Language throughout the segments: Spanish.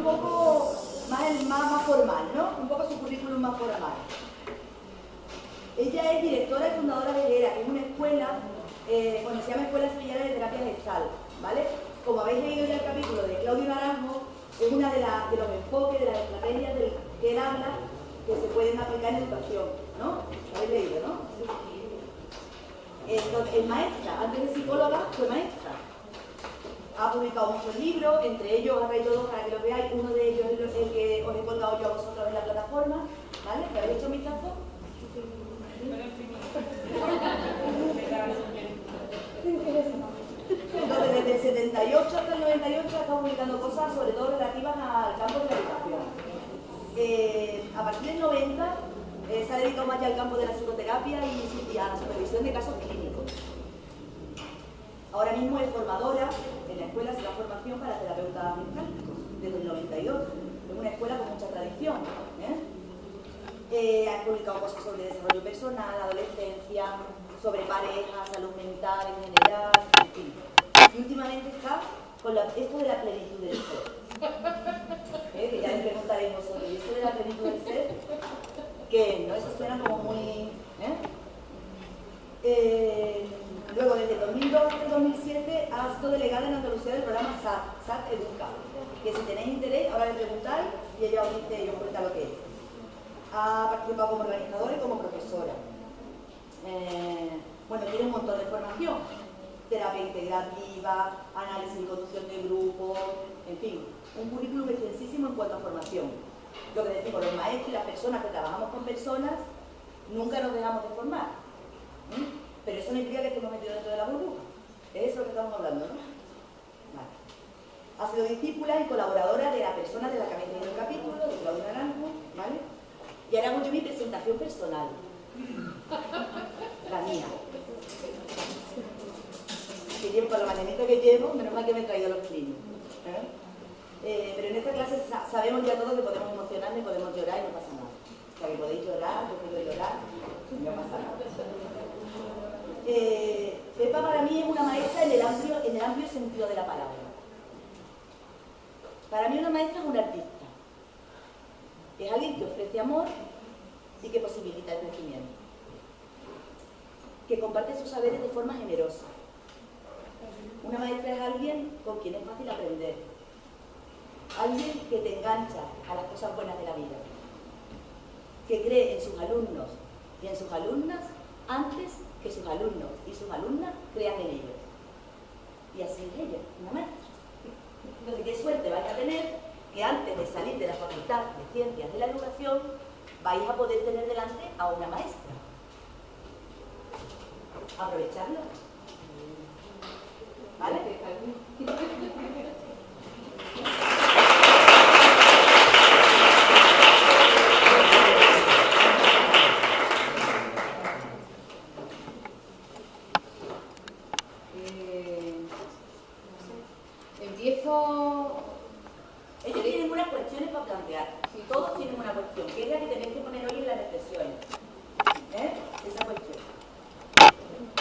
un poco más formal, ¿no? Un poco su currículum más formal. Ella es directora y fundadora de ERA, que es una escuela, bueno, se llama Escuela Sevillana de Terapia Gestal, ¿vale? Como habéis leído ya el capítulo de Claudio Naranjo, es una de los enfoques, de las estrategias que él habla, que se pueden aplicar en educación, ¿no? ¿Lo habéis leído, no? Entonces, es maestra, antes de psicóloga fue maestra. Ha publicado muchos libros, entre ellos os traído dos para que los veáis. Uno de ellos es el que os he colgado yo a vosotros en la plataforma, ¿vale? ¿Le habéis hecho un vistazo? Entonces, desde el 78 hasta el 98 ha estado publicando cosas, sobre todo relativas al campo de la educación. A partir del 90 se ha dedicado más ya al campo de la psicoterapia y a la supervisión de casos clínicos. Ahora mismo es formadora en la escuela de la formación para terapeutas mecánicos, desde el 92. Es una escuela con mucha tradición. Ha publicado cosas sobre desarrollo personal, adolescencia, sobre pareja, salud mental en general, en fin. Y últimamente está con esto de la plenitud del ser. Que ya les preguntaréis vosotros, ¿y esto de la plenitud del ser? Que no, eso suena como muy... Luego, desde 2002 hasta 2007, ha sido delegada en Andalucía del programa SAT Educa, que si tenéis interés, ahora le preguntáis y ella os dice y os cuenta lo que es. Ha participado como organizadora y como profesora. Bueno, tiene un montón de formación. Terapia integrativa, análisis y conducción de grupos, en fin, un currículum extensísimo en cuanto a formación. Lo que decimos, los maestros y las personas que trabajamos con personas, nunca nos dejamos de formar. Pero eso no implica que estemos metidos dentro de la burbuja. Es eso lo que estamos hablando, ¿no? Vale. Ha sido discípula y colaboradora de la persona de la que habéis leído el capítulo, de Claudio Naranjo, ¿vale? Y ahora hago yo mi presentación personal. La mía. Que llevo, con la manera que llevo, menos mal que me he traído los clines. Pero en esta clase sabemos ya todos que podemos emocionarnos y podemos llorar y no pasa nada. O sea, que podéis llorar, yo puedo llorar, no pasa nada. Pepa para mí es una maestra en el amplio sentido de la palabra. Para mí una maestra es un artista. Es alguien que ofrece amor y que posibilita el crecimiento. Que comparte sus saberes de forma generosa. Una maestra es alguien con quien es fácil aprender. Alguien que te engancha a las cosas buenas de la vida. Que cree en sus alumnos y en sus alumnas antes que sus alumnos y sus alumnas crean en ellos. Y así es ella, una maestra. Entonces, qué suerte vais a tener que antes de salir de la Facultad de Ciencias de la Educación vais a poder tener delante a una maestra. Aprovecharlo. ¿Vale? Ellos tienen unas cuestiones para plantear. Todos tienen una cuestión, que es la que tenéis que poner hoy en las reflexiones. Esa cuestión.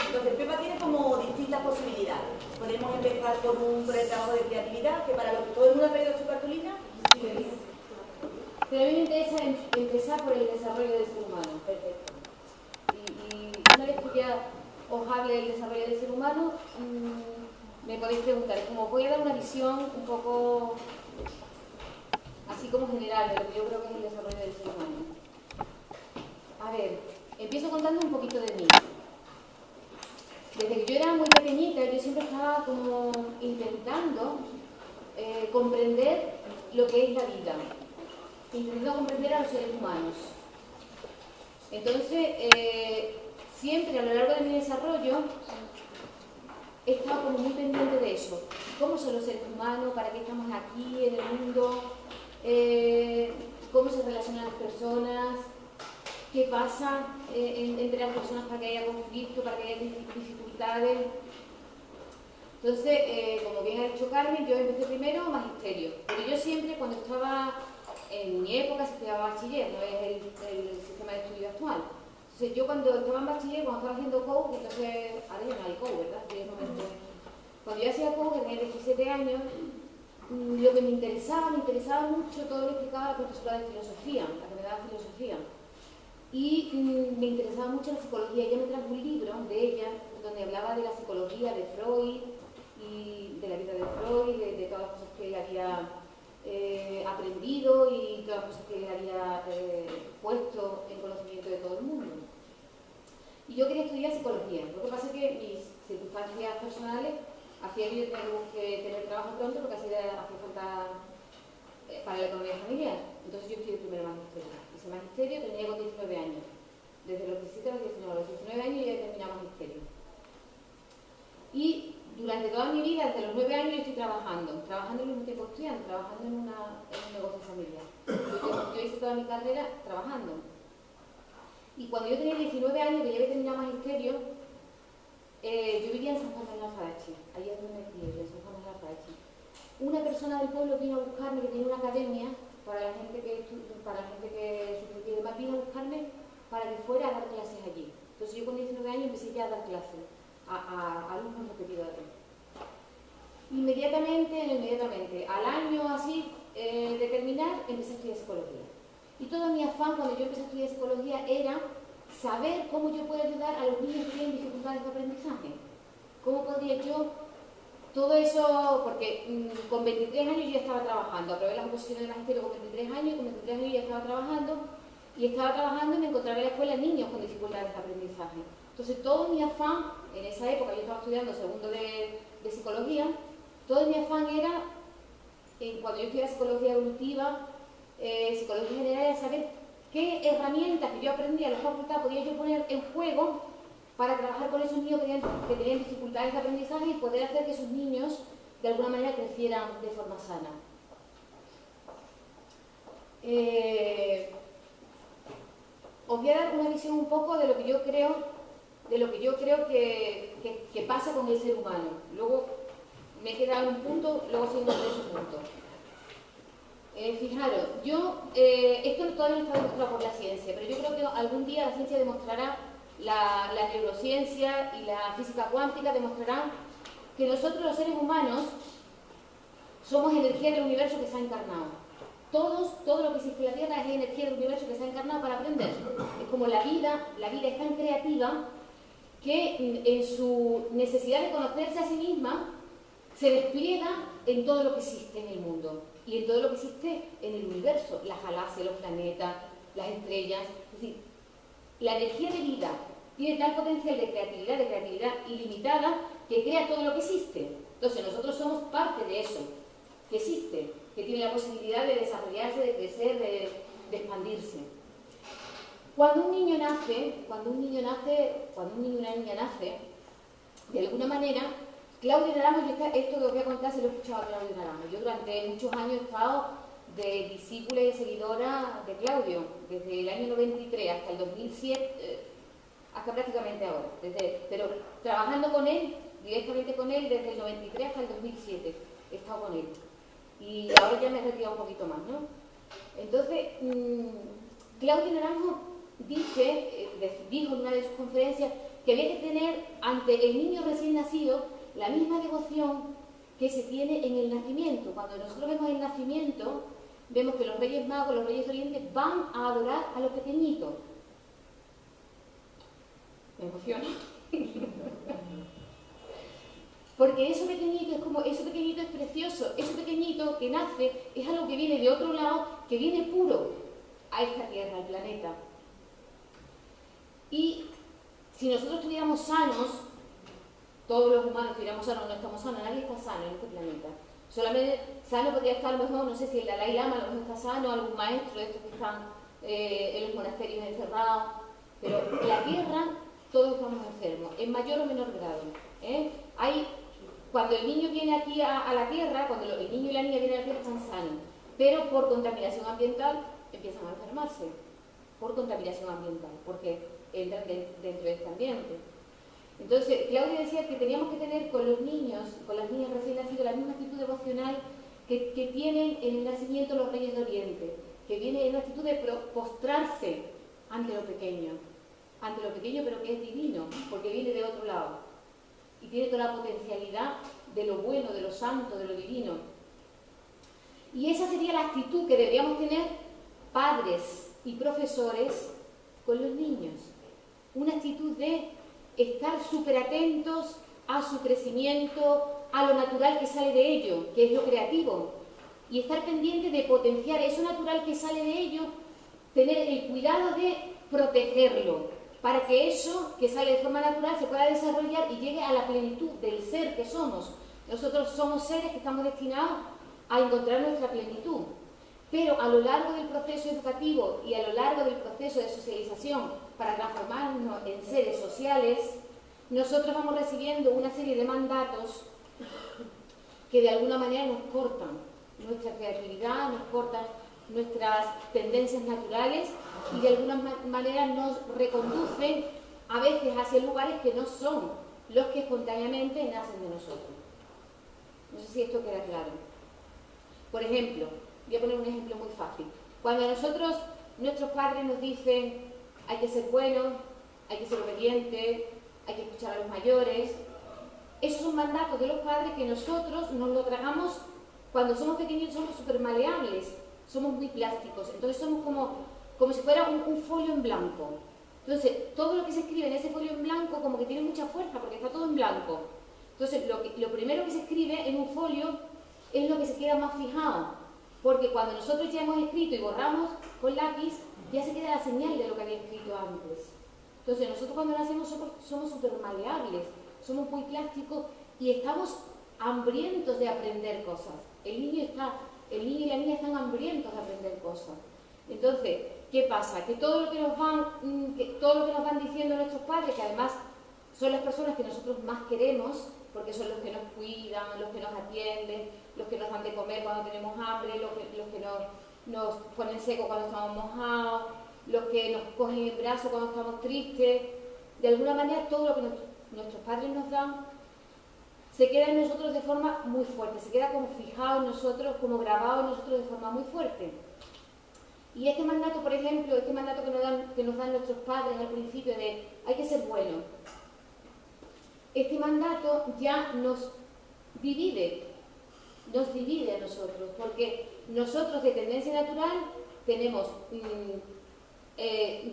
Entonces, Pepa tiene como distintas posibilidades. Podemos empezar por el trabajo de creatividad, que para lo que todo el mundo ha traído su cartulina. Pero a mí me interesa empezar por el desarrollo del ser humano. Perfecto. Y una vez que ya os hable del desarrollo del ser humano, me podéis preguntar, como voy a dar una visión un poco así como general de lo que yo creo que es el desarrollo del ser humano. A ver, empiezo contando un poquito de mí. Desde que yo era muy pequeñita, yo siempre estaba como intentando comprender lo que es la vida, intentando comprender a los seres humanos. Entonces, siempre a lo largo de mi desarrollo he estado como muy pendiente de eso. ¿Cómo son los seres humanos? ¿Para qué estamos aquí en el mundo? ¿Cómo se relacionan las personas? ¿Qué pasa entre las personas para que haya conflicto, para que haya dificultades? Entonces, como bien ha dicho Carmen, yo empecé primero magisterio. Pero yo siempre, cuando estaba en mi época, se estudiaba bachiller, no es el sistema de estudio actual. Entonces, yo cuando estaba en bachiller, cuando estaba haciendo COU, entonces, ahora ya no hay COU, ¿verdad? Cuando yo hacía COU, que tenía 17 años, lo que me interesaba mucho todo lo que explicaba la profesora de filosofía, la que me daba filosofía. Y me interesaba mucho la psicología. Ella me trajo un libro de ella, donde hablaba de la psicología de Freud, y de la vida de Freud, de todas las cosas que él había aprendido y todas las cosas que él había puesto en conocimiento de todo el mundo. Y yo quería estudiar psicología. Lo que pasa es que mis circunstancias personales hacían que yo tenía que tener trabajo pronto, porque así hacía falta para la economía familiar. Entonces yo estudié primero magisterio. Hice magisterio, tenía con 19 años. Desde los 17 a los 19. A los 19 años ya he terminado magisterio. Y durante toda mi vida, desde los 9 años, yo estoy trabajando al mismo tiempo estudiando, trabajando en un negocio familiar. Yo hice toda mi carrera trabajando. Y cuando yo tenía 19 años, que ya había terminado magisterio, yo vivía en San Juan de Alfarache, allí es donde me crié, en San Juan de Alfarache. Una persona del pueblo vino a buscarme, que tenía una academia para la gente que sufría y demás, vino a buscarme para que fuera a dar clases allí. Entonces yo con 19 años empecé ya a dar clases a alumnos repetidores. Inmediatamente, al año así de terminar, empecé a estudiar psicología. Y todo mi afán cuando yo empecé a estudiar psicología era saber cómo yo puedo ayudar a los niños que tienen dificultades de aprendizaje. ¿Cómo podría yo? Todo eso, porque con 23 años yo ya estaba trabajando, aprobé las oposiciones de magisterio con 23 años, con 23 años ya estaba trabajando, y me encontraba en la escuela niños con dificultades de aprendizaje. Entonces todo mi afán, en esa época yo estaba estudiando segundo de psicología, todo mi afán era, cuando yo estudiaba psicología evolutiva, psicología general, era saber qué herramientas que yo aprendía en la facultad podía yo poner en juego para trabajar con esos niños que tenían dificultades de aprendizaje y poder hacer que esos niños de alguna manera crecieran de forma sana. Os voy a dar una visión un poco de lo que yo creo que pasa con el ser humano. Luego me he quedado en un punto, luego sigo en ese punto. Fijaros, esto todavía no está demostrado por la ciencia, pero yo creo que algún día la ciencia demostrará, la neurociencia y la física cuántica demostrarán que nosotros los seres humanos somos energía del universo que se ha encarnado. Todo lo que existe en la Tierra es energía del universo que se ha encarnado para aprender. Es como la vida es tan creativa que en su necesidad de conocerse a sí misma se despliega en todo lo que existe en el mundo y en todo lo que existe en el universo, las galaxias, los planetas, las estrellas. Es decir, la energía de vida tiene tal potencial de creatividad ilimitada, que crea todo lo que existe. Entonces nosotros somos parte de eso, que existe, que tiene la posibilidad de desarrollarse, de crecer, de expandirse. Cuando un niño y una niña nace, de alguna manera, Claudio Naranjo, esto que os voy a contar se lo he escuchado a Claudio Naranjo. Yo durante muchos años he estado de discípula y seguidora de Claudio, desde el año 93 hasta el 2007, hasta prácticamente ahora. Pero trabajando con él, directamente con él, desde el 93 hasta el 2007 he estado con él. Y ahora ya me he retirado un poquito más, ¿no? Entonces, Claudio Naranjo dijo en una de sus conferencias que había que tener ante el niño recién nacido la misma devoción que se tiene en el nacimiento. Cuando nosotros vemos el nacimiento, vemos que los Reyes Magos, los Reyes Orientes van a adorar a los pequeñitos. Me emociona. Porque eso pequeñito es precioso, eso pequeñito que nace es algo que viene de otro lado, que viene puro a esta tierra, al planeta. Y si nosotros estuviéramos sanos, todos los humanos estuviéramos sanos, no estamos sanos, nadie está sano en este planeta. Solamente sano podría estar a lo mejor, no sé si el Dalai Lama a lo mejor está sano, algún maestro de estos que están en los monasterios encerrados, pero en la tierra todos estamos enfermos, en mayor o menor grado. Cuando el niño viene aquí a la tierra, cuando el niño y la niña vienen a la tierra están sanos, pero por contaminación ambiental empiezan a enfermarse, por contaminación ambiental, porque entran dentro de este ambiente. Entonces, Claudia decía que teníamos que tener con los niños, con las niñas recién nacidas, la misma actitud devocional que tienen en el nacimiento los Reyes de Oriente, que viene en una actitud de postrarse ante lo pequeño, pero que es divino, porque viene de otro lado y tiene toda la potencialidad de lo bueno, de lo santo, de lo divino. Y esa sería la actitud que deberíamos tener padres y profesores con los niños. Una actitud de estar súper atentos a su crecimiento, a lo natural que sale de ello, que es lo creativo. Y estar pendiente de potenciar eso natural que sale de ello, tener el cuidado de protegerlo, para que eso que sale de forma natural se pueda desarrollar y llegue a la plenitud del ser que somos. Nosotros somos seres que estamos destinados a encontrar nuestra plenitud. Pero a lo largo del proceso educativo y a lo largo del proceso de socialización para transformarnos en seres sociales, nosotros vamos recibiendo una serie de mandatos que de alguna manera nos cortan nuestra creatividad, nos cortan nuestras tendencias naturales y de alguna manera nos reconducen a veces hacia lugares que no son los que espontáneamente nacen de nosotros. No sé si esto queda claro. Por ejemplo, voy a poner un ejemplo muy fácil. Cuando a nosotros, nuestros padres nos dicen hay que ser bueno, hay que ser obediente, hay que escuchar a los mayores, esos son mandatos de los padres que nosotros nos lo tragamos cuando somos pequeños, somos súper maleables, somos muy plásticos, entonces somos como si fuera un folio en blanco. Entonces, todo lo que se escribe en ese folio en blanco como que tiene mucha fuerza porque está todo en blanco. Entonces, lo primero que se escribe en un folio es lo que se queda más fijado, porque cuando nosotros ya hemos escrito y borramos con lápiz, ya se queda la señal de lo que había escrito antes. Entonces, nosotros cuando nacemos somos súper maleables, somos muy plásticos y estamos hambrientos de aprender cosas. El niño y la niña están hambrientos de aprender cosas. Entonces, ¿qué pasa? Que todo lo que nos van diciendo nuestros padres, que además son las personas que nosotros más queremos, porque son los que nos cuidan, los que nos atienden, los que nos dan de comer cuando tenemos hambre, los que nos ponen seco cuando estamos mojados, los que nos cogen el brazo cuando estamos tristes. De alguna manera, todo lo que nuestros padres nos dan se queda en nosotros de forma muy fuerte, se queda como fijado en nosotros, como grabado en nosotros de forma muy fuerte. Y este mandato, por ejemplo, este mandato que nos dan nuestros padres al principio de hay que ser bueno, este mandato ya nos divide a nosotros, porque nosotros de tendencia natural tenemos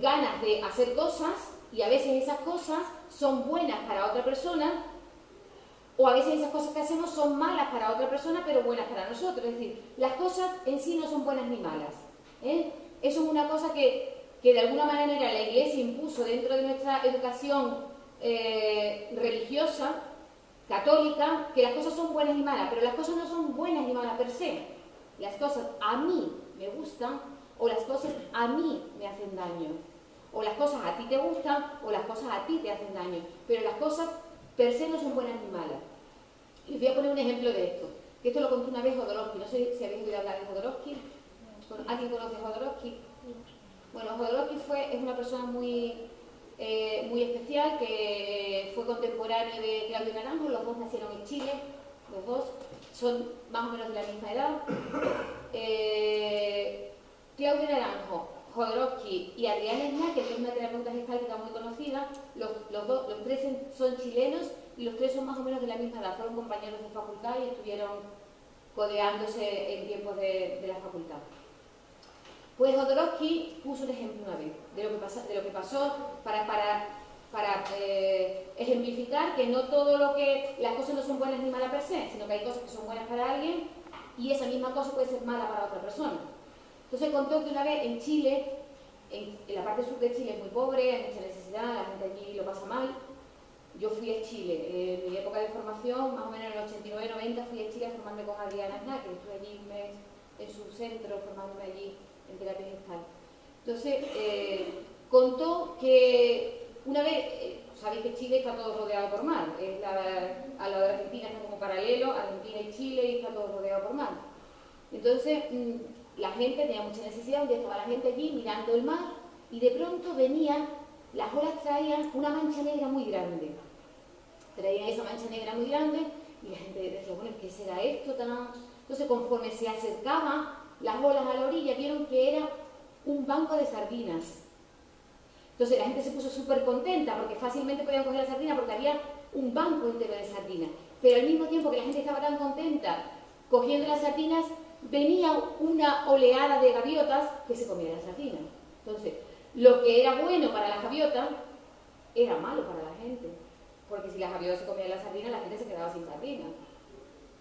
ganas de hacer cosas y a veces esas cosas son buenas para otra persona o a veces esas cosas que hacemos son malas para otra persona pero buenas para nosotros. Es decir, las cosas en sí no son buenas ni malas. Eso es una cosa que de alguna manera la Iglesia impuso dentro de nuestra educación religiosa, católica, que las cosas son buenas y malas, pero las cosas no son buenas ni malas per se. Las cosas a mí me gustan o las cosas a mí me hacen daño. O las cosas a ti te gustan o las cosas a ti te hacen daño. Pero las cosas per se no son buenas ni malas. Les voy a poner un ejemplo de esto. Que esto lo contó una vez Jodorowsky. No sé si habéis oído hablar de Jodorowsky. ¿Alguien conoce a Jodorowsky? Bueno, Jodorowsky es una persona muy especial, que fue contemporáneo de Claudio Naranjo. Los dos nacieron en Chile, los dos son más o menos de la misma edad. Claudio Naranjo, Jodorowsky y Adriana Esna, que es una terapeuta gestáltica muy conocida, los tres son chilenos y los tres son más o menos de la misma edad, fueron compañeros de facultad y estuvieron codeándose en tiempos de la facultad. Pues Jodorowsky puso un ejemplo una vez de lo que pasó para ejemplificar que no las cosas no son buenas ni malas per se, sino que hay cosas que son buenas para alguien y esa misma cosa puede ser mala para otra persona. Entonces contó que una vez en Chile, en la parte sur de Chile es muy pobre, hay mucha necesidad, la gente allí lo pasa mal. Yo fui a Chile, en mi época de formación, más o menos en el 89-90, fui a Chile a formarme con Adriana Esna, que estuve allí un mes en su centro, formándome allí en terapia gestal. Entonces, contó que una vez, sabéis que Chile está todo rodeado por mar, a la de Argentina está como paralelo, Argentina y Chile, y está todo rodeado por mar. Entonces, la gente tenía mucha necesidad, un día estaba la gente allí mirando el mar, y de pronto las olas traían una mancha negra muy grande. Traían esa mancha negra muy grande, y la gente decía, bueno, ¿qué será esto tan...? Entonces, conforme se acercaban las olas a la orilla, vieron que era un banco de sardinas. Entonces la gente se puso súper contenta porque fácilmente podían coger la sardina porque había un banco entero de sardinas. Pero al mismo tiempo que la gente estaba tan contenta cogiendo las sardinas, venía una oleada de gaviotas que se comían las sardinas. Entonces, lo que era bueno para las gaviotas era malo para la gente, porque si las gaviotas se comían las sardinas, la gente se quedaba sin sardinas.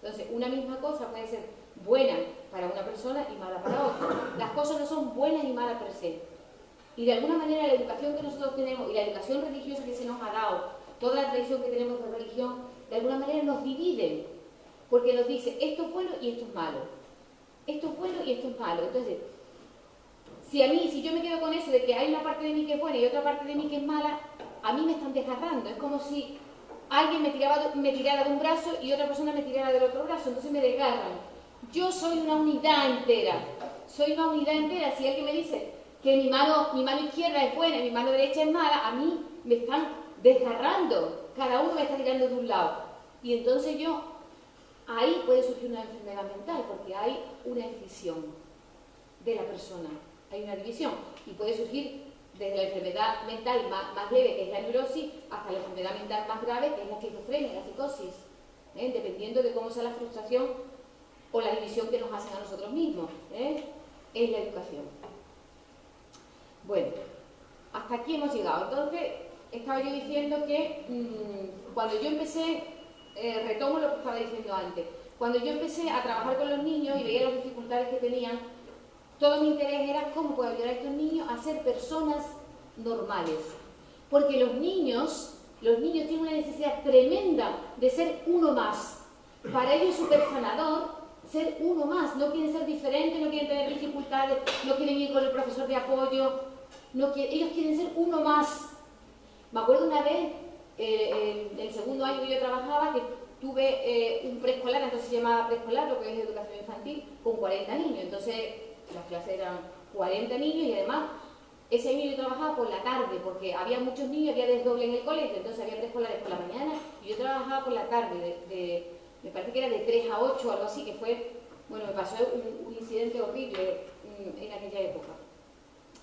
Entonces, una misma cosa puede ser buena para una persona y mala para otra. Las cosas no son buenas y malas per se. Y de alguna manera la educación que nosotros tenemos y la educación religiosa que se nos ha dado, toda la tradición que tenemos de religión, de alguna manera nos dividen, porque nos dice esto es bueno y esto es malo. Esto es bueno y esto es malo. Entonces, si yo me quedo con eso de que hay una parte de mí que es buena y otra parte de mí que es mala, a mí me están desgarrando. Es como si alguien me tirara de un brazo y otra persona me tirara del otro brazo, entonces me desgarran. Yo soy una unidad entera. Soy una unidad entera. Si alguien me dice que mi mano izquierda es buena y mi mano derecha es mala, a mí me están desgarrando. Cada uno me está tirando de un lado. Y entonces ahí puede surgir una enfermedad mental, porque hay una escisión de la persona. Hay una división. Y puede surgir desde la enfermedad mental más leve, que es la neurosis, hasta la enfermedad mental más grave, que es la esquizofrenia, la psicosis. Dependiendo de cómo sea la frustración o la división que nos hacen a nosotros mismos. Es la educación. Bueno, hasta aquí hemos llegado. Entonces, estaba yo diciendo que cuando yo empecé, retomo lo que estaba diciendo antes, cuando yo empecé a trabajar con los niños y veía las dificultades que tenían, todo mi interés era cómo puedo ayudar a estos niños a ser personas normales. Porque los niños tienen una necesidad tremenda de ser uno más. Para ellos es súper sanador ser uno más. No quieren ser diferentes, no quieren tener dificultades, no quieren ir con el profesor de apoyo. Ellos quieren ser uno más. Me acuerdo una vez, en el segundo año que yo trabajaba, que tuve un preescolar, entonces se llamaba preescolar, lo que es educación infantil, con 40 niños. Entonces, las clases eran 40 niños y además ese año yo trabajaba por la tarde porque había muchos niños, había desdoble en el colegio, entonces había preescolares por la mañana y yo trabajaba por la tarde, me parece que era de 3 a 8 o algo así, que fue, bueno, me pasó un incidente horrible en aquella época.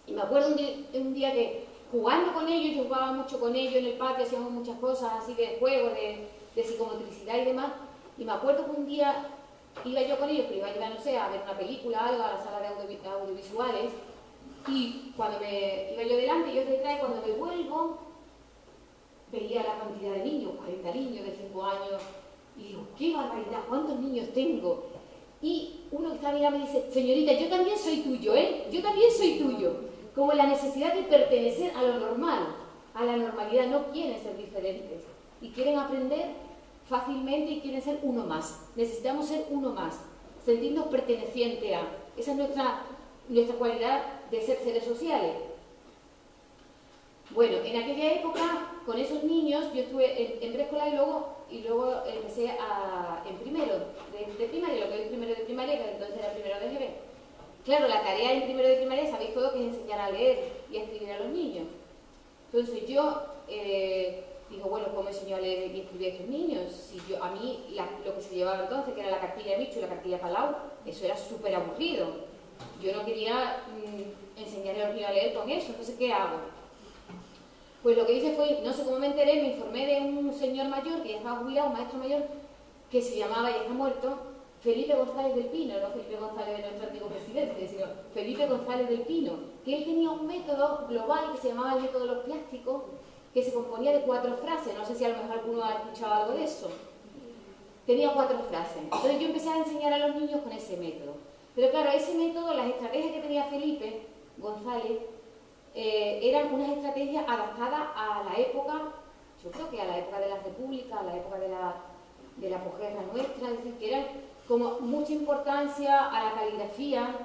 Y me acuerdo un día que jugando con ellos, yo jugaba mucho con ellos en el patio, hacíamos muchas cosas así de juego, de psicomotricidad y demás, y me acuerdo que un día iba yo con ellos, pero iba, no sé, a ver una película, algo, a la sala de audiovisuales, y cuando iba yo delante, ellos detrás, y cuando me vuelvo, veía la cantidad de niños, 40 niños de 5 años, y digo, ¡qué barbaridad! ¿Cuántos niños tengo? Y uno que está mirando me dice, señorita, yo también soy tuyo, yo también soy tuyo. Como la necesidad de pertenecer a lo normal, a la normalidad, no quieren ser diferentes, y quieren aprender fácilmente y quieren ser uno más. Necesitamos ser uno más, sentirnos pertenecientes a. Esa es nuestra cualidad de ser seres sociales. Bueno, en aquella época, con esos niños, yo estuve en preescolar y luego empecé en primero de primaria, lo que es primero de primaria, que entonces era primero de GB. Claro, la tarea en primero de primaria, sabéis todo, que es enseñar a leer y a escribir a los niños. Entonces yo digo, bueno, ¿cómo enseño a leer y escribir a estos niños? Si a mí lo que se llevaba entonces, que era la cartilla Michu y la cartilla Palau, eso era súper aburrido. Yo no quería enseñarle a los niños a leer con eso, entonces ¿qué hago? Pues lo que hice fue, no sé cómo me enteré, me informé de un señor mayor, que ya estaba jubilado, un maestro mayor, que se llamaba, ya está muerto, Felipe González del Pino, no Felipe González de nuestro antiguo presidente, sino Felipe González del Pino, que él tenía un método global que se llamaba el método de los plásticos, que se componía de 4 frases, no sé si a lo mejor alguno ha escuchado algo de eso. Tenía 4 frases. Entonces yo empecé a enseñar a los niños con ese método. Pero claro, ese método, las estrategias que tenía Felipe González, eran unas estrategias adaptadas a la época, yo creo que a la época de la República, a la época de la posguerra nuestra, es decir, que eran como mucha importancia a la caligrafía.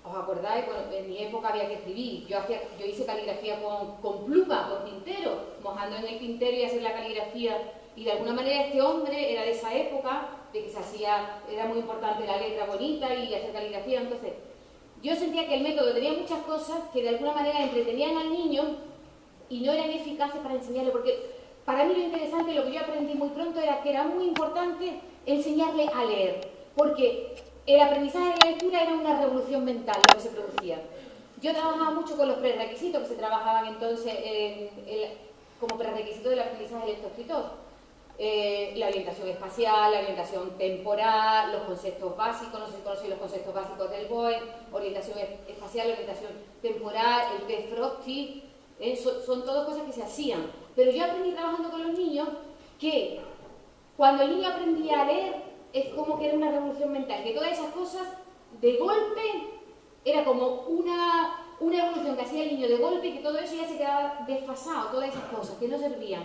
¿Os acordáis? Bueno, en mi época había que escribir, yo hice caligrafía con pluma, con tintero, mojando en el tintero y hacer la caligrafía, y de alguna manera este hombre era de esa época, de que era muy importante la letra bonita y hacer caligrafía. Entonces yo sentía que el método tenía muchas cosas que de alguna manera entretenían al niño y no eran eficaces para enseñarle, porque para mí lo interesante, lo que yo aprendí muy pronto, era que era muy importante enseñarle a leer, porque el aprendizaje de la lectura era una revolución mental lo que se producía. Yo trabajaba mucho con los prerequisitos que se trabajaban entonces como prerequisito del aprendizaje lectoescritor. la orientación espacial, la orientación temporal, los conceptos básicos, no sé si conocéis los conceptos básicos del BOE, orientación espacial, orientación temporal, el test Frosty, son todas cosas que se hacían. Pero yo aprendí trabajando con los niños que cuando el niño aprendía a leer es como que era una revolución mental, que todas esas cosas de golpe era como una evolución que hacía el niño de golpe y que todo eso ya se quedaba desfasado, todas esas cosas que no servían.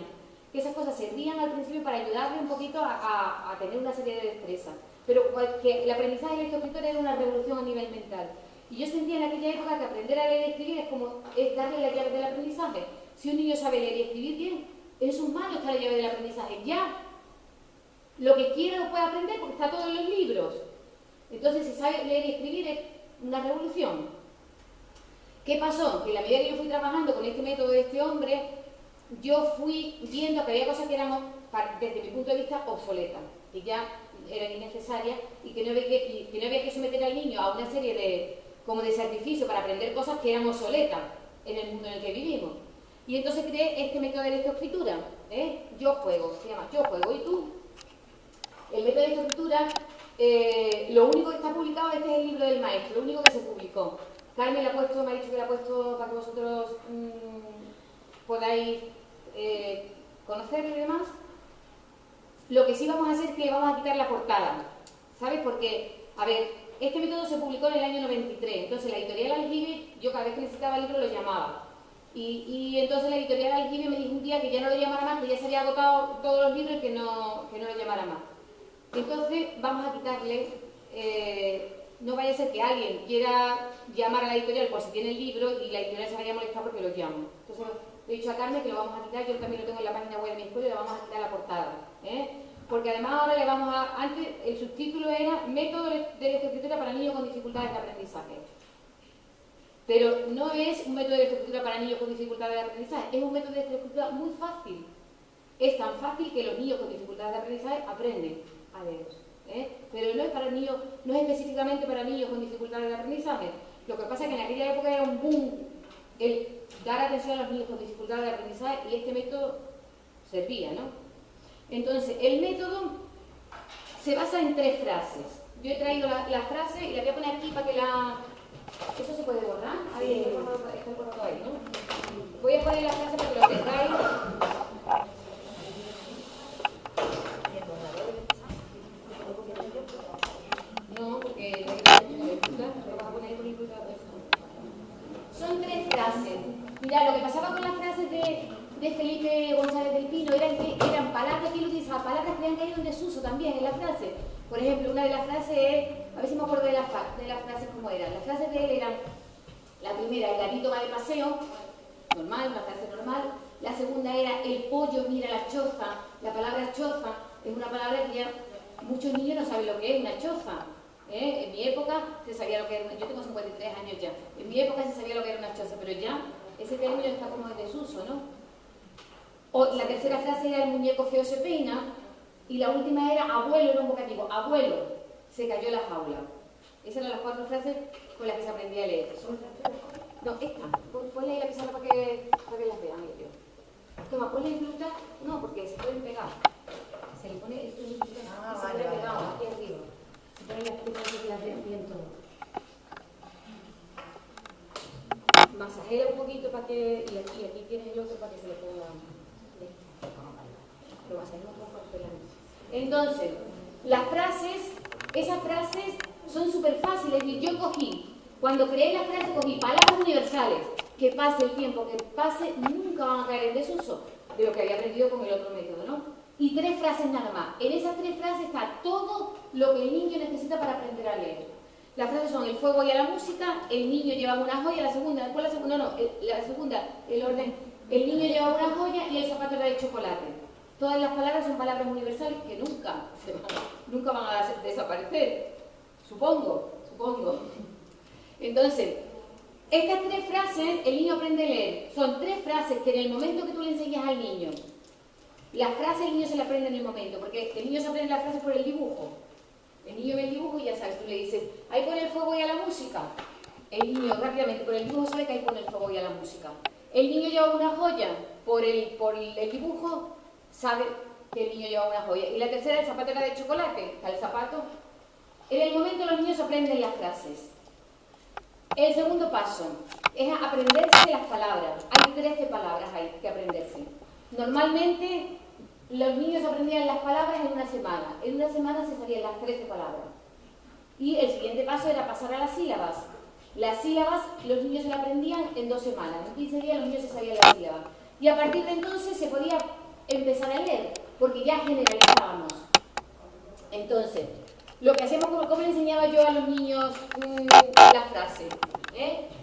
Que esas cosas servían al principio para ayudarle un poquito a tener una serie de destrezas, pero que el aprendizaje de lectoescritura era una revolución a nivel mental. Y yo sentía en aquella época que aprender a leer y escribir es darle la llave del aprendizaje. Si un niño sabe leer y escribir bien, en sus manos está la llave del aprendizaje. Ya lo que quiera lo puede aprender porque está todo en los libros. Entonces, si sabe leer y escribir es una revolución. ¿Qué pasó? Que a la medida que yo fui trabajando con este método de este hombre, yo fui viendo que había cosas que eran, desde mi punto de vista, obsoletas, que ya eran innecesarias y que no había que someter al niño a una serie de sacrificios para aprender cosas que eran obsoletas en el mundo en el que vivimos. Y entonces creé este método de lectoescritura, Yo juego, se llama Yo juego y tú. El método de lectoescritura, lo único que está publicado, este es el libro del maestro, lo único que se publicó. Carmen me ha dicho que la ha puesto para que vosotros podáis conocerlo y demás. Lo que sí vamos a hacer es que vamos a quitar la portada, ¿sabes? Porque, a ver, este método se publicó en el año 93, entonces la editorial Aljibe, yo cada vez que necesitaba el libro lo llamaba. Y entonces la editorial Aljibe me dijo un día que ya no lo llamara más, que ya se había agotado todos los libros y que no lo llamara más. Entonces vamos a quitarle, no vaya a ser que alguien quiera llamar a la editorial por si tiene el libro y la editorial se vaya a molestar porque lo llamo. Entonces le he dicho a Carmen que lo vamos a quitar, yo también lo tengo en la página web de mi escuela y le vamos a quitar la portada. Porque además ahora le vamos a, antes el subtítulo era Método de lectoescritura para niños con dificultades de aprendizaje. Pero no es un método de lectoescritura para niños con dificultades de aprendizaje, es un método de lectoescritura muy fácil. Es tan fácil que los niños con dificultades de aprendizaje aprenden a leer. Pero no es para niños, no es específicamente para niños con dificultades de aprendizaje. Lo que pasa es que en aquella época era un boom el dar atención a los niños con dificultades de aprendizaje y este método servía, ¿no? Entonces, el método se basa en 3 frases. Yo he traído la frase y la voy a poner aquí para que la... ¿Eso se puede borrar? Ahí está el borrado ahí, ¿no? Voy a poner la frase para que lo tengáis. No, porque lo vas a poner con el. Son 3 frases. Mirad, lo que pasaba con las frases de Felipe González del Pino eran palabras que él utilizaba, palabras que habían caído en desuso también en la frase. Por ejemplo, una de las frases es, a ver si me acuerdo de las frases como eran. Las frases de él eran, la primera, el gatito va de paseo, normal, una frase normal. La segunda era, el pollo mira la choza. La palabra choza es una palabra que ya muchos niños no saben lo que es una choza. En mi época se sabía lo que era, yo tengo 53 años ya, en mi época se sabía lo que era una choza, pero ya ese término está como en desuso, ¿no? O la tercera frase era el muñeco feo se peina, y la última era abuelo, era un vocativo, abuelo, se cayó la jaula. Esas eran las 4 frases con las que se aprendía a leer. No, esta, ponle ahí la pizarra para que las vean, tío. Toma, ponle en fruta, no, porque se pueden pegar. Se le pone esto en fruta, se puede pegar aquí arriba. Se ponen las frutas y las vean bien todo. Masajera un poquito para que, y aquí tienes el otro para que se le ponga. Lo masajera un poco delante. Entonces, las frases, esas frases son súper fáciles. Yo cogí, cuando creé la frase, cogí palabras universales. Que pase el tiempo que pase, nunca van a caer en desuso de lo que había aprendido con el otro método, ¿no? Y 3 frases nada más. En esas 3 frases está todo lo que el niño necesita para aprender a leer. Las frases son el fuego y a la música, el niño llevaba una joya, la segunda, ¿cuál es la segunda? No, la segunda, el orden, el niño llevaba una joya y el zapato era de chocolate. Todas las palabras son palabras universales que nunca van a desaparecer, supongo. Entonces, estas 3 frases, el niño aprende a leer. Son 3 frases que en el momento que tú le enseñas al niño, las frases el niño se las aprende en el momento, porque el niño se aprende las frases por el dibujo. El niño ve el dibujo y ya sabes, tú le dices, ahí pone el fuego y a la música. El niño rápidamente por el dibujo sabe que ahí pone el fuego y a la música. El niño lleva una joya, por el dibujo sabe que el niño lleva una joya. Y la tercera, el zapato era de chocolate, el zapato. En el momento los niños aprenden las frases. El segundo paso es aprenderse las palabras. Hay 13 palabras ahí que aprenderse. Normalmente los niños aprendían las palabras en una semana. En una semana se sabían las 13 palabras. Y el siguiente paso era pasar a las sílabas. Las sílabas los niños se las aprendían en 2 semanas. En 15 días los niños se sabían las sílabas. Y a partir de entonces se podía empezar a leer, porque ya generalizábamos. Entonces, lo que hacemos, ¿cómo le enseñaba yo a los niños la frase?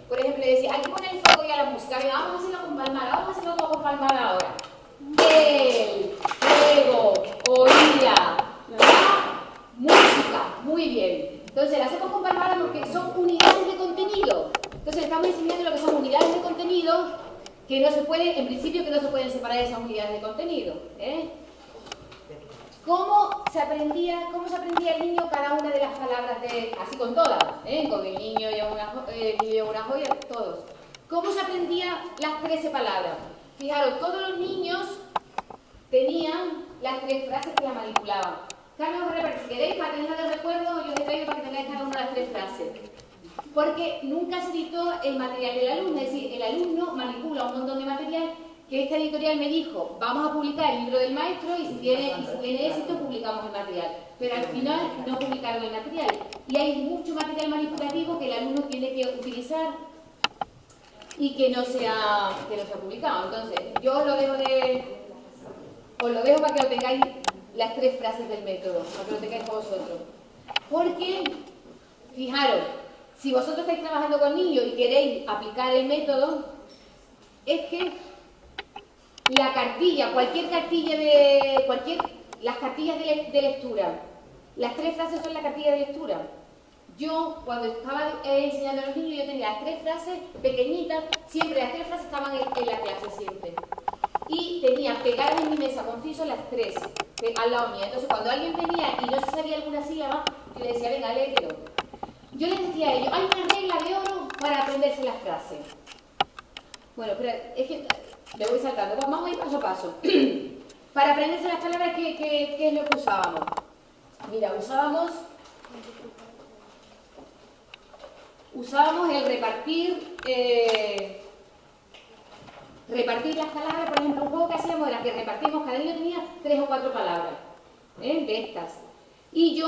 Por ejemplo, le decía, hay que poner el foco y a la música. Venga, vamos a hacerlo con palmada, vamos a hacerlo con palmada ahora. El, fuego, oía, la música. Muy bien. Entonces, la hacemos con palmada porque son unidades de contenido. Entonces, le estamos enseñando lo que son unidades de contenido que no se pueden, en principio, que no se pueden separar esas unidades de contenido. ¿Cómo se aprendía el niño cada una de las palabras así con todas? Con el niño lleva una joya, todos. ¿Cómo se aprendía las 13 palabras? Fijaros, todos los niños tenían las 3 frases que la manipulaban. Carlos Herrera, si queréis, para tenerla de recuerdo, yo os he traído para que tengáis cada una de las 3 frases. Porque nunca se editó el material del alumno, es decir, el alumno manipula un montón de material que esta editorial me dijo, vamos a publicar el libro del maestro y si tiene éxito publicamos el material. Pero al final no publicaron el material. Y hay mucho material manipulativo que el alumno tiene que utilizar y que no se ha publicado. Entonces, yo os lo dejo para que lo tengáis las 3 frases del método, para que lo tengáis vosotros. Porque, fijaros, si vosotros estáis trabajando con niños y queréis aplicar el método, es que la cartilla, las cartillas de lectura, las 3 frases son la cartilla de lectura. Yo, cuando estaba enseñando a los niños, yo tenía las 3 frases pequeñitas, siempre las 3 frases estaban en la clase, siempre. Y tenía pegadas en mi mesa con friso las 3, al lado mío. Entonces, cuando alguien venía y no se sabía alguna sílaba, yo le decía, venga, léetelo. Yo les decía a ellos, hay una regla de oro para aprenderse las frases. Bueno, pero es que me voy saltando. Vamos a ir paso a paso. Para aprenderse las palabras, ¿qué es lo que usábamos? Mira, usábamos el repartir las palabras. Por ejemplo, un juego que hacíamos era que repartimos, cada niño tenía 3 o 4 palabras de estas. Y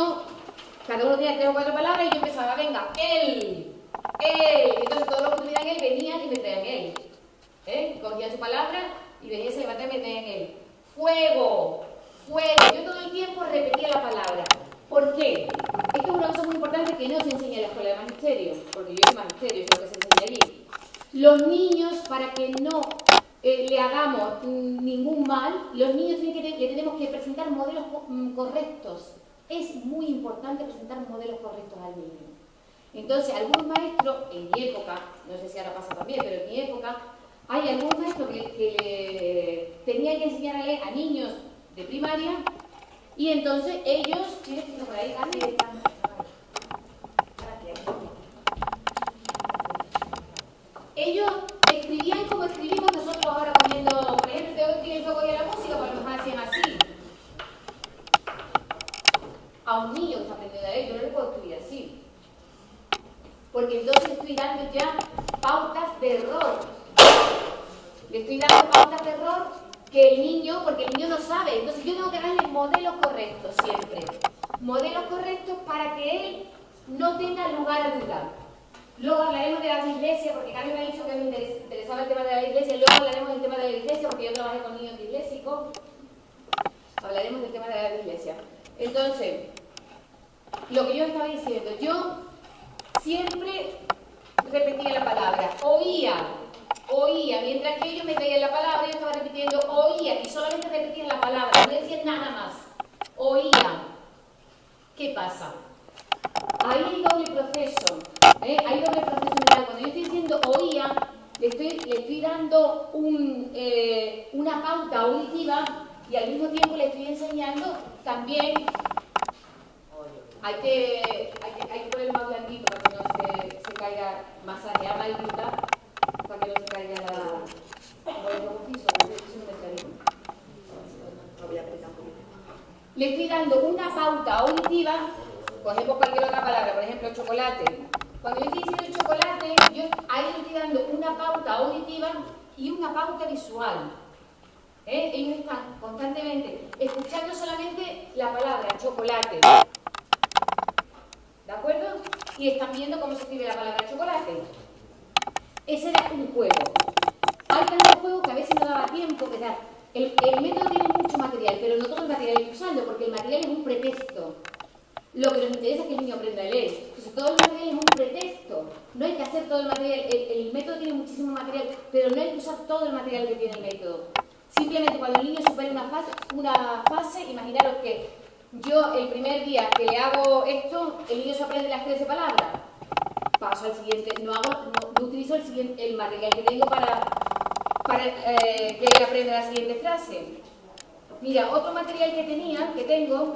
cada uno tenía 3 o 4 palabras y yo empezaba, venga, él. Entonces todos los que tuvieran él venían y me traían él. Cogían su palabra y venía, se levantaba y me traían él. Fuego. Yo todo el tiempo repetía la palabra. ¿Por qué? Esto es una cosa muy importante que no se enseña en la escuela de magisterio, porque yo soy magisterio, es lo que se enseña allí. Los niños, para que no le hagamos ningún mal, los niños le tenemos que presentar modelos correctos. Es muy importante presentar modelos correctos al niño. Entonces, algunos maestros, en mi época, no sé si ahora pasa también, pero en mi época, hay algunos maestros que tenían que enseñar a leer a niños de primaria y entonces ellos, ¿tienes que por ahí, Carmen? Ellos escribían como escribimos nosotros ahora poniendo, por ejemplo, tengo que escribir el foco y la música, pues los hacían así. A un niño que está aprendiendo a leer, yo no le puedo escribir así. Porque entonces le estoy dando ya pautas de error. Le estoy dando pautas de error que el niño, porque el niño no sabe. Entonces yo tengo que darle modelos correctos siempre. Modelos correctos para que él no tenga lugar a dudar. Luego hablaremos de las iglesias, porque Carmen me ha dicho que me interesaba el tema de la iglesia. Luego hablaremos del tema de la iglesia, porque yo trabajé con niños disléxicos. Hablaremos del tema de la iglesia. Entonces, lo que yo estaba diciendo, yo siempre repetía la palabra, oía, mientras que ellos me traían la palabra, yo estaba repitiendo, oía, y solamente repetían la palabra, no decían nada más, oía. ¿Qué pasa? Ahí hay doble proceso, hay doble proceso mental. Cuando yo estoy diciendo oía, le estoy dando una pauta auditiva y al mismo tiempo le estoy enseñando también. Hay que ponerlo más blandito para que no se caiga, masajear la gruta para que no se caiga la... Bueno, un piso, no me caiga. Lo voy a apretar un poquito. le estoy dando una pauta auditiva, cogemos cualquier otra palabra, por ejemplo, chocolate. Cuando yo estoy diciendo chocolate, yo ahí le estoy dando una pauta auditiva y una pauta visual. Ellos están constantemente escuchando solamente la palabra chocolate. ¿De acuerdo? Y están viendo cómo se escribe la palabra chocolate. Ese era un juego. Hay tantos juegos que a veces no daba tiempo, ¿verdad? El método tiene mucho material, pero no todo el material hay que usarlo, porque el material es un pretexto. Lo que nos interesa es que el niño aprenda a leer. Entonces, todo el material es un pretexto. No hay que hacer todo el material. El método tiene muchísimo material, pero no hay que usar todo el material que tiene el método. Simplemente cuando el niño supera una fase, imaginaros que yo el primer día que le hago esto, el niño se aprende las 13 palabras. Paso al siguiente, no utilizo el material que tengo para que él aprenda la siguiente frase. Mira, otro material que tengo,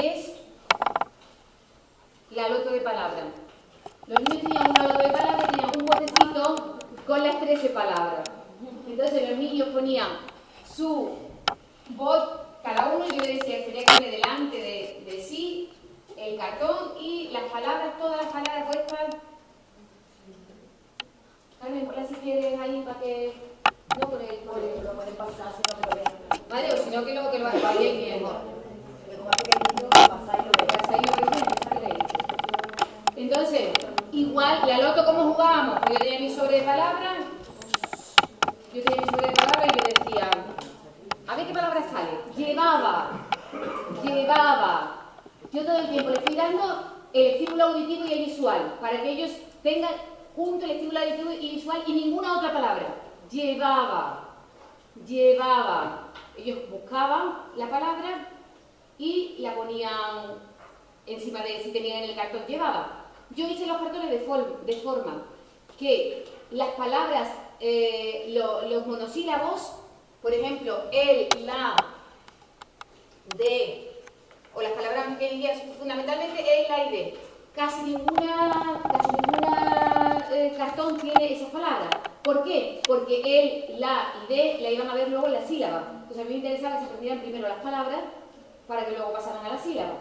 es la loto de palabras. Los niños tenían una loto de palabras, tenían un botecito con las 13 palabras. Entonces los niños ponían su bot, cada uno, yo le decía que tenía que poner delante de sí el cartón y las palabras, todas las palabras puestas. Carmen, ponla si quieres ahí para que no con el lo pueden pasar si no me lo ven. vale, o si no que luego que lo hagáis bien. Entonces, igual, la loto, ¿cómo jugábamos? Yo tenía mi sobre de palabras, y yo decía, a ver qué palabra sale. Llevaba. Yo todo el tiempo le estoy dando el estímulo auditivo y el visual, para que ellos tengan junto el estímulo auditivo y visual y ninguna otra palabra. Llevaba. Ellos buscaban la palabra y la ponían encima de si tenían en el cartón. Llevaba. Yo hice los cartones de forma que las palabras, los monosílabos, por ejemplo, el, la, de, o las palabras que diría fundamentalmente el, la y de. Casi ninguna cartón tiene esas palabras. ¿Por qué? Porque el, la y de la iban a ver luego en la sílaba. Entonces a mí me interesaba que se aprendieran primero las palabras para que luego pasaran a la sílaba.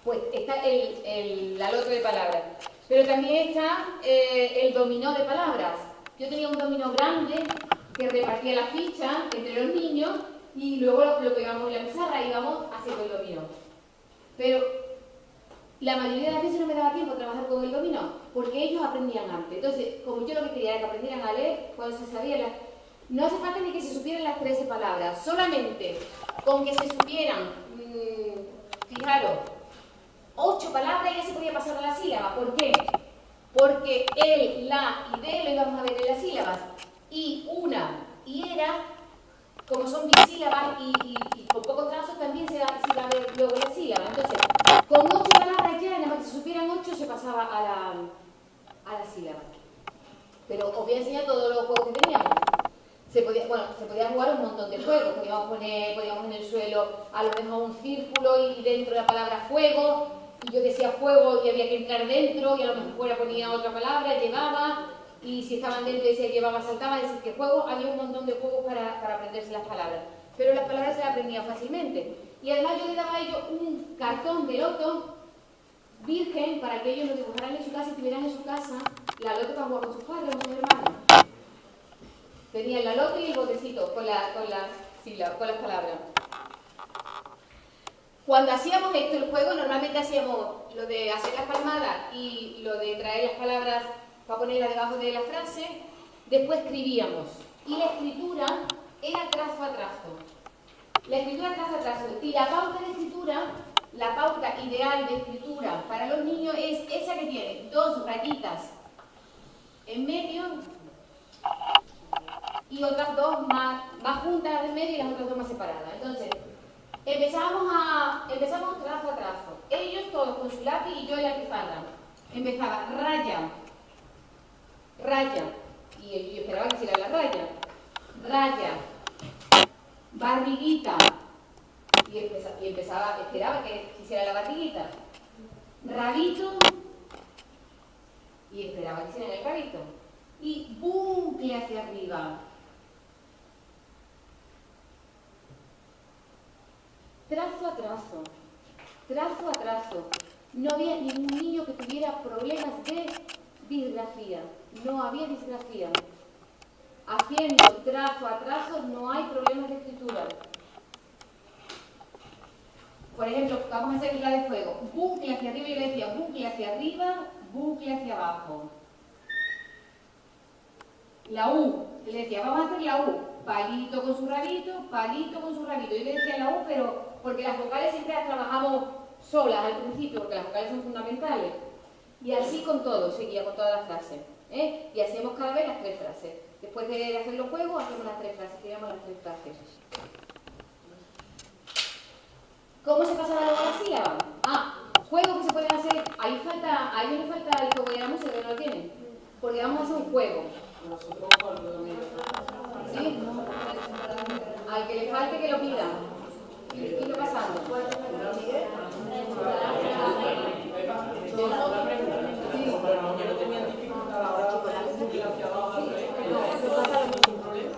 Pues está la loto de palabras. Pero también está el dominó de palabras. Yo tenía un dominó grande que repartía la ficha entre los niños y luego lo pegábamos en la pizarra y íbamos haciendo el dominó. Pero la mayoría de las veces no me daba tiempo a trabajar con el dominó, porque ellos aprendían antes. Entonces, como yo lo que quería era que aprendieran a leer, cuando se sabían no hace falta ni que se supieran las 13 palabras, solamente con que se supieran, fijaros, 8 palabras ya se podía pasar a la sílaba. ¿Por qué? Porque el, la y de lo íbamos a ver en las sílabas. Y una y era, como son bisílabas y con pocos trazos también se va a ver luego la sílaba. Entonces, con 8 palabras ya, nada más que se supieran 8, se pasaba a la sílaba. Pero os voy a enseñar todos los juegos que teníamos. Se podía jugar un montón de juegos. Podíamos en el suelo a lo mejor un círculo y dentro de la palabra fuego. Y yo decía fuego y había que entrar dentro y a lo mejor fuera ponía otra palabra, llevaba. Y si estaban dentro y decía llevaba, saltaba, es decir que juego, había un montón de juegos para aprenderse las palabras. Pero las palabras se las aprendían fácilmente. Y además yo le daba a ellos un cartón de loto virgen para que ellos lo dibujaran en su casa y tuvieran en su casa la loto para jugar con sus padres o sus hermanos. Tenían la loto y el botecito con las palabras. Cuando hacíamos esto, el juego, normalmente hacíamos lo de hacer las palmadas y lo de traer las palabras para ponerlas debajo de la frase. Después escribíamos. Y la escritura era trazo a trazo. La escritura trazo a trazo. Y la pauta de escritura, la pauta ideal de escritura para los niños es esa que tiene 2 rayitas en medio y otras 2 más juntas en medio y las otras 2 más separadas. Entonces, empezamos trazo a trazo. Ellos todos con su lápiz y yo en la pizarra. Empezaba raya, y yo esperaba que hiciera la raya, barriguita, y esperaba que hiciera la barriguita, rabito, y esperaba que hiciera el rabito, y bucle hacia arriba. trazo a trazo, trazo a trazo. No había ningún niño que tuviera problemas de disgrafía, no había disgrafía. Haciendo trazo a trazo no hay problemas de escritura. Por ejemplo, vamos a hacer la de fuego. Bucle hacia arriba, yo le decía bucle hacia arriba, bucle hacia abajo. La U, le decía, vamos a hacer la U. Palito con su rabito, palito con su rabito. Yo le decía la U, pero porque las vocales siempre las trabajamos solas al principio, porque las vocales son fundamentales. Y así con todo, seguía con todas las frases. Y hacíamos cada vez las 3 frases. Después de hacer los juegos, hacemos las 3 frases, que llamamos las 3 frases. ¿Cómo se pasa luego a la sílaba? Juegos que se pueden hacer. Ahí no le falta el juego de la música, que no lo tienen. Porque vamos a hacer un juego. ¿Sí? Al que le falte que lo pida. ¿Qué está pasando?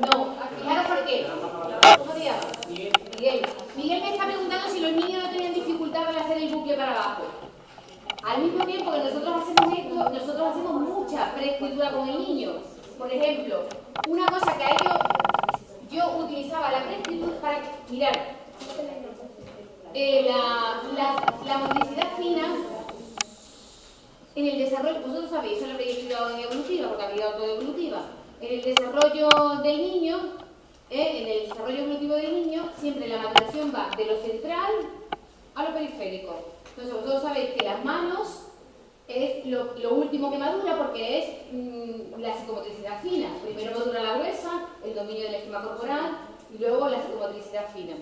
No, fijaros por qué. ¿Cómo se llama? Miguel. Miguel me está preguntando si los niños no tenían dificultad para hacer el bucle para abajo. Al mismo tiempo que nosotros hacemos esto, nosotros hacemos mucha preescritura con el niño. Por ejemplo, una cosa que a ellos, yo utilizaba la preescritura para, mirar, la motricidad fina en el desarrollo, vosotros sabéis, eso lo habréis estudiado en evolutiva, porque habéis dado todo evolutiva. En el desarrollo del niño, en el desarrollo evolutivo del niño, siempre la maduración va de lo central a lo periférico. Entonces vosotros sabéis que las manos es lo último que madura porque es la psicomotricidad fina. Primero madura la gruesa, el dominio del esquema corporal y luego la psicomotricidad fina.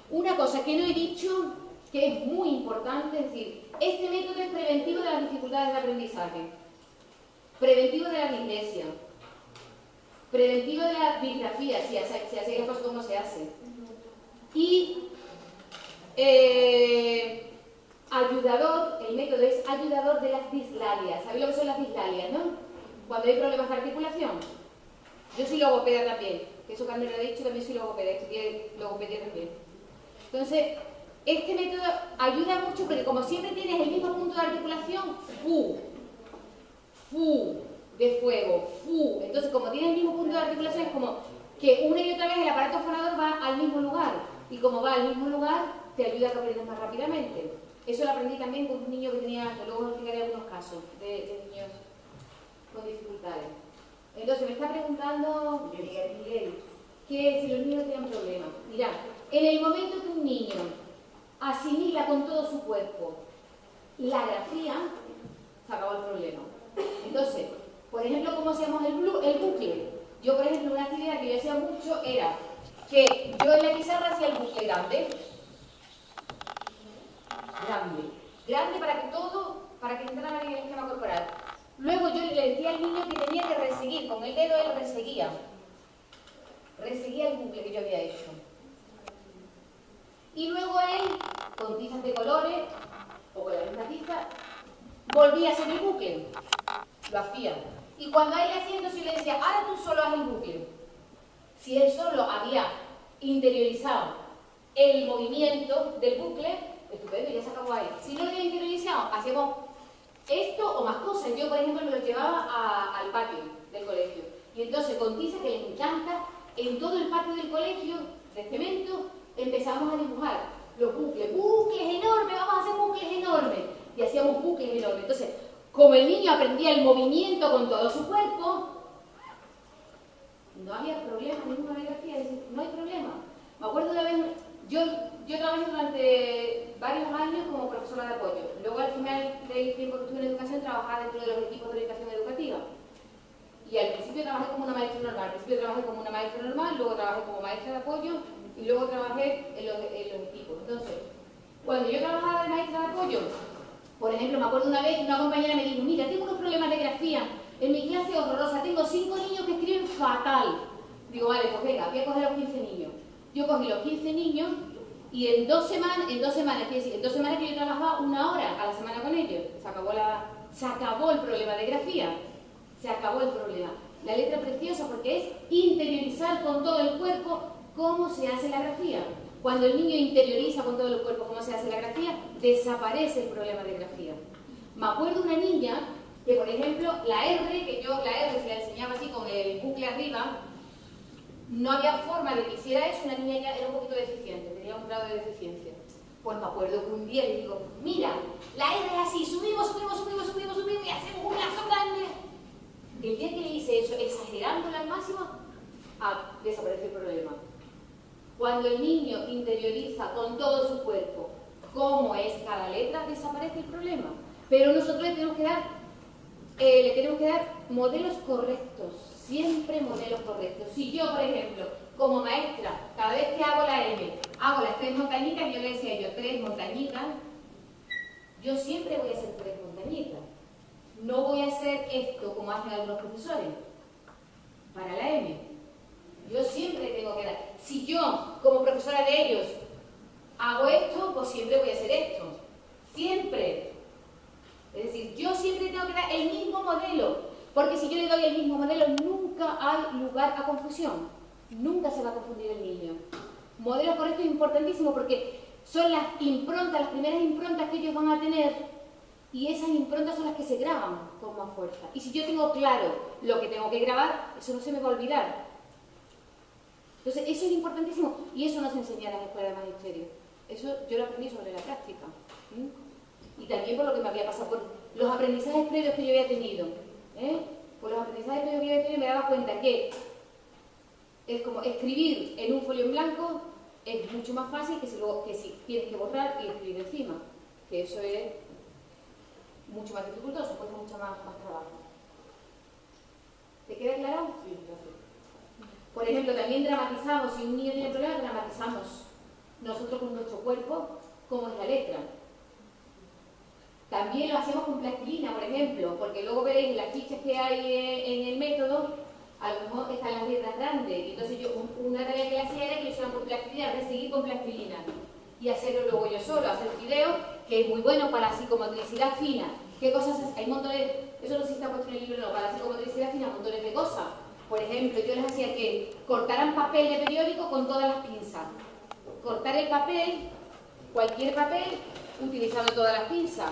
Una cosa que no he dicho, que es muy importante, es decir, este método es preventivo de las dificultades de aprendizaje, preventivo de la dislexia, preventivo de la disgrafía, si hacéis las cosas como se hace. Y ayudador, el método es ayudador de las dislalias. ¿Sabéis lo que son las dislalias, no? Cuando hay problemas de articulación. Yo soy logopeda también, que eso Carmen lo ha dicho, también soy logopeda, estudié logopedia también. Entonces, este método ayuda mucho porque como siempre tienes el mismo punto de articulación, fu, de fuego, fu. Entonces, como tienes el mismo punto de articulación, es como que una y otra vez el aparato fonador va al mismo lugar. Y como va al mismo lugar, te ayuda a que aprendas más rápidamente. Eso lo aprendí también con un niño que tenía, que luego os explicaré algunos casos de niños con dificultades. Entonces, me está preguntando Miguel, que si los niños tienen problemas. Mirad, en el momento que un niño asimila con todo su cuerpo la grafía, se acabó el problema. Entonces, por ejemplo, ¿cómo hacíamos el bucle? Yo, por ejemplo, una actividad que yo hacía mucho era que yo en la pizarra hacía el bucle grande, para que entrara en el esquema corporal. Luego yo le decía al niño que tenía que reseguir, con el dedo él reseguía el bucle que yo había hecho. Y luego él, con tizas de colores, o con la misma tiza, volvía a hacer el bucle. Lo hacía. Y cuando a él le hacía, entonces yo le decía, ahora tú solo haz el bucle. Si él solo había interiorizado el movimiento del bucle, estupendo, ya se acabó ahí. Si no lo había interiorizado, hacíamos esto o más cosas. Yo, por ejemplo, me lo llevaba al patio del colegio. Y entonces, con tiza que les encanta, en todo el patio del colegio, de cemento, empezamos a dibujar los bucles. ¡Bucles enormes! ¡Vamos a hacer bucles enormes! Y hacíamos bucles enormes. Entonces, como el niño aprendía el movimiento con todo su cuerpo, no había problema, ninguna biografía, es decir, no hay problema. Me acuerdo de vez, yo trabajé durante varios años como profesora de apoyo. Luego al final del tiempo que estuve en educación trabajaba dentro de los equipos de orientación educativa. Y al principio trabajé como una maestra normal, luego trabajé como maestra de apoyo y luego trabajé en los equipos. Entonces, cuando yo trabajaba de maestra de apoyo, por ejemplo, me acuerdo una vez que una compañera me dijo, mira, tengo unos problemas de grafía, en mi clase horrorosa, tengo 5 niños que escriben fatal. Digo, vale, pues venga, voy a coger los 15 niños. Yo cogí los 15 niños y en dos semanas, quiere decir, en 2 semanas que yo trabajaba 1 hora a la semana con ellos, se acabó el problema de grafía, se acabó el problema. La letra preciosa porque es interiorizar con todo el cuerpo cómo se hace la grafía. Cuando el niño interioriza con todo el cuerpo cómo se hace la grafía, desaparece el problema de grafía. Me acuerdo una niña que, por ejemplo, la R, que yo la R se la enseñaba así con el bucle arriba, no había forma de que hiciera eso, una niña ya era un poquito deficiente, tenía un grado de deficiencia. Pues me acuerdo que un día le digo, mira, la R es así, subimos y hacemos un lazo grande. El día que le hice eso, exagerándola al máximo, desapareció el problema. Cuando el niño interioriza con todo su cuerpo cómo es cada letra, desaparece el problema. Pero nosotros le tenemos que dar modelos correctos, siempre modelos correctos. Si yo, por ejemplo, como maestra, cada vez que hago la M, hago las 3 montañitas, yo le decía yo 3 montañitas, yo siempre voy a hacer 3 montañitas. No voy a hacer esto como hacen algunos profesores, para la M. Yo siempre tengo que dar. Si yo, como profesora de ellos, hago esto, pues siempre voy a hacer esto. Siempre. Es decir, yo siempre tengo que dar el mismo modelo, porque si yo le doy el mismo modelo, nunca hay lugar a confusión. Nunca se va a confundir el niño. Modelo correcto es importantísimo porque son las improntas, las primeras improntas que ellos van a tener, y esas improntas son las que se graban con más fuerza. Y si yo tengo claro lo que tengo que grabar, eso no se me va a olvidar. Entonces, eso es importantísimo y eso nos enseña en las escuelas de magisterio. Eso yo lo aprendí sobre la práctica. Y también por lo que me había pasado, por los aprendizajes previos que yo había tenido. Por los aprendizajes previos que yo había tenido me daba cuenta que es como escribir en un folio en blanco es mucho más fácil que si tienes que borrar y escribir encima. Que eso es mucho más dificultoso, cuesta mucho más trabajo. ¿Te queda claro? Sí, gracias. Por ejemplo, también dramatizamos, si un niño tiene problemas, dramatizamos nosotros con nuestro cuerpo cómo es la letra. También lo hacemos con plastilina, por ejemplo, porque luego veréis las fichas que hay en el método, a lo mejor están las letras grandes. Y entonces yo, una tarea que le hacía era que lo hicieran con plastilina, seguir con plastilina y hacerlo luego yo solo, hacer video, que es muy bueno para la psicomotricidad fina. ¿Qué cosas? Hay montones, eso no sé si está puesto en el libro, no, para la psicomotricidad fina, montones de cosas. Por ejemplo, yo les hacía que cortaran papel de periódico con todas las pinzas. Cortar el papel, cualquier papel, utilizando todas las pinzas.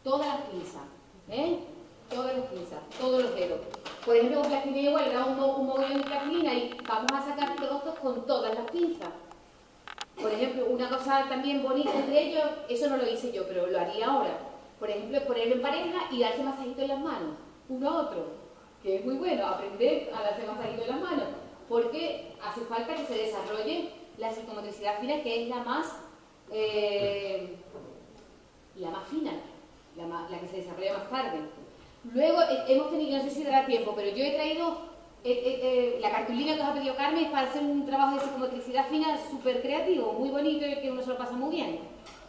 Todas las pinzas, todas las pinzas, todos los dedos. Por ejemplo, con plastilina igual, le damos un mogollón de plastilina y vamos a sacar productos con todas las pinzas. Por ejemplo, una cosa también bonita entre ellos, eso no lo hice yo, pero lo haría ahora. Por ejemplo, ponerlo en pareja y darse masajito en las manos, uno a otro. Que es muy bueno aprender a darse masajito en las manos, porque hace falta que se desarrolle la psicomotricidad fina, que es la más fina. La que se desarrolla más tarde. Luego hemos tenido, no sé si dará tiempo, pero yo he traído la cartulina que os ha pedido Carmen para hacer un trabajo de psicomotricidad fina súper creativo, muy bonito y que uno se lo pasa muy bien.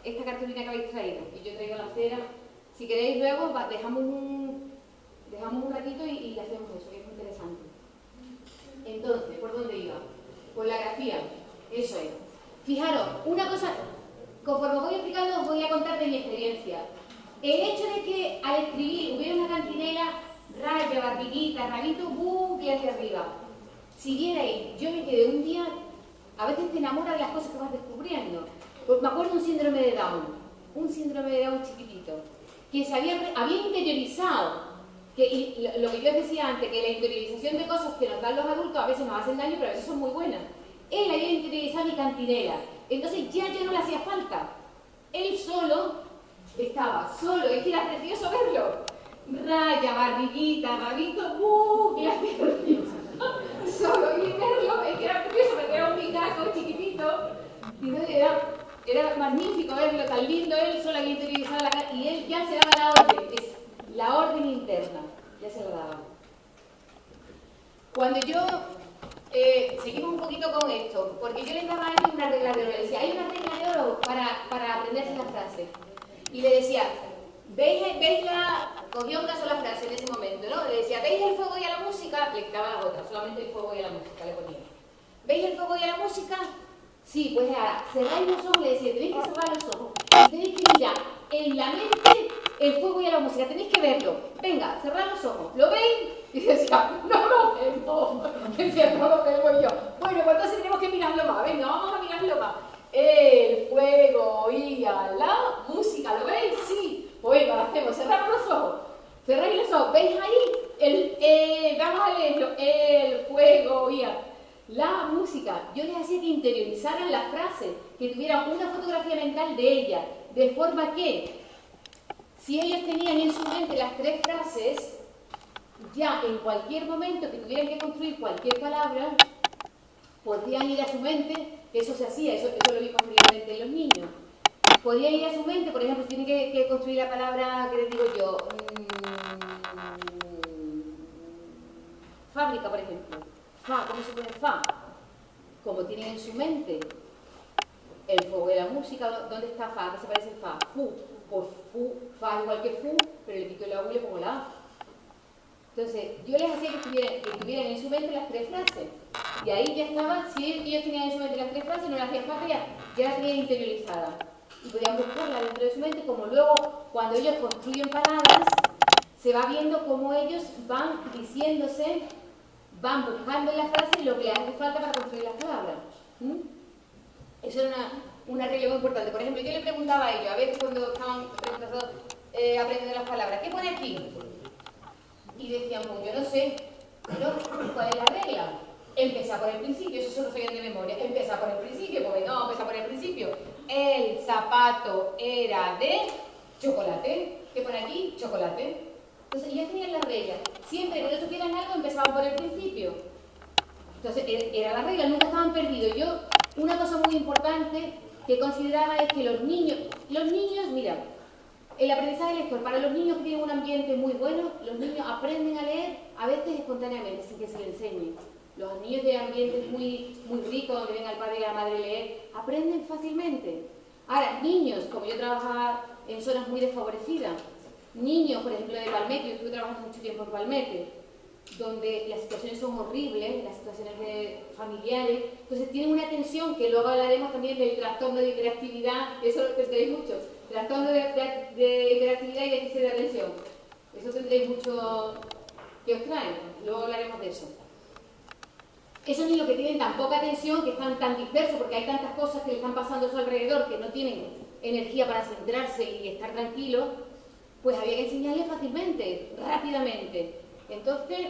Esta cartulina que habéis traído. Y yo he traído la cera. Si queréis luego dejamos un ratito y hacemos eso, que es muy interesante. Entonces, ¿por dónde iba? Por la grafía. Eso es. Fijaros, una cosa, conforme voy explicando os voy a contar de mi experiencia. El hecho de que al escribir hubiera una cantinela, raya, barriguita, rabito, bucle hacia arriba. Si vierais, yo me quedé un día, a veces te enamoras de las cosas que vas descubriendo. Pues me acuerdo de un síndrome de Down chiquitito, que se había interiorizado, y lo que yo decía antes, que la interiorización de cosas que nos dan los adultos a veces nos hacen daño, pero a veces son muy buenas. Él había interiorizado mi cantinela, entonces ya no le hacía falta. Él estaba solo, es que era precioso verlo. Raya, barriguita, rabito, bucle, solo, y verlo, es que era precioso, porque era un picaco chiquitito. Y entonces era magnífico verlo, tan lindo, él solo había interiorizado la cara, y él ya se daba la orden, es la orden interna, ya se la daba. Cuando yo, seguimos un poquito con esto, porque yo les daba a él una regla de oro, le decía, hay una regla de oro para aprenderse las frases. Y le decía, ¿veis cogía una sola frase en ese momento, ¿no? Le decía, ¿veis el fuego y a la música? Le quitaba las otras, solamente el fuego y a la música le ponía. ¿Veis el fuego y a la música? Sí, pues ahora, cerráis los ojos, le decía, tenéis que cerrar los ojos. Y tenéis que mirar en la mente el fuego y a la música, tenéis que verlo. Venga, cerrad los ojos, ¿lo veis? Y decía, no lo vemos. Decía, no lo vemos yo. Bueno, pues entonces tenemos que mirarlo más. el fuego y a la música. ¿Lo veis? Sí. Pues venga, lo hacemos. Cerramos los ojos. Cerráis los ojos. ¿Veis ahí? Vamos a leerlo. El fuego y a la música. Yo les hacía que interiorizaran las frases, que tuvieran una fotografía mental de ella, de forma que, si ellos tenían en su mente las 3 frases, ya en cualquier momento que tuvieran que construir cualquier palabra, podían ir a su mente, eso se hacía, eso lo vi posteriormente en los niños. Podían ir a su mente, por ejemplo, si tienen que construir la palabra, ¿qué les digo yo? Fábrica, por ejemplo. Fa, ¿cómo se pone fa? Como tienen en su mente el fuego de la música, ¿dónde está fa? ¿Qué se parece el fa? Fu. Pues fu, fa igual que fu, pero le quito la u y le pongo la a. Entonces, yo les hacía que tuvieran en su mente las 3 frases. Y ahí ya estaba, si ellos tenían en su mente las 3 frases, no las hacía falta, ya las tenían interiorizadas. Y podían buscarlas dentro de su mente, como luego, cuando ellos construyen palabras, se va viendo cómo ellos van diciéndose, van buscando en las frases lo que les hace falta para construir las palabras. Eso era una regla muy importante. Por ejemplo, yo le preguntaba a ellos, a veces cuando estaban aprendiendo las palabras, ¿qué pone aquí? Y decían, pues yo no sé, ¿cuál es la regla? Empezar por el principio, eso solo sabían de memoria. Empezar por el principio, porque no, empezar por el principio. El zapato era de chocolate. ¿Qué pone aquí? Chocolate. Entonces ya tenían la regla. Siempre que no supieran algo, empezaban por el principio. Entonces era la regla, nunca estaban perdidos. Yo, una cosa muy importante que consideraba es que los niños, mira, el aprendizaje lector, para los niños que tienen un ambiente muy bueno, los niños aprenden a leer a veces espontáneamente, sin que se les enseñe. Los niños de ambientes muy ricos, donde ven al padre y a la madre leer, aprenden fácilmente. Ahora, niños, como yo trabajaba en zonas muy desfavorecidas, niños, por ejemplo, de Palmete, yo estuve trabajando mucho tiempo en Palmete, donde las situaciones son horribles, las situaciones familiares, entonces tienen una tensión, que luego hablaremos también del trastorno de hiperactividad, eso lo tendréis mucho, trastorno de hiperactividad y déficit de atención, eso tendréis mucho que os traen, luego hablaremos de eso. Esos niños que tienen tan poca atención, que están tan dispersos porque hay tantas cosas que le están pasando a su alrededor, que no tienen energía para centrarse y estar tranquilos, pues había que enseñarles fácilmente, rápidamente. Entonces,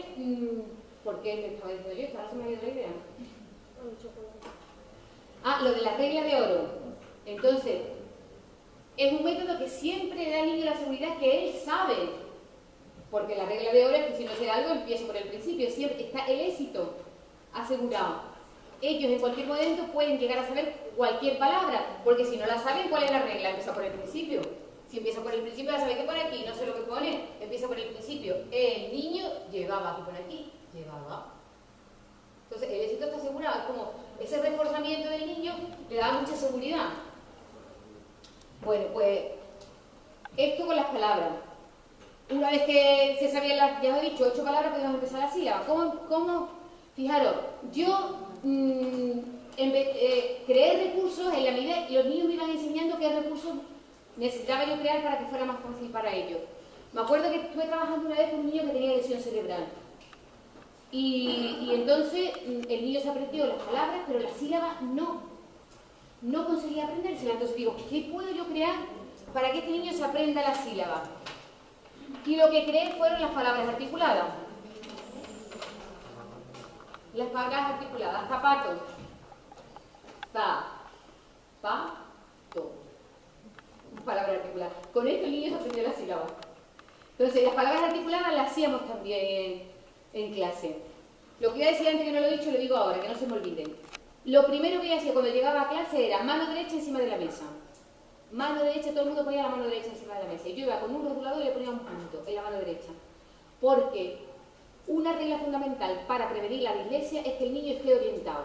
¿por qué me estaba diciendo yo? Ahora se me ha ido la idea. Lo de la regla de oro. Entonces, es un método que siempre da al niño la seguridad que él sabe. Porque la regla de oro es que si no sé algo, empiezo por el principio. Siempre está el éxito asegurado. Ellos en cualquier momento pueden llegar a saber cualquier palabra, porque si no la saben, ¿cuál es la regla? Empieza por el principio. Si empieza por el principio, ya sabe qué pone aquí, no sé lo que pone, empieza por el principio. El niño llevaba, ¿qué pone aquí? Llevaba. Entonces, el éxito está asegurado, es como ese reforzamiento del niño le da mucha seguridad. Bueno, pues, esto con las palabras. Una vez que se sabían ya os he dicho, 8 palabras, podemos empezar la sílaba. ¿Cómo? Fijaros, yo creé recursos en la medida y los niños me iban enseñando qué recursos necesitaba yo crear para que fuera más fácil para ellos. Me acuerdo que estuve trabajando una vez con un niño que tenía lesión cerebral. Y entonces el niño se aprendió las palabras, pero las sílabas no conseguía aprendérselas. Entonces digo, ¿qué puedo yo crear para que este niño se aprenda las sílabas? Y lo que creé fueron las palabras articuladas. Las palabras articuladas, zapato, to. Palabra articulada. Con esto el niño se aprendió las sílabas. Entonces, las palabras articuladas las hacíamos también en clase. Lo que iba a decir antes que no lo he dicho, lo digo ahora, que no se me olvide. Lo primero que yo hacía cuando llegaba a clase era mano derecha encima de la mesa. Mano derecha, todo el mundo ponía la mano derecha encima de la mesa. Y yo iba con un rotulador y le ponía un punto en la mano derecha. Porque una regla fundamental para prevenir la dislexia es que el niño esté orientado.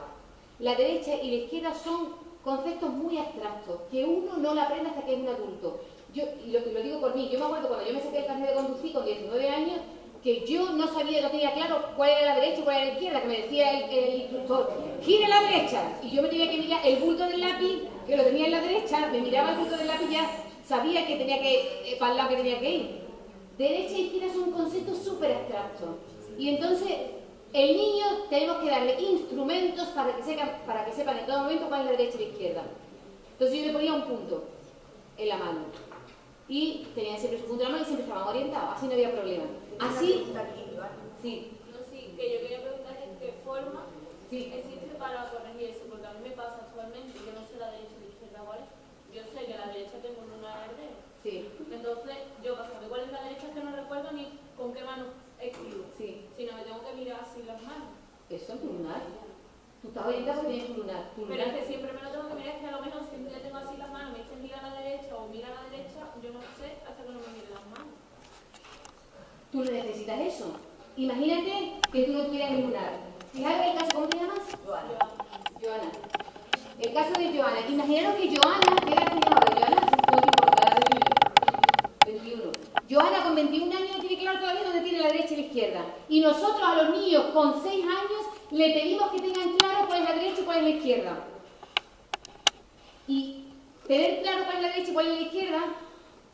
La derecha y la izquierda son conceptos muy abstractos, que uno no lo aprende hasta que es un adulto. Y lo digo por mí, yo me acuerdo cuando yo me saqué el carnet de conducir con 19 años, que yo no tenía claro cuál era la derecha y cuál era la izquierda, que me decía el instructor, gira a la derecha, y yo me tenía que mirar el bulto del lápiz, que lo tenía en la derecha, me miraba el bulto del lápiz, ya sabía que tenía que, para el lado que tenía que ir. Derecha e izquierda son conceptos súper abstractos, y entonces el niño tenemos que darle instrumentos para que sepan en todo momento cuál es la derecha y la izquierda. Entonces yo le ponía un punto en la mano. Y tenían siempre su punto en la mano y siempre estaban orientados, así no había problema. Así, sí. No, sí, que yo quería preguntar en qué forma existe para corregir eso, porque a mí me pasa actualmente, yo no sé la derecha y la izquierda cuál es. Yo sé que a la derecha tengo un lunar verde. Sí. Entonces, yo para saber cuál es la derecha es que no recuerdo ni con qué mano escribo. Sí. Sino me tengo que mirar así las manos. Eso es tu lunar. Tú estás orientado porque tienes tu lunar. Pero es que siempre me lo tengo que mirar, es que a lo mejor si le tengo así las manos, me dicen mira a la derecha o mira a la derecha, yo no sé hasta que no me mire las manos. Tú no necesitas eso. Imagínate que tú no tuvieras el lunar. Fijaros el caso, ¿cómo te llamas? Joana. El caso de Joana. Imaginaros que Joana, ¿qué edad tiene ahora? Joana, no te importa, la de 21. Joana con 21 años no tiene claro todavía dónde tiene la derecha y la izquierda. Y nosotros a los niños con 6 años le pedimos que tengan claro cuál es la derecha y cuál es la izquierda. Y tener claro cuál es la derecha y cuál es la izquierda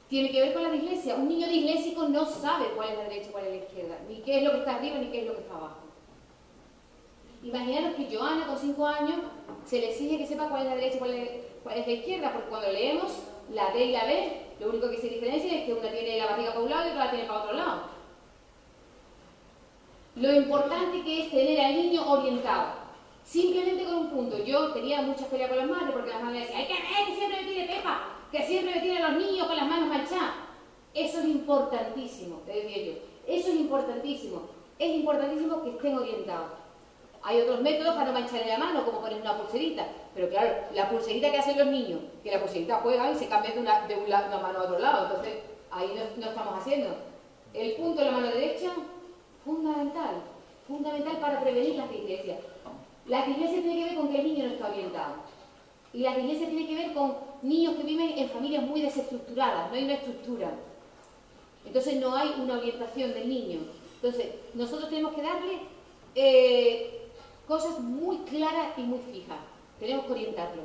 tiene que ver con la dislexia. Un niño disléxico no sabe cuál es la derecha y cuál es la izquierda, ni qué es lo que está arriba ni qué es lo que está abajo. Imaginaros que Joana con 5 años se le exige que sepa cuál es la derecha y cuál es la izquierda, porque cuando leemos la D y la B, lo único que se diferencia es que una tiene la barriga para un lado y otra la tiene para otro lado. Lo importante que es tener al niño orientado, simplemente con un punto. Yo tenía muchas peleas con las madres porque las madres decían, hay que ver que siempre me pide Pepa, que siempre me tienen a los niños con las manos manchadas. Eso es importantísimo, te decía yo. Eso es importantísimo. Es importantísimo que estén orientados. Hay otros métodos para no mancharle la mano, como poner una pulserita. Pero claro, la pulserita que hacen los niños, que la pulserita juega y se cambia de una mano a otro lado. Entonces, ahí no estamos haciendo. El punto de la mano derecha, fundamental. Fundamental para prevenir las dislexias. La dislexia tiene que ver con que el niño no está orientado. Y la dislexia tiene que ver con niños que viven en familias muy desestructuradas, no hay una estructura. Entonces no hay una orientación del niño. Entonces nosotros tenemos que darle cosas muy claras y muy fijas. Tenemos que orientarlo.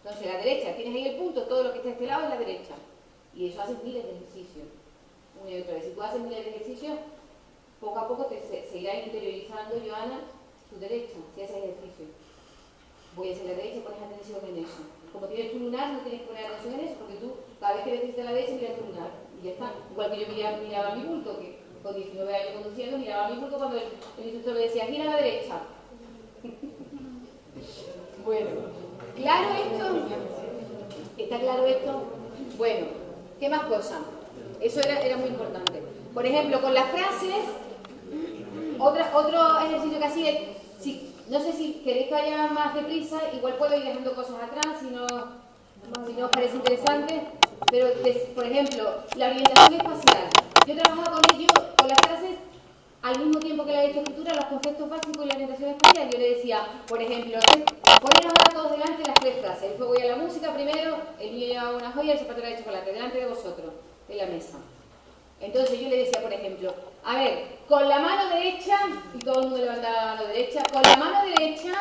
Entonces la derecha, tienes ahí el punto, todo lo que está a este lado es la derecha. Y eso haces miles de ejercicios. Una y otra vez. Si tú haces miles de ejercicios, poco a poco se irá interiorizando, Joana, tu derecha, si haces ejercicio. Voy a hacer la derecha y pones atención en eso. Como tienes tu lunar, no tienes que poner atención en eso, porque tú cada vez que necesitas la derecha miras tu lunar. Y ya está. Igual que yo miraba mi bulto, que con 19 años conduciendo miraba mi bulto cuando el instructor me decía, gira a la derecha. Bueno, ¿claro esto? ¿Está claro esto? Bueno, ¿qué más cosas? Eso era muy importante. Por ejemplo, con las frases, otro ejercicio que hacía, no sé si queréis que vaya más deprisa, igual puedo ir dejando cosas atrás si no os parece interesante, pero por ejemplo, la orientación espacial. Yo trabajaba con ellos, con las frases, al mismo tiempo que la lectoescritura, los conceptos básicos y la orientación espacial. Yo le decía, por ejemplo, poneros ahora todos delante las 3 frases. El fuego y a la música primero, el niño llevaba una joya, el zapato era de chocolate, delante de vosotros, en la mesa. Entonces yo le decía, por ejemplo, a ver, con la mano derecha, y todo el mundo levantaba la mano derecha, con la mano derecha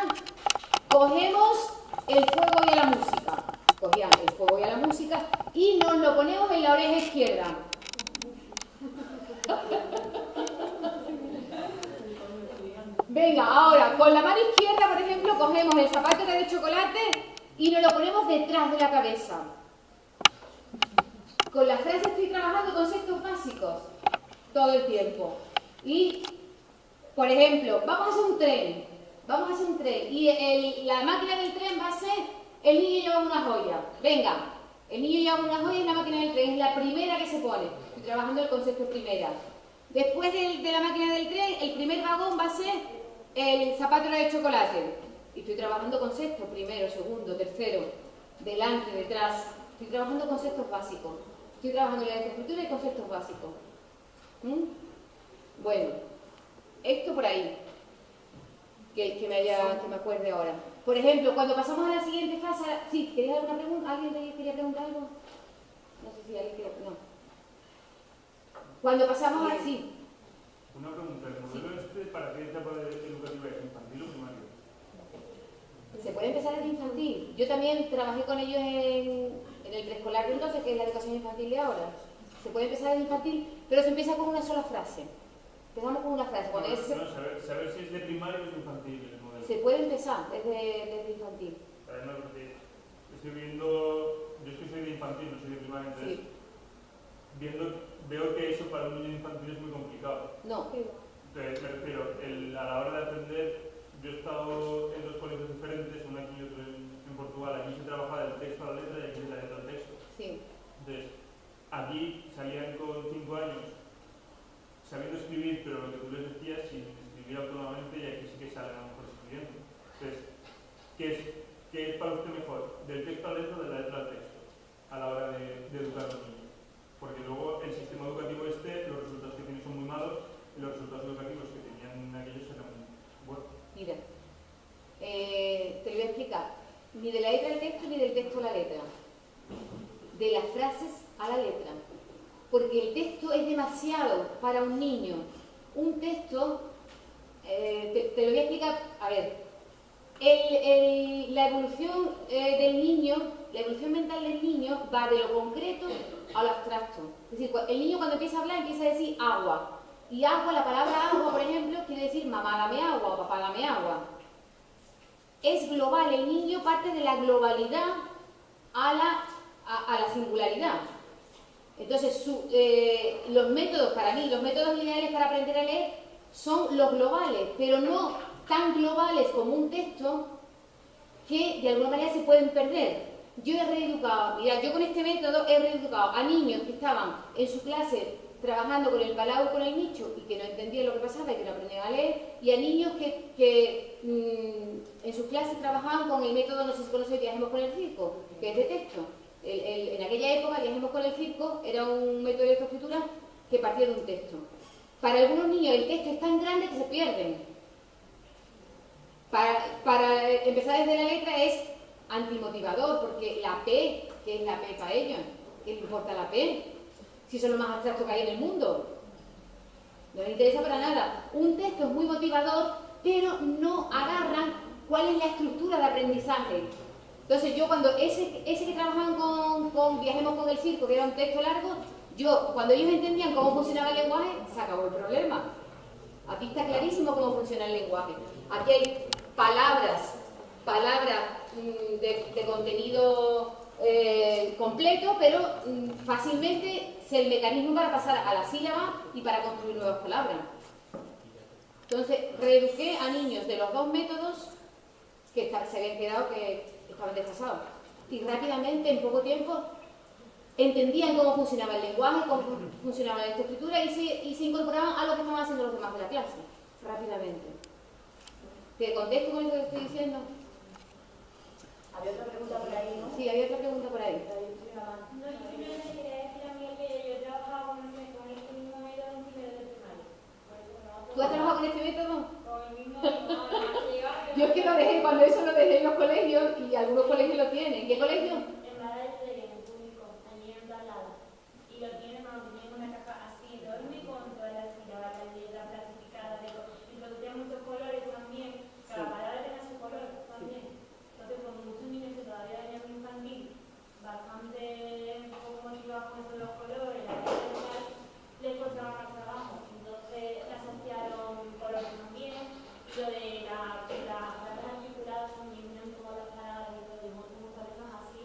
cogemos el fuego y a la música. Cogían el fuego y a la música y nos lo ponemos en la oreja izquierda. Venga, ahora, con la mano izquierda, por ejemplo, cogemos el zapato de chocolate y nos lo ponemos detrás de la cabeza. Con la frase estoy trabajando conceptos básicos todo el tiempo. Y, por ejemplo, vamos a hacer un tren. Y la máquina del tren va a ser el niño lleva una joya. Venga, el niño lleva una joya en la máquina del tren, es la primera que se pone. Estoy trabajando el concepto primera. Después de la máquina del tren, el primer vagón va a ser el zapato de chocolate. Y estoy trabajando conceptos, primero, segundo, tercero, delante, detrás. Estoy trabajando conceptos básicos. Estoy trabajando la escritura y conceptos básicos. Bueno, esto por ahí, que me acuerde ahora. Por ejemplo, cuando pasamos a la siguiente fase, ¿sí? ¿Queréis alguna pregunta? ¿Alguien quería preguntar algo? No sé si alguien quiere, no. Cuando pasamos a sí. Una pregunta, ¿el modelo para qué etapa educativa es? ¿Infantil o primario? Se puede empezar desde infantil. Yo también trabajé con ellos en el preescolar de entonces, que es la educación infantil de ahora. Se puede empezar desde infantil, pero se empieza con una sola frase. Empezamos con una frase. Saber si es de primario o de infantil el modelo. Se puede empezar desde infantil. Además, porque que viendo, yo es que soy de infantil, no soy de primaria, entonces, veo que eso para un niño infantil es muy complicado. No. Entonces, me refiero, a la hora de aprender, yo he estado en dos colegios diferentes, uno aquí y otro en Portugal. Aquí se trabaja del texto a la letra y aquí de la letra al texto. Sí. Entonces, aquí salían con 5 años sabiendo escribir, pero lo que tú les decías, sin escribir autónomamente, y aquí sí que salen a lo mejor escribiendo. Entonces, ¿qué es para usted mejor? ¿Del texto a la letra o de la letra al texto? A la hora de educar a los niños. Porque luego el sistema educativo los resultados que tiene son muy malos, y los resultados educativos que tenían aquellos eran muy buenos. Mira, te lo voy a explicar. Ni de la letra al texto, ni del texto a la letra. De las frases a la letra. Porque el texto es demasiado para un niño. Un texto, te lo voy a explicar, a ver, la evolución del niño, la evolución mental del niño va de lo concreto a lo abstracto. Es decir, el niño cuando empieza a hablar empieza a decir agua. Y agua, la palabra agua, por ejemplo, quiere decir mamá dame agua o papá dame agua. Es global, el niño parte de la globalidad a la singularidad. Entonces, los métodos, para mí, los métodos lineales para aprender a leer son los globales, pero no tan globales como un texto que de alguna manera se pueden perder. Yo he reeducado, mira, yo con este método he reeducado a niños que estaban en su clase trabajando con el palau y con el nicho y que no entendían lo que pasaba y que no aprendían a leer, y a niños que en sus clases trabajaban con el método, no sé si conocéis, Viajemos con el circo, que es de texto. En aquella época, Viajemos con el circo era un método de lectoescritura que partía de un texto. Para algunos niños el texto es tan grande que se pierden. Para empezar desde la letra es antimotivador, porque la P, ¿qué es la P para ellos? ¿Qué les importa la P? Si son lo más abstracto que hay en el mundo. No les interesa para nada. Un texto es muy motivador, pero no agarran cuál es la estructura de aprendizaje. Entonces yo cuando ese que trabajaban con Viajemos con el circo, que era un texto largo, cuando ellos entendían cómo funcionaba el lenguaje, se acabó el problema. Aquí está clarísimo cómo funciona el lenguaje. Aquí hay palabras de contenido completo, pero fácilmente es el mecanismo para pasar a la sílaba y para construir nuevas palabras. Entonces, reeduqué a niños de los dos métodos que se habían quedado que estaban desfasados. Y rápidamente, en poco tiempo, entendían cómo funcionaba el lenguaje, cómo funcionaba la escritura y se incorporaban a lo que estaban haciendo los demás de la clase, rápidamente. ¿Te contesto con eso que estoy diciendo? Había otra pregunta por ahí, ¿no? Sí, había otra pregunta por ahí. No, yo simplemente quería decir a mí que yo he trabajado con este mismo método en primero de primaria. ¿Tú has trabajado con este método? Con el mismo método. Yo es que lo dejé, cuando eso lo dejé en los colegios y algunos colegios lo tienen. ¿Qué colegio? En Badajoz, en el público, allí en Tablada. Y lo tienen una caja así enorme con todas las sílabas, las letras clasificadas, introducían muchos colores también. Cada palabra tenía su color también. Entonces, con muchos niños que todavía venían de infantil, bastante poco motivados con eso de los colores, la letra y tal, les costaba más trabajo. Entonces, le asociaron colores también. Y lo de las palabras articuladas también, miran todas las palabras y todo, y muchas cosas así,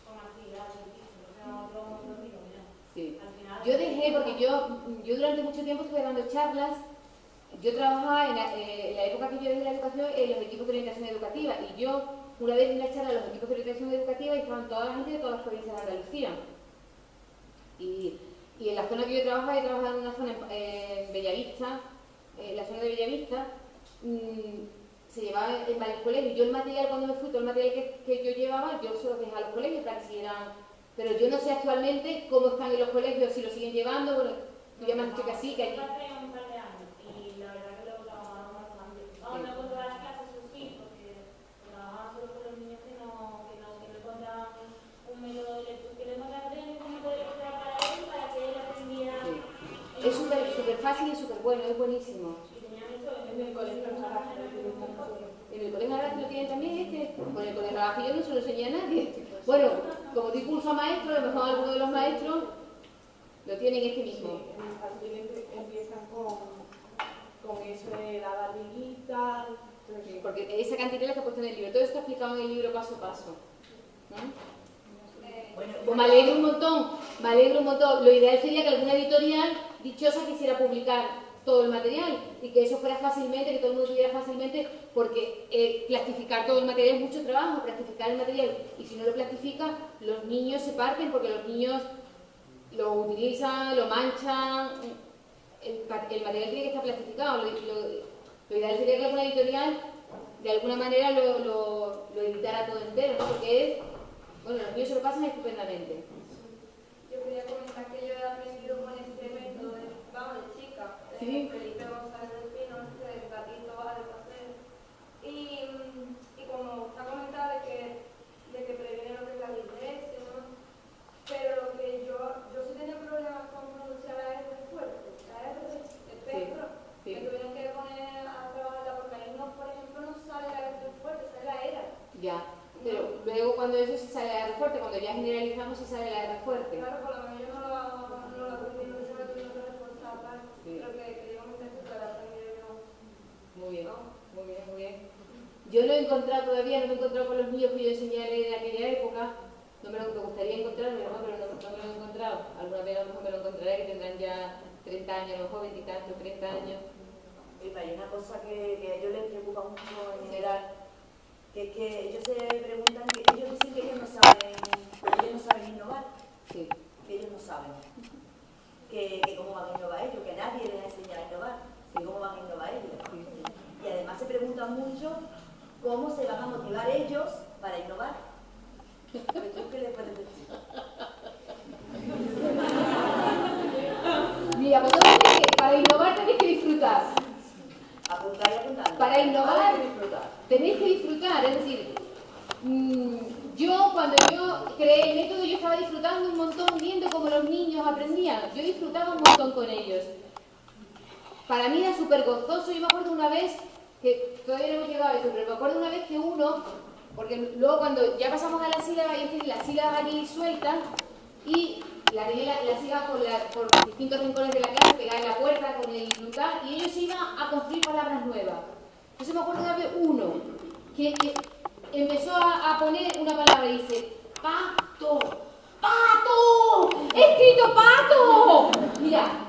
con actividades difíciles. O sea, otro digo, mira. Sí. Al final, Yo dejé, porque yo durante mucho tiempo estuve dando charlas. Yo trabajaba en la época que yo dejé la educación en los equipos de orientación educativa, y yo una vez di una charla a los equipos de orientación educativa y estaban toda la gente de todas las provincias de Andalucía. Y en la zona que yo trabajaba en una zona en Bellavista, la zona de Bellavista, se llevaba en varios colegios. Yo el material, cuando me fui, todo el material que yo llevaba, yo se lo dejé a los colegios para que siguieran. Pero yo no sé actualmente cómo están en los colegios, si lo siguen llevando. Bueno, tú ya me has dicho que sí, que aquí. hace un par de años, y la verdad que lo trabajaban bastante. Aún no con todas las clases, eso sí, porque trabajaban solo con los niños que no encontraban un método de lectura, que no encontraban un método de lectura para él, para que él aprendiera. Sí. Es súper fácil y súper bueno, es buenísimo. Y tenían eso En el colegio En el colegio ahora lo tienen también con el colegio ahora yo no se lo enseñé a nadie. Bueno, como di curso a maestro, a lo mejor algunos de los maestros lo tienen este mismo. Sí, en infantil empiezan con eso de la barriguita. Porque esa cantidad que ha puesto en el libro, todo está explicado en el libro paso a paso, ¿no? Pues me alegro un montón, me alegro un montón. Lo ideal sería que alguna editorial dichosa quisiera publicar todo el material y que eso fuera fácilmente, que todo el mundo tuviera fácilmente, porque plastificar todo el material es mucho trabajo, plastificar el material, y si no lo plastifica, los niños se parten porque los niños lo utilizan, lo manchan, el material tiene que estar plastificado. Lo ideal sería que alguna editorial de alguna manera lo editara todo entero, ¿no? Porque es, bueno, los niños se lo pasan estupendamente. Yo quería comentar que yo he aprendido con este método de chica, de Sí. Felipe González del Pino, de Gatito al Paseo. Y como está comentado de que previene lo que es la dislexia, ¿no? Pero lo que yo sí tenía problemas con pronunciar la R fuerte, la R de perro, Sí. me tuvieron que poner a trabajarla porque ahí no, por ejemplo, no sale la R fuerte, sale la ERA. Ya, pero luego cuando eso se sale la R fuerte, cuando ya generalizamos se sale la R fuerte. Claro, por lo menos yo no lo aprendí, no se me tuvieron que reforzar tal. Sí. Pero que quería comentar que la aprendí yo. Muy bien, ¿No? muy bien, muy bien. Yo no he encontrado todavía, no me he encontrado con los niños que yo enseñé a leer en aquella época. Me gustaría encontrarlo, ¿no? Pero no me lo he encontrado. Alguna vez a lo mejor me lo encontraré, que tendrán ya 30 años, a lo mejor 20 y tantos, 30 años. Hay una cosa que a ellos les preocupa mucho en general, que es que ellos se preguntan, que ellos dicen que ellos no saben innovar, Sí. que ellos no saben, que cómo van a innovar ellos, que nadie les ha enseñado a innovar, que cómo van a innovar ellos. Y además se preguntan mucho cómo se van a motivar ellos para innovar. Pero tú, ¿qué les puedes decir? Mira, vosotros tenéis que, para innovar tenéis que disfrutar. Apuntar y apuntar. Para innovar Hay que disfrutar. tenéis que disfrutar, es decir, yo cuando yo creé el método yo estaba disfrutando un montón viendo cómo los niños aprendían, yo disfrutaba un montón con ellos. Para mí era súper gozoso. Yo me acuerdo una vez, que todavía no hemos llegado a eso, pero me acuerdo una vez que uno, porque luego cuando ya pasamos a la sílaba, y las sílabas aquí sueltas, y la sílaba por distintos rincones de la clase, pegada en la puerta con el lutar, y ellos iban a construir palabras nuevas. Entonces me acuerdo una vez uno, que empezó a poner una palabra y dice, pato, pato, he escrito pato. Mira,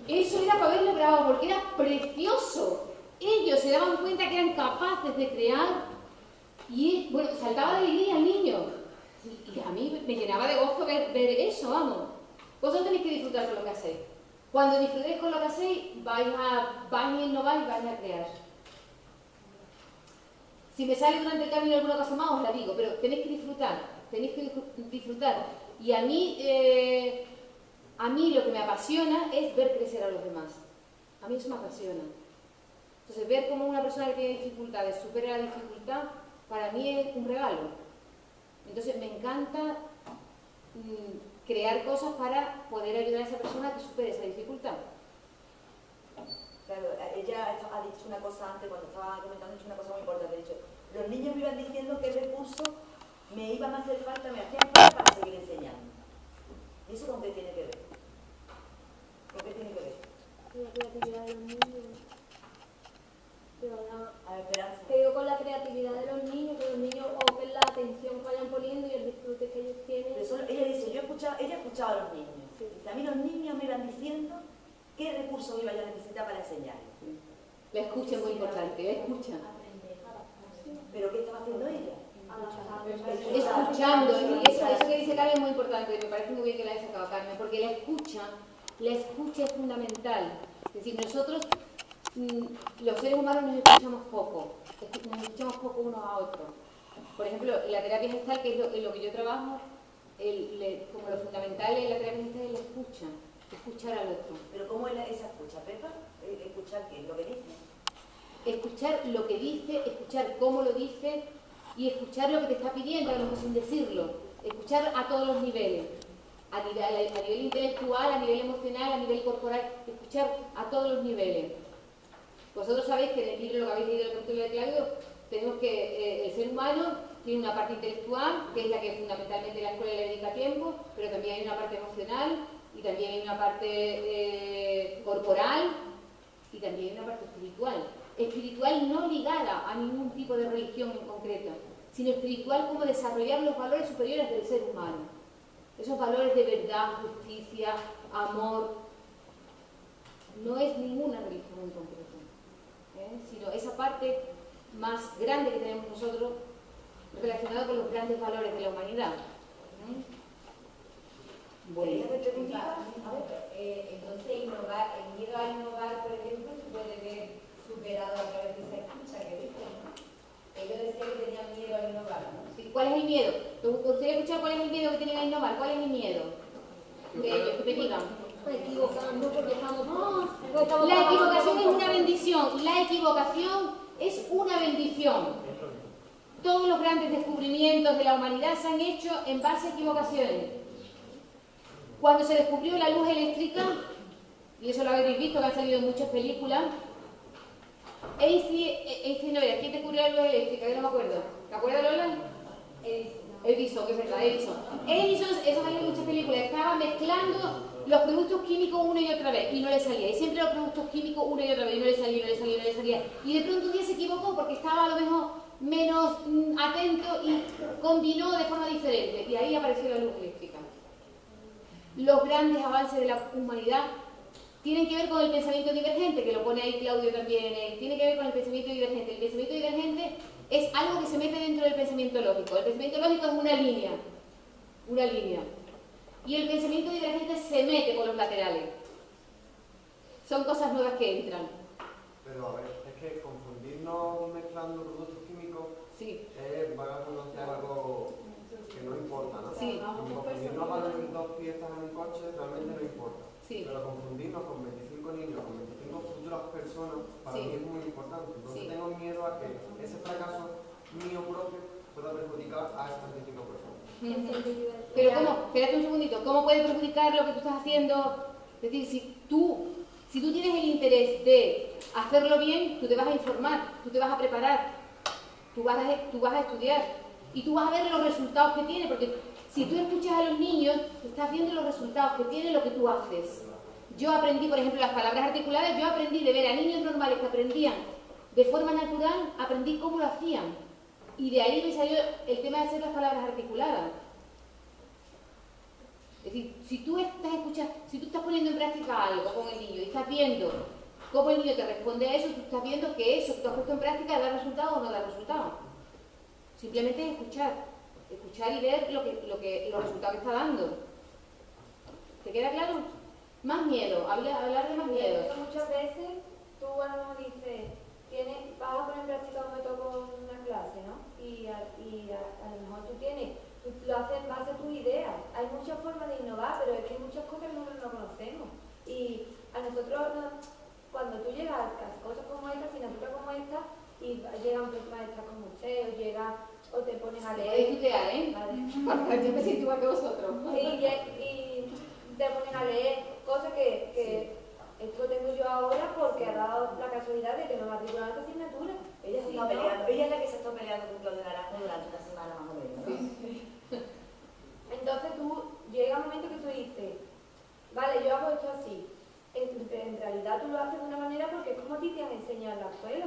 eso era para verlo grabado porque era precioso. Ellos se daban cuenta que eran capaces de crear y, bueno, saltaba de alegría el niño. Y a mí me llenaba de gozo ver eso, vamos. Vosotros tenéis que disfrutar con lo que hacéis. Cuando disfrutéis con lo que hacéis, vais a innovar y vais a crear. Si me sale durante el camino alguna cosa más, os la digo, pero tenéis que disfrutar. Y a mí lo que me apasiona es ver crecer a los demás. A mí eso me apasiona. Entonces, ver cómo una persona que tiene dificultades supera la dificultad, para mí es un regalo. Entonces, me encanta crear cosas para poder ayudar a esa persona a que supere esa dificultad. Claro, ella ha dicho una cosa antes, cuando estaba comentando, ha dicho una cosa muy importante. Ha dicho, los niños me iban diciendo qué recursos me iban a hacer falta, me hacían falta para seguir enseñando. ¿Y eso con qué tiene que ver? ¿Con qué tiene que ver? La creatividad de los niños. A ver, Esperanza. Que digo con la creatividad de los niños, o que la atención que vayan poniendo y el disfrute que ellos tienen. Pero ella dice, ella escuchaba a los niños. Dice, a mí los niños me iban diciendo qué recursos iba yo a necesitar para enseñarles. La escucha es muy importante, la escucha. ¿Pero qué estaba haciendo ella? Escuchando, y eso que dice Carmen es muy importante, me parece muy bien que la haya sacado Carmen, porque la escucha es fundamental. Es decir, nosotros, los seres humanos nos escuchamos poco unos a otros. Por ejemplo, la terapia gestal, que es lo que yo trabajo, como lo fundamental en la terapia gestal es la escucha, escuchar al otro. ¿Pero cómo es esa escucha, Pepa? ¿Escuchar qué? ¿Lo que dice? Escuchar lo que dice, escuchar cómo lo dice y escuchar lo que te está pidiendo, a lo mejor sin decirlo. Escuchar a todos los niveles, a nivel intelectual, a nivel emocional, a nivel corporal, escuchar a todos los niveles. Vosotros sabéis que en el libro, lo que habéis leído del Consultorio de Claudio, tenemos que el ser humano tiene una parte intelectual, que es la que fundamentalmente la escuela le dedica tiempo, pero también hay una parte emocional y también hay una parte corporal y también hay una parte espiritual. Espiritual no ligada a ningún tipo de religión en concreto, sino espiritual como desarrollar los valores superiores del ser humano. esos valores de verdad, justicia, amor, no es ninguna religión en concreto, sino esa parte más grande que tenemos nosotros relacionada con los grandes valores de la humanidad. Bueno. Entonces, innovar, el miedo a innovar, por ejemplo, se puede ver superado a través de esa escucha que dicen, ¿no? Ellos decían que tenían miedo a innovar, ¿no? Sí, ¿cuál es el miedo? ¿Te gustaría escuchar cuál es el miedo que tienen a innovar? ¿Cuál es el miedo de ellos? Que te digan. La equivocación es una bendición. La equivocación es una bendición. Todos los grandes descubrimientos de la humanidad se han hecho en base a equivocaciones. Cuando se descubrió la luz eléctrica, y eso lo habéis visto, que han salido en muchas películas, Einstein, no era, ¿quién descubrió la luz eléctrica? Yo no me acuerdo. ¿Te acuerdas, Lola? Edison, que es verdad, Edison. Edison, eso salió en muchas películas, estaba mezclando los productos químicos una y otra vez y no le salía. Y siempre los productos químicos una y otra vez y no le salía. Y de pronto un día se equivocó porque estaba a lo mejor menos atento y combinó de forma diferente. Y ahí apareció la luz eléctrica. Los grandes avances de la humanidad tienen que ver con el pensamiento divergente, que lo pone ahí Claudio también. Tiene que ver con el pensamiento divergente. El pensamiento divergente es algo que se mete dentro del pensamiento lógico. El pensamiento lógico es una línea. Y el pensamiento divergente se mete por los laterales. Son cosas nuevas que entran. Pero a ver, es que confundirnos mezclando productos químicos va a conocer algo que no importa, ¿no? Sí. Confundirnos a poner dos piezas en un coche realmente no importa. Sí. Pero confundirnos con 25 niños, con 25 futuras personas, para mí es muy importante. Entonces tengo miedo a que ese fracaso mío propio pueda perjudicar a estas 25 personas. Pero ¿cómo? Espérate un segundito. ¿Cómo puede perjudicar lo que tú estás haciendo? Es decir, si tú tienes el interés de hacerlo bien, tú te vas a informar, tú te vas a preparar, tú vas a estudiar y tú vas a ver los resultados que tiene, porque si tú escuchas a los niños, estás viendo los resultados que tiene lo que tú haces. Yo aprendí, por ejemplo, las palabras articuladas, yo aprendí de ver a niños normales que aprendían de forma natural, aprendí cómo lo hacían. Y de ahí me salió el tema de hacer las palabras articuladas. Es decir, si tú estás poniendo en práctica algo con el niño y estás viendo cómo el niño te responde a eso, tú estás viendo que eso que tú has puesto en práctica da resultado o no da resultado. Simplemente es escuchar y ver los resultados que está dando. ¿Te queda claro? Más miedo, hablar de más miedo. Muchas veces tú a lo mejor dices, vas a poner en práctica un método con una clase, ¿no? Y a lo mejor tú lo haces en base a tus ideas. Hay muchas formas de innovar, pero es que hay muchas cosas que nosotros no conocemos. Y a nosotros, cuando tú llegas a cosas como esta, asignaturas como esta, y llegan maestras como usted, o te pones a leer. Podéis tutear, ¿eh? Vale. Yo me siento igual que vosotros. Y te ponen a leer cosas que esto lo tengo yo ahora porque ha dado la casualidad de que me matricularon esta asignatura. Ella se está peleando. Ella es la que se está peleando con Claudio Naranjo durante una semana más o menos, ¿no? Entonces llega un momento que tú dices, vale, yo hago esto así. En realidad tú lo haces de una manera porque es como a ti te han enseñado en la escuela.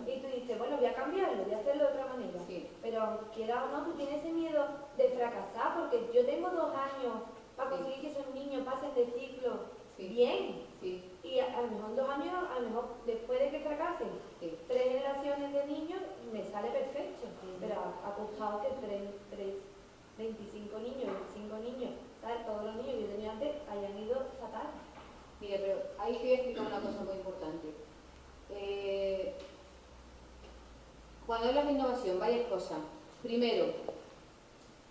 Y tú dices, bueno, voy a cambiarlo, voy a hacerlo de otra manera. Pero quiera o no, tú tienes ese miedo de fracasar porque yo tengo 2 años para conseguir que esos niños pasen de ciclo bien. Y a lo mejor en 2 años, a lo mejor después de que fracasen 3 generaciones de niños, me sale perfecto. Pero ha costado que 25 niños, ¿sabes? Todos los niños que yo tenía antes hayan ido fatal. Mira, pero ahí te voy a explicar una cosa muy importante. Cuando hablas de innovación, varias cosas. Primero,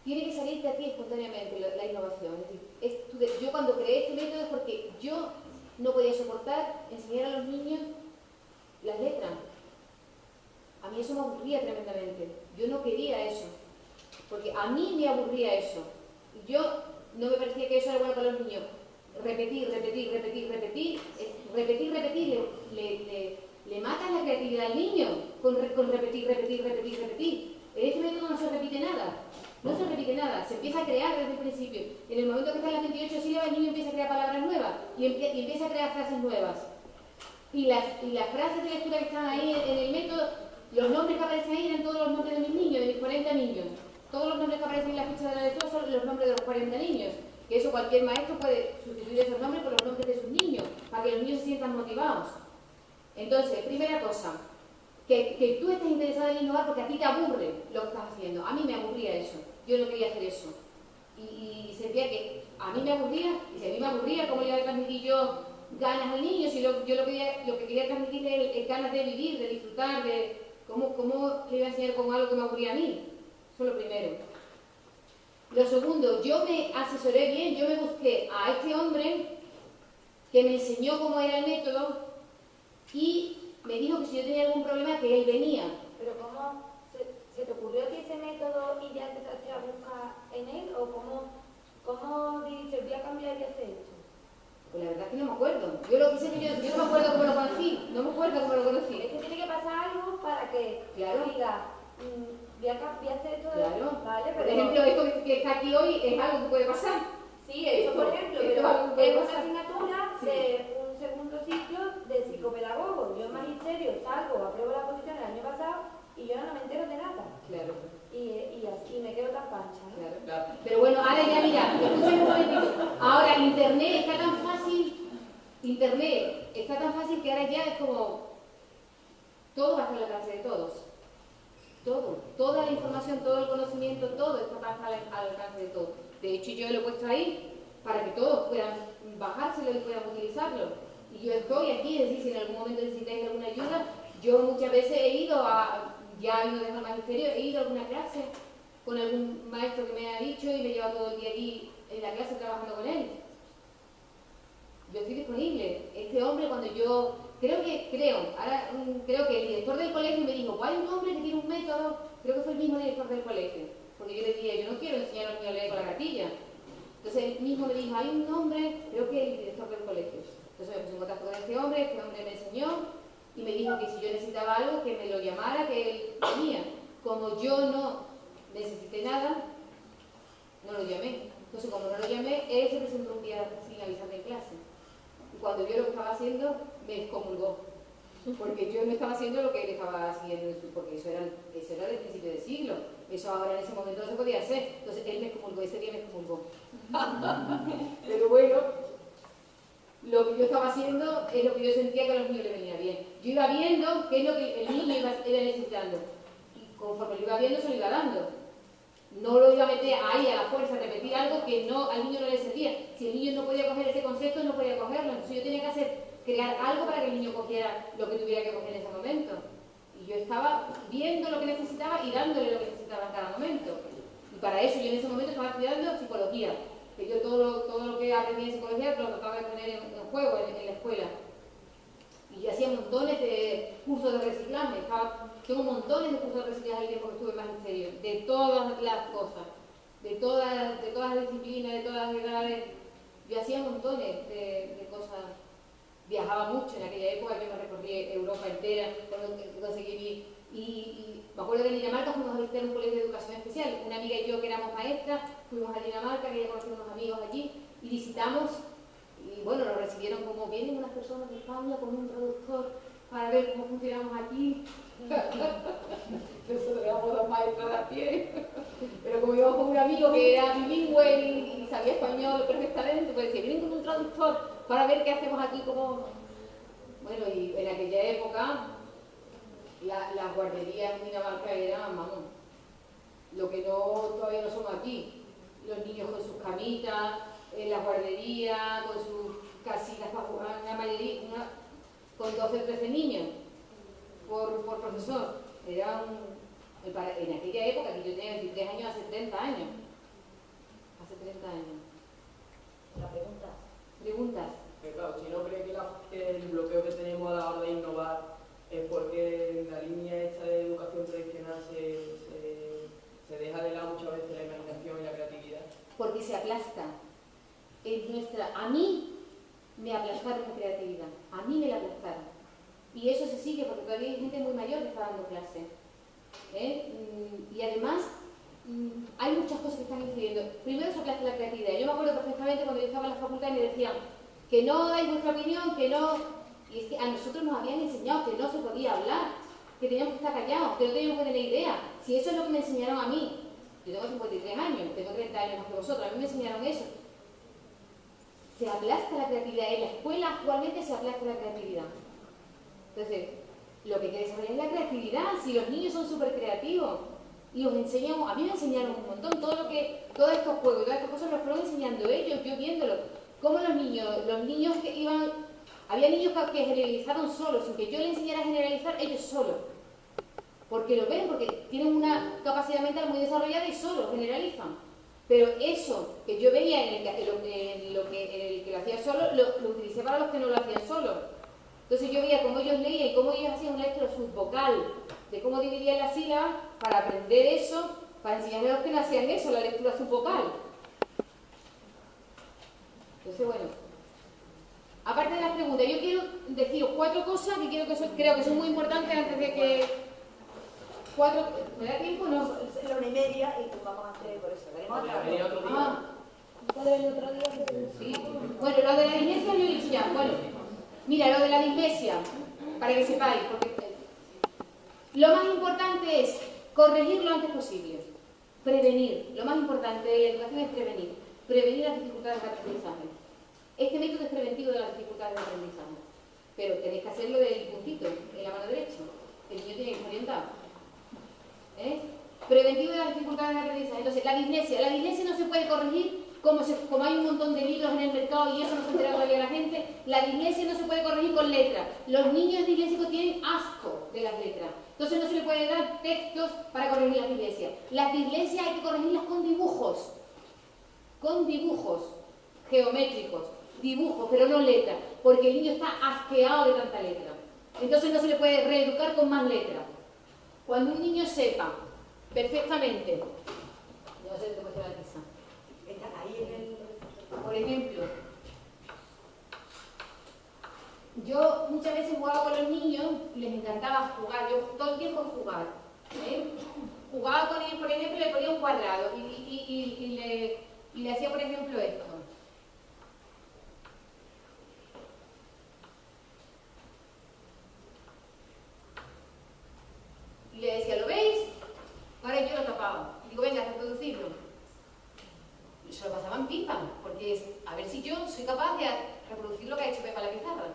tiene que salirte a ti espontáneamente la innovación. Es decir, yo cuando creé este método es porque yo no podía soportar enseñar a los niños las letras. A mí eso me aburría tremendamente. Yo no quería eso, porque a mí me aburría eso. Yo no me parecía que eso era bueno para los niños. Repetir, le matas la creatividad al niño con repetir. En este método no se repite nada. No se repite nada, se empieza a crear desde el principio. En el momento que están las 28 sílabas, el niño empieza a crear palabras nuevas y empieza a crear frases nuevas. Y las frases de lectura que están ahí en el método, los nombres que aparecen ahí eran todos los nombres de mis niños, de mis 40 niños. todos los nombres que aparecen en la ficha de la lectura son los nombres de los 40 niños. Que eso cualquier maestro puede sustituir esos nombres por los nombres de sus niños, para que los niños se sientan motivados. Entonces, primera cosa, que tú estés interesado en innovar porque a ti te aburre lo que estás haciendo. A mí me aburría eso, yo no quería hacer eso. Y sentía que a mí me aburría, y si a mí me aburría, ¿cómo le iba a transmitir yo ganas al niño? Si yo lo que quería transmitirle es ganas de vivir, de disfrutar, de cómo le iba a enseñar como algo que me aburría a mí. Eso es lo primero. Lo segundo, yo me asesoré bien, yo me busqué a este hombre que me enseñó cómo era el método y me dijo que si yo tenía algún problema, que él venía. Pero ¿cómo se te ocurrió a ti ese método y ya empezaste a buscar en él? ¿O cómo dijiste, voy a cambiar y hacer esto? Pues la verdad es que no me acuerdo. Yo lo que sé es que yo no me acuerdo cómo lo conocí. No me acuerdo cómo lo conocí. Es que tiene que pasar algo para que Claro. diga, voy a hacer esto. Claro. Vale, Por pero ejemplo, esto que está aquí hoy es algo que puede pasar. sí, esto por ejemplo, esto pero es algo que puede es una pasar. asignatura Sí. de un segundo ciclo de psicopedagogo. Yo en magisterio salgo, apruebo la posición el año pasado y yo no me entero de nada. Claro. Y así me quedo tan pancha, ¿no? Claro. Pero bueno, ahora ya mira, escúchame un momentito. Ahora Internet está tan fácil que ahora ya es como todo va a estar al alcance de todos. Todo, toda la información, todo el conocimiento, todo está al alcance de todos. De hecho, yo lo he puesto ahí para que todos puedan bajárselo y puedan utilizarlo. Y yo estoy aquí, es decir, si en algún momento necesitáis alguna ayuda, yo muchas veces he ido ya he ido desde el magisterio, he ido a alguna clase con algún maestro que me ha dicho y me he llevado todo el día allí en la clase trabajando con él. Yo estoy disponible. Este hombre, cuando yo creo que el director del colegio me dijo, hay un hombre que tiene un método, creo que fue el mismo director del colegio, porque yo le dije, yo no quiero enseñar a los niños a leer con la cartilla. Entonces él mismo me dijo, hay un hombre, creo que el director del colegio. Entonces me puse en contacto con este hombre me enseñó y me dijo que si yo necesitaba algo, que me lo llamara, que él tenía. Como yo no necesité nada, no lo llamé. Entonces como no lo llamé, él se presentó un día sin avisarme en clase. Y cuando vio lo que estaba haciendo, me excomulgó. Porque yo no estaba haciendo lo que él estaba haciendo, porque eso era del principio del siglo. Eso ahora en ese momento no se podía hacer. Entonces él me excomulgó, ese día me excomulgó. Pero bueno, lo que yo estaba haciendo es lo que yo sentía que a los niños les venía bien. Yo iba viendo qué es lo que el niño iba necesitando. Y conforme lo iba viendo, se lo iba dando. No lo iba a meter ahí a la fuerza, a repetir algo que al niño no le servía. Si el niño no podía coger ese concepto, no podía cogerlo. Entonces yo tenía que crear algo para que el niño cogiera lo que tuviera que coger en ese momento. Y yo estaba viendo lo que necesitaba y dándole lo que necesitaba en cada momento. Y para eso yo en ese momento estaba estudiando psicología. Que yo todo lo que aprendí en psicología lo trataba de poner en juego en la escuela. Y hacía montones de cursos de reciclaje. Tengo montones de cursos de reciclaje el tiempo que estuve en magisterio. De todas las cosas. De todas las disciplinas, de todas las edades. Yo hacía montones de cosas. Viajaba mucho en aquella época, yo me recorrí Europa entera, conseguí y me acuerdo que en Dinamarca fuimos a visitar un colegio de educación especial. Una amiga y yo que éramos maestras, fuimos a Dinamarca, que ya conocimos unos amigos allí, y visitamos, y bueno, nos recibieron como vienen unas personas de España con un traductor para ver cómo funcionamos aquí. Nosotros éramos dos maestros a pie, pero como íbamos con un amigo que era bilingüe y sabía español perfectamente, pues decía, vienen con un traductor para ver qué hacemos aquí como... Bueno, y en aquella época las guarderías en Dinamarca eran, vamos, lo que todavía no son aquí. Los niños con sus camitas, en las guarderías, con sus casitas para jugar, una mayoría, con 12 o 13 niños por profesor. En aquella época, que yo tenía 23 años, hace 30 años. Hace 30 años. ¿La pregunta? ¿Preguntas? Claro, si no cree que el bloqueo que tenemos a la hora de innovar es porque en la línea esta de educación tradicional se deja de lado muchas veces la imaginación y la creatividad. Porque se aplasta. A mí me aplastaron la creatividad. A mí me la aplastaron. Y eso se sigue porque todavía hay gente muy mayor que está dando clase. Y además hay muchas cosas que están influyendo. Primero se aplasta la creatividad. Yo me acuerdo perfectamente cuando yo estaba en la facultad y me decían que no dais vuestra opinión, que no... Y es que a nosotros nos habían enseñado que no se podía hablar, que teníamos que estar callados, que no teníamos que tener idea. Si eso es lo que me enseñaron a mí. Yo tengo 53 años, tengo 30 años más que vosotros, a mí me enseñaron eso. Se aplasta la creatividad, en la escuela actualmente se aplasta la creatividad. Entonces, lo que hay que desarrollar es la creatividad, si los niños son súper creativos y os enseñan, a mí me enseñaron un montón, todos estos juegos, todas estas cosas los fueron enseñando ellos, yo viéndolo. Como los niños que iban, había niños que generalizaron solos, sin que yo les enseñara a generalizar, ellos solos. Porque lo ven, porque tienen una capacidad mental muy desarrollada y solo generalizan. Pero eso que yo veía en el que lo hacía solo, lo utilicé para los que no lo hacían solo. Entonces yo veía cómo ellos leían y cómo ellos hacían una lectura subvocal, de cómo dividían las sílabas para aprender eso, para enseñarle a los que no hacían eso, la lectura subvocal. Entonces, bueno, aparte de las preguntas, yo quiero deciros 4 cosas que creo que son muy importantes antes de que... ¿Me da tiempo o no? Es la 1:30 y pues vamos a hacer por eso. Haremos otra. Otro día. Sí. Bueno, lo de la dislexia lo he dicho ya. Bueno, mira, lo de la dislexia, para que sepáis, porque lo más importante es corregir lo antes posible. Prevenir. Lo más importante de la educación es prevenir. Prevenir las dificultades de aprendizaje. Este método es preventivo de las dificultades de aprendizaje. Pero tenéis que hacerlo del puntito, en la mano derecha. El niño tiene que estar orientado. Preventivo de las dificultades de aprendizaje. Entonces, la dislexia no se puede corregir como hay un montón de libros en el mercado y eso no se entera todavía la gente. La dislexia no se puede corregir con letras. Los niños disléxicos tienen asco de las letras. Entonces no se les puede dar textos para corregir las dislexias. Las dislexias hay que corregirlas con dibujos. Con dibujos geométricos. Dibujos, pero no letras. Porque el niño está asqueado de tanta letra. Entonces no se le puede reeducar con más letras. Cuando un niño sepa perfectamente, no sé cómo está la tiza, Están ahí en el... por ejemplo, yo muchas veces jugaba con los niños, les encantaba jugar, yo todo el tiempo jugar. Jugaba con ellos, por ejemplo, le ponía un cuadrado y le hacía, por ejemplo, esto. Y le decía, ¿lo veis? Ahora yo lo tapaba. Y digo, venga, a reproducirlo. Y se lo pasaban pipa, porque es, a ver si yo soy capaz de reproducir lo que ha hecho Pepa en la pizarra.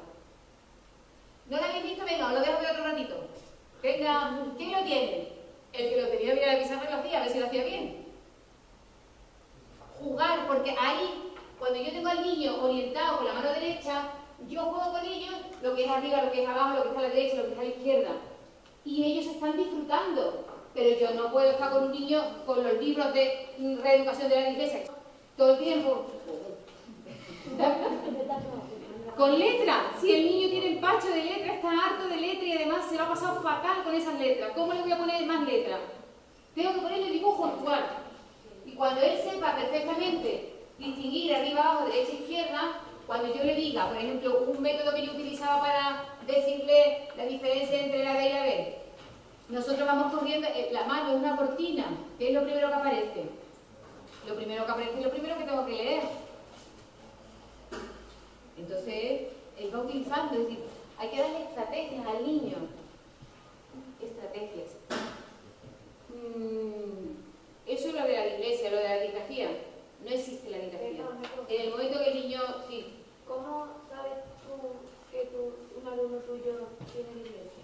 ¿No lo habéis visto? Venga, os lo dejo ver otro ratito. Venga, ¿quién lo tiene? El que lo tenía que mirar la pizarra lo hacía, a ver si lo hacía bien. Jugar, porque ahí, cuando yo tengo al niño orientado con la mano derecha, yo juego con ellos lo que es arriba, lo que es abajo, lo que está a la derecha, lo que está a la izquierda. Y ellos están disfrutando. Pero yo no puedo estar con un niño con los libros de reeducación de la dislexia todo el tiempo. Con letra. Si el niño tiene empacho de letra, está harto de letra y además se lo ha pasado fatal con esas letras. ¿Cómo le voy a poner más letras? Tengo que ponerle dibujo igual. Y cuando él sepa perfectamente distinguir arriba, abajo, derecha, izquierda, cuando yo le diga, por ejemplo, un método que yo utilizaba para decirle la diferencia entre la D y la B, nosotros vamos corriendo, la mano es una cortina, ¿qué es lo primero que aparece? Lo primero que aparece es lo primero que tengo que leer. Entonces, él va utilizando, es decir, hay que darle estrategias al niño. Estrategias. Eso es lo de la dislexia, lo de la disgrafía. No existe la disgrafía. En el momento que el niño... Sí. ¿Cómo sabes tú que un alumno tuyo tiene dislexia?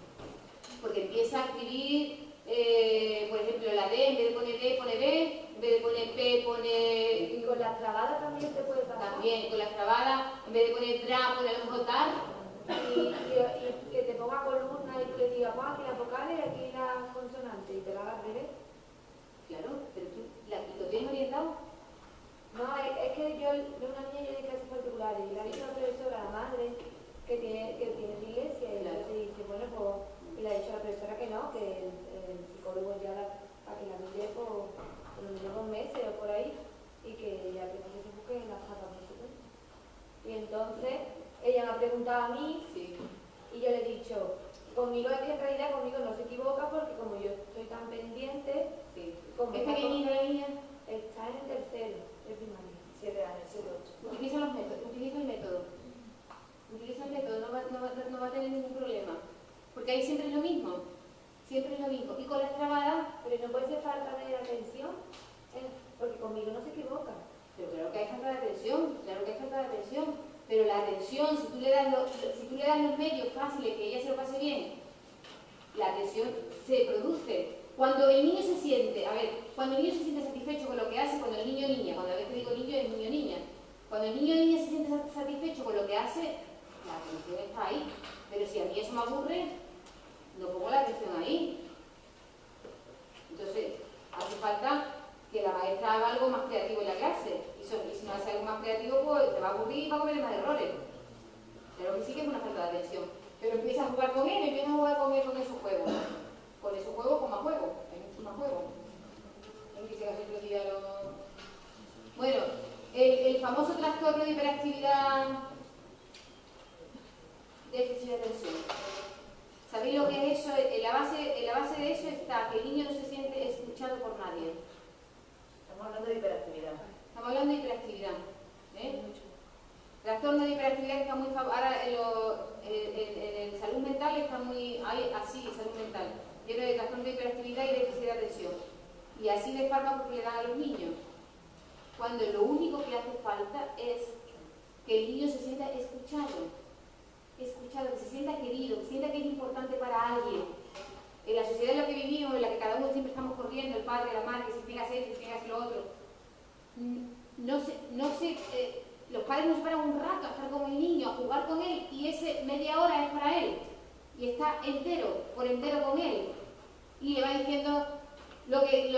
Porque empieza a escribir, por ejemplo, la D, en vez de poner D, pone B, en vez de poner P, pone... ¿Y con las trabadas también te puede pasar? También, con las trabadas, en vez de poner DRA, pone a lo mejor TAR. Y que te ponga columna y tú le digas, aquí las vocales y aquí las consonantes, y te la hagas al revés. Claro, pero tú, ¿lo tienes orientado? No, es que yo, de una niña yo di clases particulares y la ha dicho la profesora, la madre, que tiene dislexia, y Claro. le dice, bueno, pues, y le ha dicho a la profesora que no, que el psicólogo ya para que la mire por unos 2 meses o por ahí, y que ya que no se busque en las patas por su cuenta. Y entonces ella me ha preguntado a mí, Sí. y yo le he dicho, conmigo es que en realidad conmigo no se equivoca porque como yo estoy tan pendiente, Sí. como ¿Es pequeñita la niña? está en el tercero de primaria. 7 años, 7, 8. Utiliza los métodos, utiliza el método. Utiliza el método, no va a tener ningún problema. Porque ahí siempre es lo mismo. Siempre es lo mismo. Y con las trabadas, Pero no puede ser falta de atención. porque conmigo no se equivoca. Pero claro que hay falta de atención, claro que hay falta de atención. Pero la atención, si tú le das los medios fáciles que ella se lo pase bien, la atención se produce. Cuando el niño se siente, cuando el niño se siente satisfecho con lo que hace, cuando el niño o niña, cuando a veces digo niño es niño o niña, cuando el niño o niña se siente satisfecho con lo que hace, la atención está ahí. Pero si a mí eso me aburre, no pongo la atención ahí. Entonces, hace falta que la maestra haga algo más creativo en la clase. Y si no hace algo más creativo, pues se va a aburrir y va a cometer más errores. Pero que sí que es una falta de atención. Pero empieza a jugar con él, empieza a jugar con él con esos juegos. Con esos juegos, con más juegos. Hay muchos más juegos. En que se hace otro día Bueno, el famoso trastorno de hiperactividad, déficit de atención. ¿Sabéis lo que es eso? En la base de eso está que el niño no se siente escuchado por nadie. Estamos hablando de hiperactividad. Estamos hablando de hiperactividad. Trastorno de hiperactividad que está muy ahora en salud mental está muy así, salud mental. Lleno de trastorno de hiperactividad y déficit de atención. Y así de fármacos que le dan a los niños. Cuando lo único que hace falta es que el niño se sienta escuchado, que se sienta querido, que sienta que es importante para alguien. En la sociedad en la que vivimos, en la que cada uno siempre estamos corriendo, el padre, la madre, que si tengas esto, si tengas lo otro, los padres nos paran un rato a estar con el niño, a jugar con él, y ese media hora es para él, y está por entero con él, y le va diciendo lo que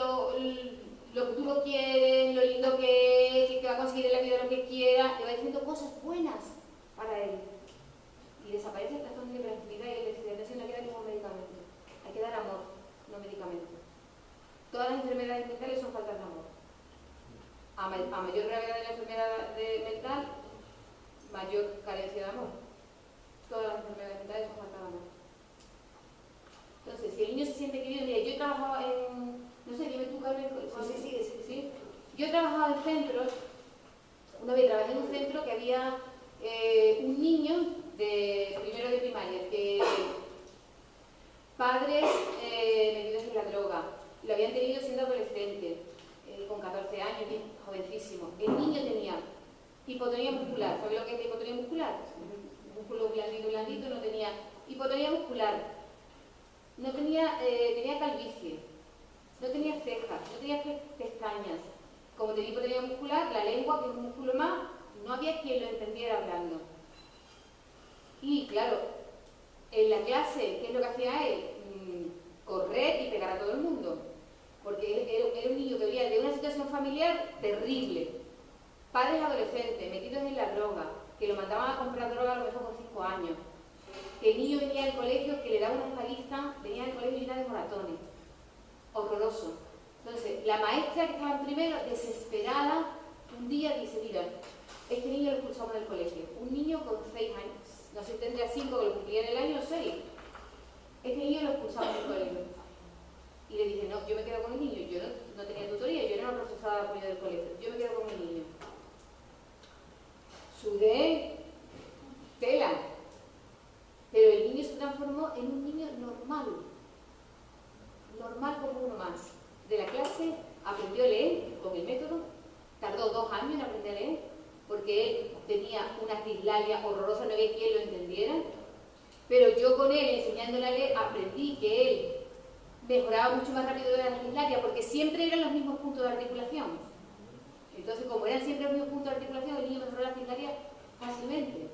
tú lo quieres, lo lindo que es, que va a conseguir en la vida lo que quiera, le va diciendo cosas buenas para él. Y desaparece el trastorno de hiperactividad y el déficit de atención, le queda como un medicamento. Hay que dar amor, no medicamento. Todas las enfermedades mentales son faltas de amor. A mayor gravedad de la enfermedad mental, mayor carencia de amor. Todas las enfermedades mentales son faltas de amor. Entonces, si el niño se siente querido, mira, yo he trabajado en... No sé, dime tú, Carmen. Sí. Yo he trabajado en centros. Una vez trabajé en un centro que había un niño de primero de primaria, que padres metidos en la droga, lo habían tenido siendo adolescente, con 14 años, jovencísimo. El niño tenía hipotonía muscular. ¿Sabes lo que es hipotonía muscular? Músculo blandito, no tenía hipotonía muscular. No tenía, tenía calvicie, no tenía cejas, no tenía pestañas. Como tenía hipotonía muscular, la lengua, que es un músculo más, no había quien lo entendiera hablando. Y claro, en la clase, ¿qué es lo que hacía él? Correr y pegar a todo el mundo. Porque era un niño que venía de una situación familiar terrible. Padres adolescentes, metidos en la droga, que lo mandaban a comprar droga a lo mejor con 5 años. Que el niño venía al colegio, que le daba una paliza, venía al colegio llena de moratones. Horroroso. Entonces, la maestra que estaba en primero, desesperada, un día dice, mira, este niño lo expulsamos del colegio. Un niño con 6 años. No sé, tendría 5 que lo cumplía en el año 6. Este niño lo expulsamos del colegio. Y le dije, no, yo me quedo con el niño. Yo no tenía tutoría, yo era una profesora de apoyo del colegio. Yo me quedo con el niño. Sudé, tela. Pero el niño se transformó en un niño normal. Normal como uno más. De la clase aprendió a leer con el método. Tardó 2 años en aprender a leer. Porque él tenía una dislalia horrorosa, no había quien lo entendiera. Pero yo con él, enseñándole a leer, aprendí que él mejoraba mucho más rápido de la dislalia, porque siempre eran los mismos puntos de articulación. Entonces, como eran siempre los mismos puntos de articulación, el niño mejoró la dislalia fácilmente.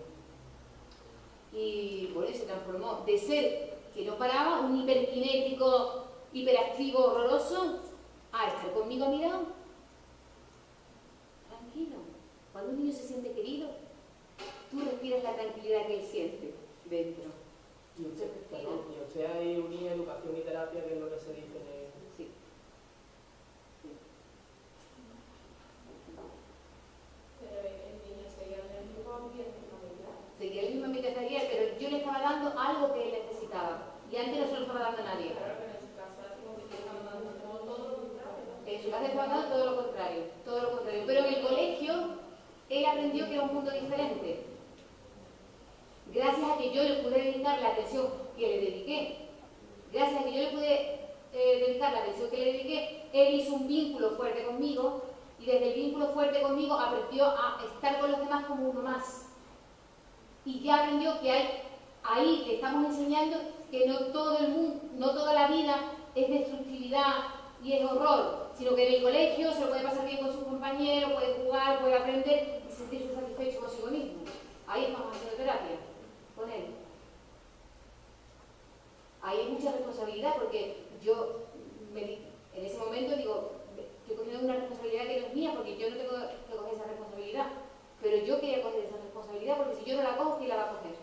Y bueno, se transformó de ser que no paraba, un hiperkinético, hiperactivo, horroroso, a estar conmigo mirado. Tranquilo. Cuando un niño se siente querido, tú respiras la tranquilidad que él siente dentro. Y usted hay unida educación y terapia, que es lo que se dice en el... Sí. Pero el niño seguía en el mismo ambiente familiar. Seguía el mismo ambiente familiar, pero yo le estaba dando algo que él necesitaba. Y antes no se lo estaba dando a nadie. Claro, pero en su casa como que estaban dando todo lo contrario. En su casa estaba dando todo lo contrario, todo lo contrario. Pero en el colegio, él aprendió que era un mundo diferente. Gracias a que yo le pude dedicar la atención que le dediqué, gracias a que yo le pude dedicar la atención que le dediqué, él hizo un vínculo fuerte conmigo Y desde el vínculo fuerte conmigo aprendió a estar con los demás como uno más. Y ya aprendió que hay ahí, le estamos enseñando que no todo el mundo, no toda la vida es destructividad y es horror, sino que en el colegio se lo puede pasar bien con sus compañeros, puede jugar, puede aprender y sentirse satisfecho consigo mismo. Ahí estamos haciendo terapia con él. Ahí hay mucha responsabilidad porque yo en ese momento digo, estoy cogiendo una responsabilidad que no es mía porque yo no tengo que coger esa responsabilidad. Pero yo quería coger esa responsabilidad porque si yo no la cojo, ¿quién la va a coger?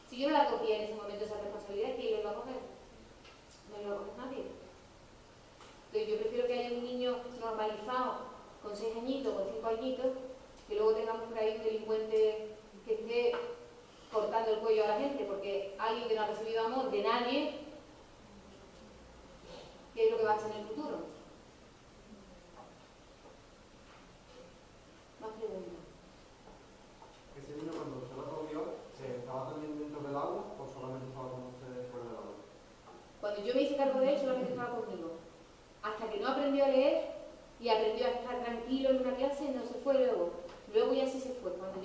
Si yo no la cogía en ese momento esa responsabilidad, ¿quién la iba a coger? No la va a coger nadie. Entonces yo prefiero que haya un niño normalizado con 6 añitos, con 5 añitos, que luego tengamos por ahí un delincuente que esté cortando el cuello a la gente, porque alguien que no ha recibido amor de nadie, ¿qué es lo que va a hacer en el futuro? Más preguntas. ¿Ese niño cuando usted lo cogió, estaba también dentro del aula o solamente estaba con ustedes fuera del aula? Cuando yo me hice cargo de él, solamente estaba conmigo. Hasta que no aprendió a leer y aprendió a estar tranquilo en una clase, no se fue luego. Luego ya sí se fue. Cuando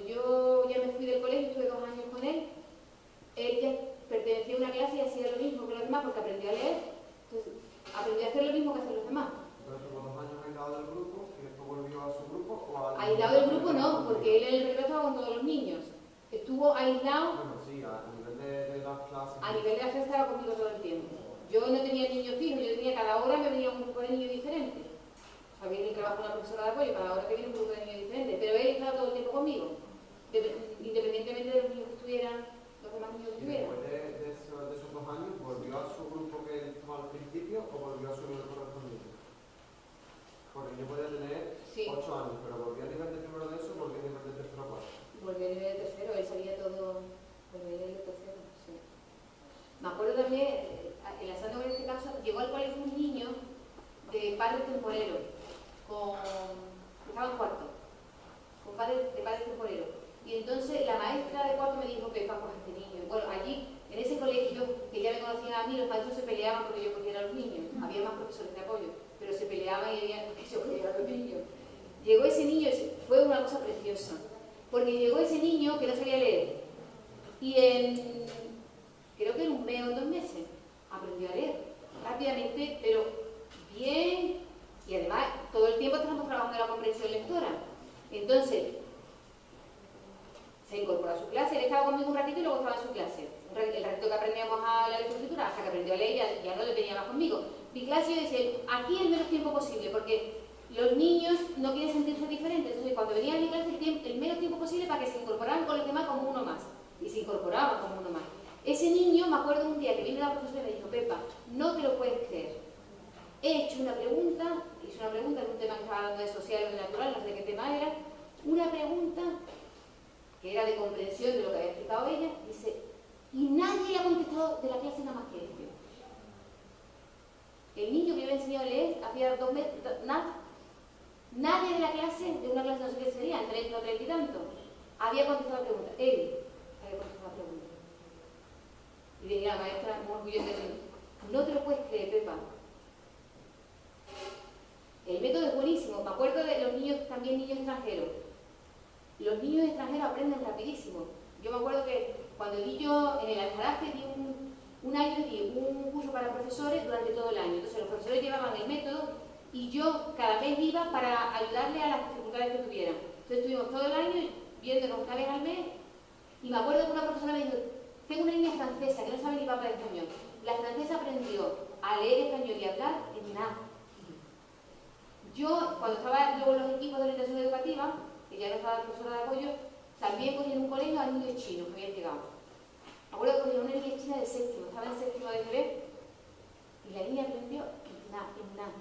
yo ya me fui del colegio, estuve 2 años con él, él ya pertenecía a una clase y hacía lo mismo que los demás porque aprendió a leer. Entonces, aprendió a hacer lo mismo que hacen los demás. Entonces, tuvo 2 años aislado del grupo y después volvió a su grupo o a... Aislado del grupo no, porque él en el recreo estaba con todos los niños. Estuvo aislado. Bueno, sí, a nivel de las clases. A nivel de la clase estaba conmigo todo el tiempo. Yo no tenía niños fijos, yo tenía cada hora me venía un grupo de niños diferentes. Había que trabajar con una profesora de apoyo, cada hora que viene un grupo de niños diferentes, pero él estaba todo el tiempo conmigo, independientemente de los niños que estuvieran, los demás niños que ¿Y estuvieran. después de esos 2 años, volvió a su grupo que él estaba al principio o volvió a su nivel correspondiente? Porque yo podía tener 8 años, pero volvió a nivel de primero de eso, volvió a nivel de tercero o cuarto. Volvió a nivel de tercero, él sabía todo, volvió a nivel de tercero, sí. Me acuerdo también, enlazando con este caso, llegó al colegio un niño de padres temporeros, estaba en cuarto, con de padres temporeros. Y entonces la maestra de cuarto me dijo que para coger este niño. Bueno, allí, en ese colegio, que ya me conocían a mí, los maestros se peleaban porque yo cogiera a los niños. Había más profesores de apoyo, pero se peleaban y había que yo cogiera a los niños. Llegó ese niño, fue una cosa preciosa, porque llegó ese niño que no sabía leer. Y creo que en 1 mes o en 2 meses, aprendió a leer rápidamente, pero bien, y además todo el tiempo estamos trabajando en la comprensión lectora. Entonces, se incorporó a su clase, él estaba conmigo un ratito y luego estaba en su clase. El ratito que aprendíamos a la lectoescritura, hasta que aprendió a leer, ya no le venía más conmigo. Mi clase yo decía, aquí el menos tiempo posible, porque los niños no quieren sentirse diferentes. Entonces, cuando venía a mi clase, el menos tiempo posible para que se incorporaran con los demás como uno más. Y se incorporaban como uno más. Ese niño, me acuerdo un día que vino la profesora y me dijo, Pepa, no te lo puedes creer. He hecho una pregunta, hice una pregunta en un tema que estaba hablando de social o de natural, no sé de qué tema era, una pregunta que era de comprensión de lo que había explicado ella, dice, y nadie le ha contestado de la clase nada más que este. El niño que yo había enseñado a leer hacía 2 meses, nada. Nadie de la clase, de una clase no sé qué sería, entre 30 y tanto, había contestado la pregunta. Él había contestado la pregunta. Y venía la maestra muy orgullosa de decir, no te lo puedes creer, Pepa. El método es buenísimo. Me acuerdo de los niños, también niños extranjeros. Los niños extranjeros aprenden rapidísimo. Yo me acuerdo que cuando di yo en el Aljarafe, di un año di un curso para profesores durante todo el año. Entonces los profesores llevaban el método y yo cada mes iba para ayudarle a las dificultades que tuvieran. Entonces estuvimos todo el año viéndonos una vez al mes y me acuerdo que una profesora me dijo, tengo una niña francesa que no sabe ni papá de español. La francesa aprendió a leer español y a hablar en nada. Yo, cuando estaba luego en los equipos de orientación educativa, que ya no estaba profesora de apoyo, también cogí en un colegio a niños chinos que habían llegado. Me acuerdo que cogí a una niña china de séptimo, estaba en séptimo de GB, y la niña aprendió en nada.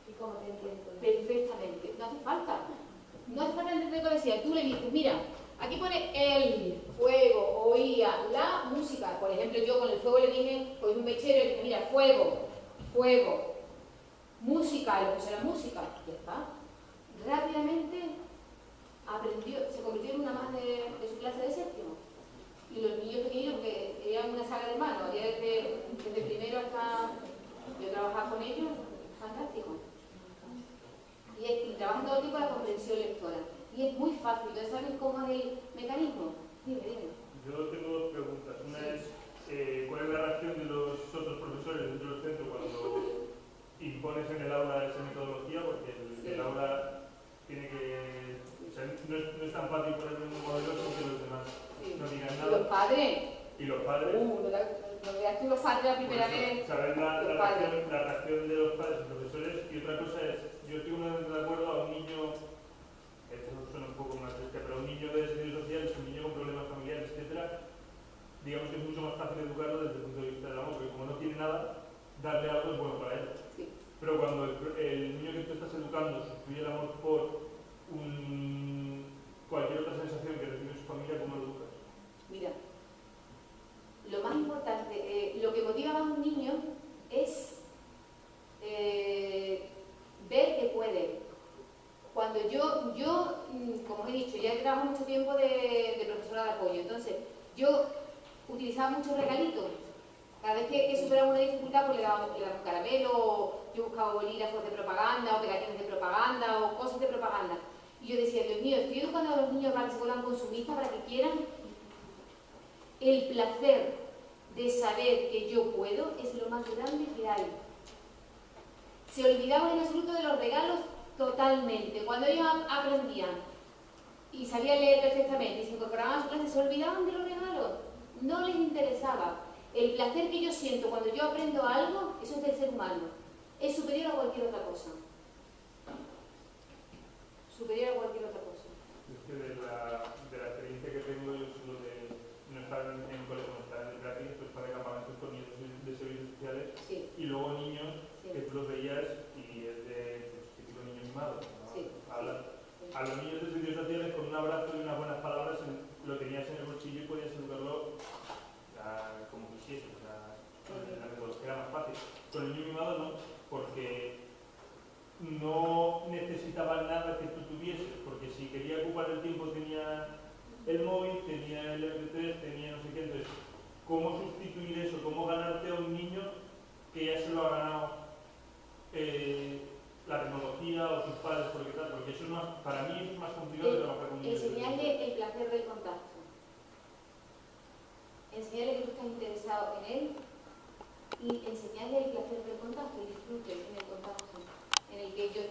¿Y cómo te entiendes? Perfectamente. No hace falta. No hace falta entender lo que decía. Tú le dices, mira, aquí pone el fuego, oía, la música. Por ejemplo, yo con el fuego le dije, cogí un mechero y le dije, mira, fuego, fuego, música, y le puse la música. Ya está. Rápidamente aprendió, se convirtió en una más de su clase de séptimo. Y los niños pequeños, porque tenían una saga de mano, había desde primero hasta yo trabajaba con ellos, fantástico. y trabajan todo el tiempo la comprensión lectora. Y es muy fácil. ¿Ustedes saben cómo es el mecanismo? Dime, dime. Yo tengo dos preguntas. Una es, ¿cuál es la reacción de los otros profesores dentro del centro cuando impones en el aula esa metodología? Porque el aula tiene que... O sea, no es tan fácil ponerlo en un modelo sin que los demás no digan nada. ¿Y los padres? Y los padres... No veas tú los padres la primera vez. Saber la reacción de los padres y profesores. Y otra cosa es, yo estoy de acuerdo a un niño, esto suena un poco más bestia, pero a un niño de servicios sociales, un niño con problemas familiares, etcétera, digamos que es mucho más fácil educarlo desde el punto de vista del amor, porque como no tiene nada, darle algo es bueno para él. Sí. Pero cuando el niño que tú estás educando sustituye el amor por cualquier otra sensación que recibe su familia, ¿cómo lo educas? Mira, lo más importante, lo que motiva más a un niño es ver que puede. Cuando yo, como he dicho, ya he trabajado mucho tiempo de profesora de apoyo, entonces yo utilizaba muchos regalitos. Cada vez que superaba una dificultad, pues le daba un caramelo, o yo buscaba bolígrafos de propaganda, o pegatines de propaganda, o cosas de propaganda. Y yo decía, Dios mío, estoy educando a los niños para que se vuelvan consumistas, para que quieran. El placer de saber que yo puedo es lo más grande que hay. Se olvidaban en absoluto de los regalos totalmente. Cuando ellos aprendían y sabían leer perfectamente y se incorporaban a su clase, se olvidaban de los regalos. No les interesaba. El placer que yo siento cuando yo aprendo algo, eso es del ser humano. Es superior a cualquier otra cosa. Superior a cualquier otra cosa. Es que de la experiencia que tengo yo solo de no estar en colegio, no estar en el gratis, pues estar de campamentos con niños de servicios sociales, sí. Y luego niños sí. que tú los veías y es de típico niño mimado, ¿no? Sí. A los niños de servicios sociales con un abrazo y unas buenas palabras lo tenías en el bolsillo y podías educarlo como quisieras, la metodología era más fácil. Con el niño mimado no, porque no necesitaba nada que tú tuvieses, porque si quería ocupar el tiempo tenía el móvil, tenía el MP3, tenía no sé qué. Entonces, ¿cómo sustituir eso? ¿Cómo ganarte a un niño que ya se lo ha ganado la tecnología o sus padres? Porque eso es más, para mí eso es más complicado de trabajar con niños. Enseñarle el placer del contacto. Enseñarle que tú estás interesado en él y enseñarle el placer del contacto, el disfrute en el contacto, en el que yo,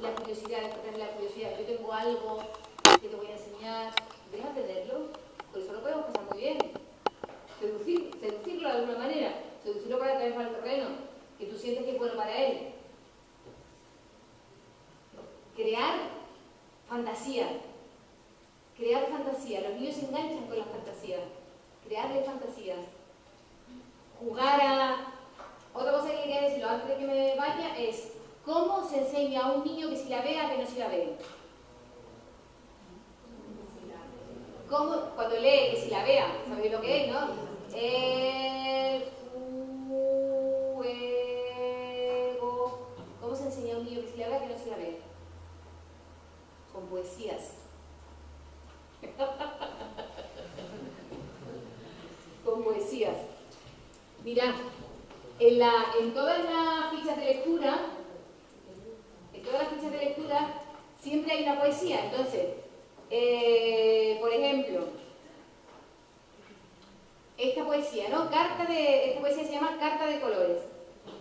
la curiosidad, despertar la curiosidad, yo tengo algo que te voy a enseñar, deja tenerlo, por eso lo podemos pasar muy bien. Seducirlo de alguna manera, seducirlo para traerlo al terreno, que tú sientes que es bueno para él. Crear fantasía. Los niños se enganchan con las fantasías. Crearle fantasías. Jugar a... Otra cosa que quería decirlo antes de que me vaya es cómo se enseña a un niño que si la vea, que no se la ve. ¿Cómo? Cuando lee que si la vea, ¿sabéis lo que es, no? Fuego. ¿Cómo se enseña a un niño que si la vea, que no se la ve? Con poesías. Con poesías. Mirad, en todas las fichas de lectura, siempre hay una poesía. Entonces, por ejemplo, esta poesía, ¿no? Esta poesía se llama Carta de colores.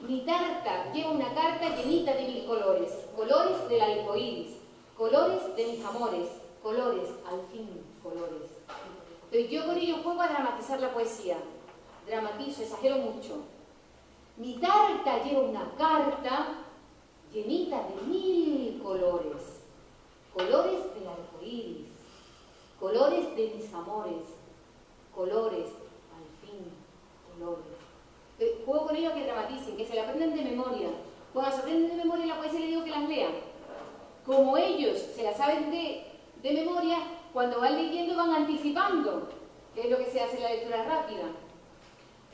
Mi tarta lleva una carta llenita de 1000 colores, colores del arcoíris, colores de mis amores, colores, al fin, colores. Entonces yo con ello juego a dramatizar la poesía. Dramatizo, exagero mucho. Mi tarta lleva una carta llenita de 1000 colores, colores del arcoíris, colores de mis amores, colores, al fin, colores. Entonces, juego con ello a que dramaticen, que se la aprenden de memoria. Cuando se aprenden de memoria la poesía, les digo que las lean. Como ellos se la saben de memoria, cuando van leyendo van anticipando, que es lo que se hace en la lectura rápida.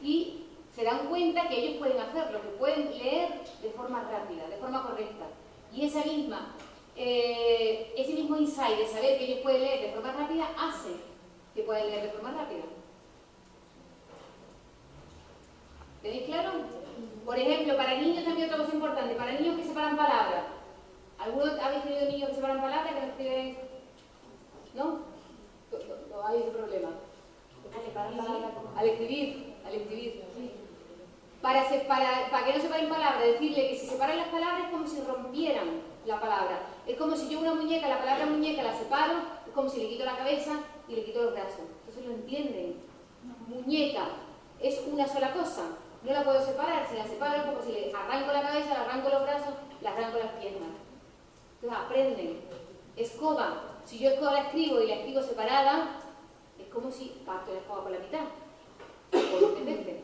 Y se dan cuenta que ellos pueden hacerlo, que pueden leer de forma rápida, de forma correcta. Y ese mismo insight de saber que ellos pueden leer de forma rápida hace que puedan leer de forma rápida. ¿Tenéis claro? Por ejemplo, para niños también otra cosa importante, para niños que separan palabras. ¿Algunos habéis tenido niños que separan palabras, que no escriben? ¿No? No hay ese problema. Al escribir. Para que no separen palabras, decirle que si separan las palabras es como si rompieran la palabra. Es como si yo una muñeca, la palabra muñeca la separo, es como si le quito la cabeza y le quito los brazos. Entonces lo entienden. Muñeca es una sola cosa. No la puedo separar, si la separo es como si le arranco la cabeza, le arranco los brazos, le arranco las piernas. Entonces aprenden. Escoba. Si yo escoba la escribo y la escribo separada, es como si parto la escoba por la mitad. ¿Lo entienden?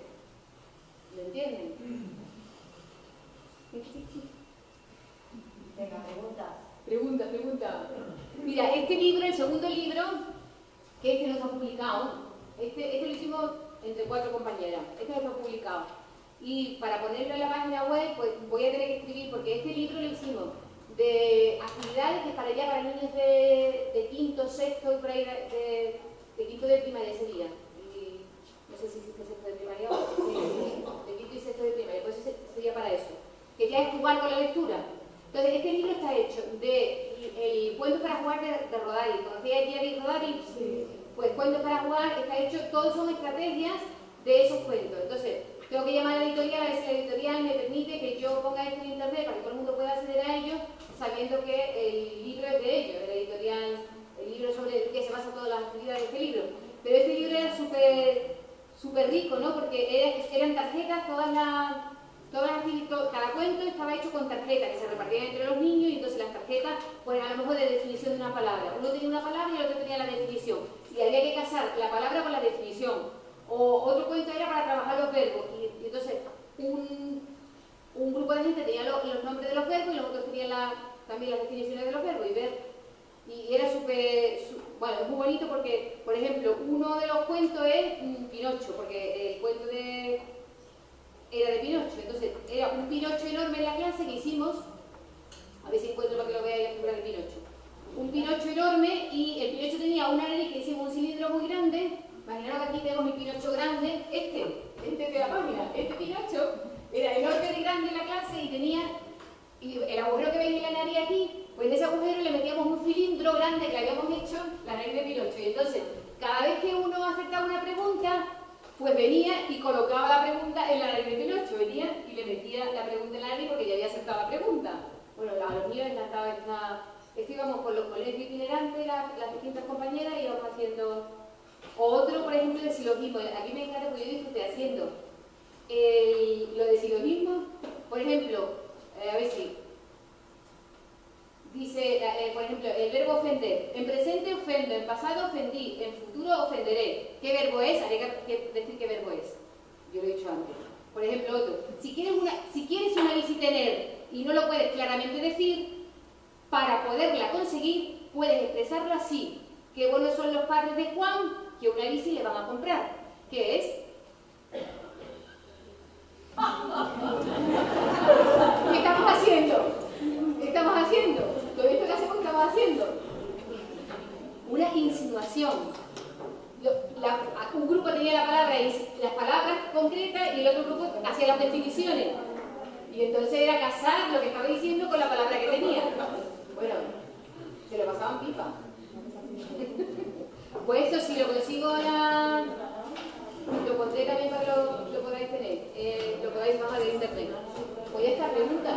¿Lo entienden? Venga, Pregunta. Mira, este libro, el segundo libro, que no está publicado, este lo hicimos entre 4 compañeras. Este no está publicado. Y para ponerlo en la página web, pues voy a tener que escribir, porque este libro lo hicimos de actividades que para niños de quinto, sexto y por ahí de quinto de primaria sería. Y no sé si existe sexto de primaria o sí, de quinto y sexto de primaria, pues sería para eso. Que ya es jugar con la lectura. Entonces, este libro está hecho de el cuento para jugar de Rodari. ¿Conocía a Jerry Rodari? Sí. Pues cuentos para jugar está hecho, todos son estrategias de esos cuentos. Entonces, tengo que llamar a la editorial a ver si la editorial me permite que yo ponga esto en internet para que todo el mundo pueda acceder a ellos, sabiendo que el libro es de ellos, de la editorial, el libro sobre el que se basa todas las actividades de este libro. Pero este libro era súper rico, ¿no? Porque eran tarjetas, cada cuento estaba hecho con tarjetas que se repartían entre los niños y entonces las tarjetas, pues a lo mejor de definición de una palabra. Uno tenía una palabra y el otro tenía la definición. Y había que casar la palabra con la definición. O otro cuento era para trabajar los verbos. Y entonces un grupo de gente tenía los nombres de los verbos y los otros tenían también las definiciones de los verbos. Y era bueno, es muy bonito porque, por ejemplo, uno de los cuentos es Pinocho, porque el cuento era de Pinocho. Entonces, era un Pinocho enorme en la clase que hicimos, a ver si encuentro lo que lo vea la figura de Pinocho. Un Pinocho enorme y el Pinocho tenía una nariz que hicimos un cilindro muy grande. Imaginaros que aquí tenemos mi Pinocho grande, este de la página, este Pinocho era enorme de grande en la clase y el agujero que veis en la nariz aquí, pues en ese agujero le metíamos un cilindro grande que le habíamos hecho, la nariz de Pinocho. Y entonces, cada vez que uno acertaba una pregunta, pues venía y colocaba la pregunta en la nariz de Pinocho, venía y le metía la pregunta en la nariz porque ya había acertado la pregunta. Bueno, a los niños les encantaba esto íbamos con los colegios itinerantes, las distintas compañeras, y íbamos haciendo otro, por ejemplo, de silogismo. Aquí me encanta porque yo disfruté haciendo lo de silogismo. Por ejemplo, a ver si dice, por ejemplo, el verbo ofender. En presente ofendo, en pasado ofendí, en futuro ofenderé. ¿Qué verbo es? Habría que decir qué verbo es. Yo lo he dicho antes. Por ejemplo, otro. Si quieres una bici tener y no lo puedes claramente decir, para poderla conseguir, puedes expresarlo así. Qué buenos son los padres de Juan, que una bici le van a comprar. ¿Qué es? ¿Qué estamos haciendo? ¿Qué estamos haciendo? Todo esto que hacemos, ¿qué estamos haciendo? Una insinuación. Un grupo tenía las palabras concretas y el otro grupo hacía las definiciones. Y entonces era casar lo que estaba diciendo con la palabra que tenía. Bueno, se lo pasaban pipa. Pues esto si lo consigo ahora, lo pondré también para que lo podáis tener, lo podáis bajar de internet. Pues ya está, pregunta.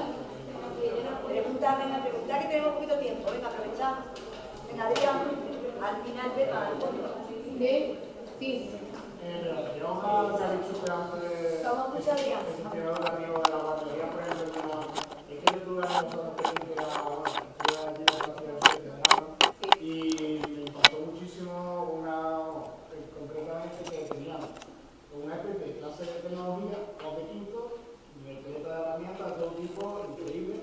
Pregunta que tenemos poquito tiempo, venga, aprovechad. Venga, Adrián, al final tema, al fondo. Sí. En relación a lo que ha dicho usted antes, Vamos a escuchar, Adrián. el sentido relativo de la batería, por ejemplo, es que yo tuve una persona que y me impactó muchísimo concretamente que teníamos una especie de clase de tecnología, o de quinto, de herramientas de todo tipo, increíble,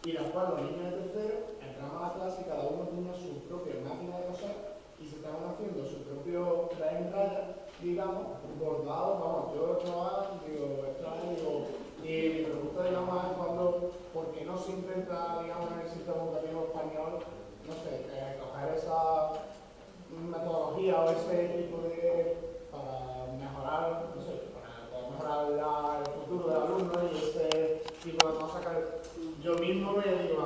y las cuales los niños de tercero entraban a la clase y cada uno tenía su propia máquina de coser y se estaban haciendo su propio traje en raya, digamos, bordado, vamos, yo y mi pregunta, digamos, es ¿por qué no se intenta, digamos, en el sistema educativo español, no sé, coger esa metodología o ese tipo para mejorar, no sé, para mejorar el futuro del alumno y ese tipo de cosas que yo mismo me digo,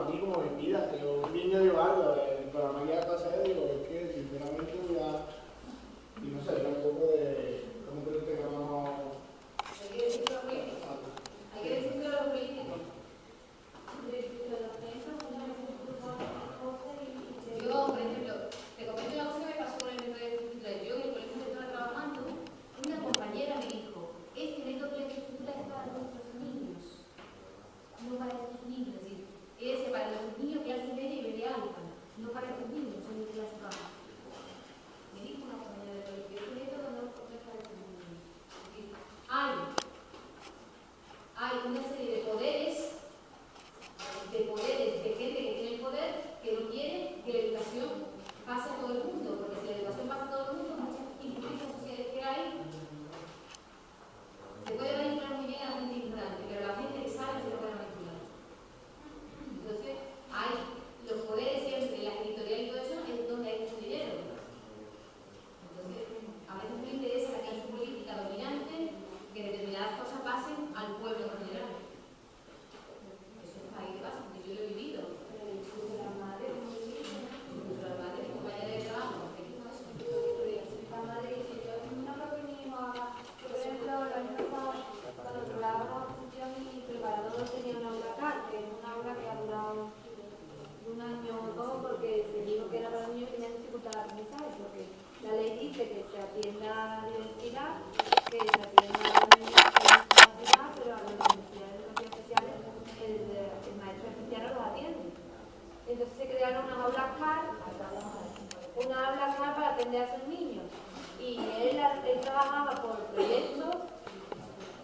trabajaba por proyectos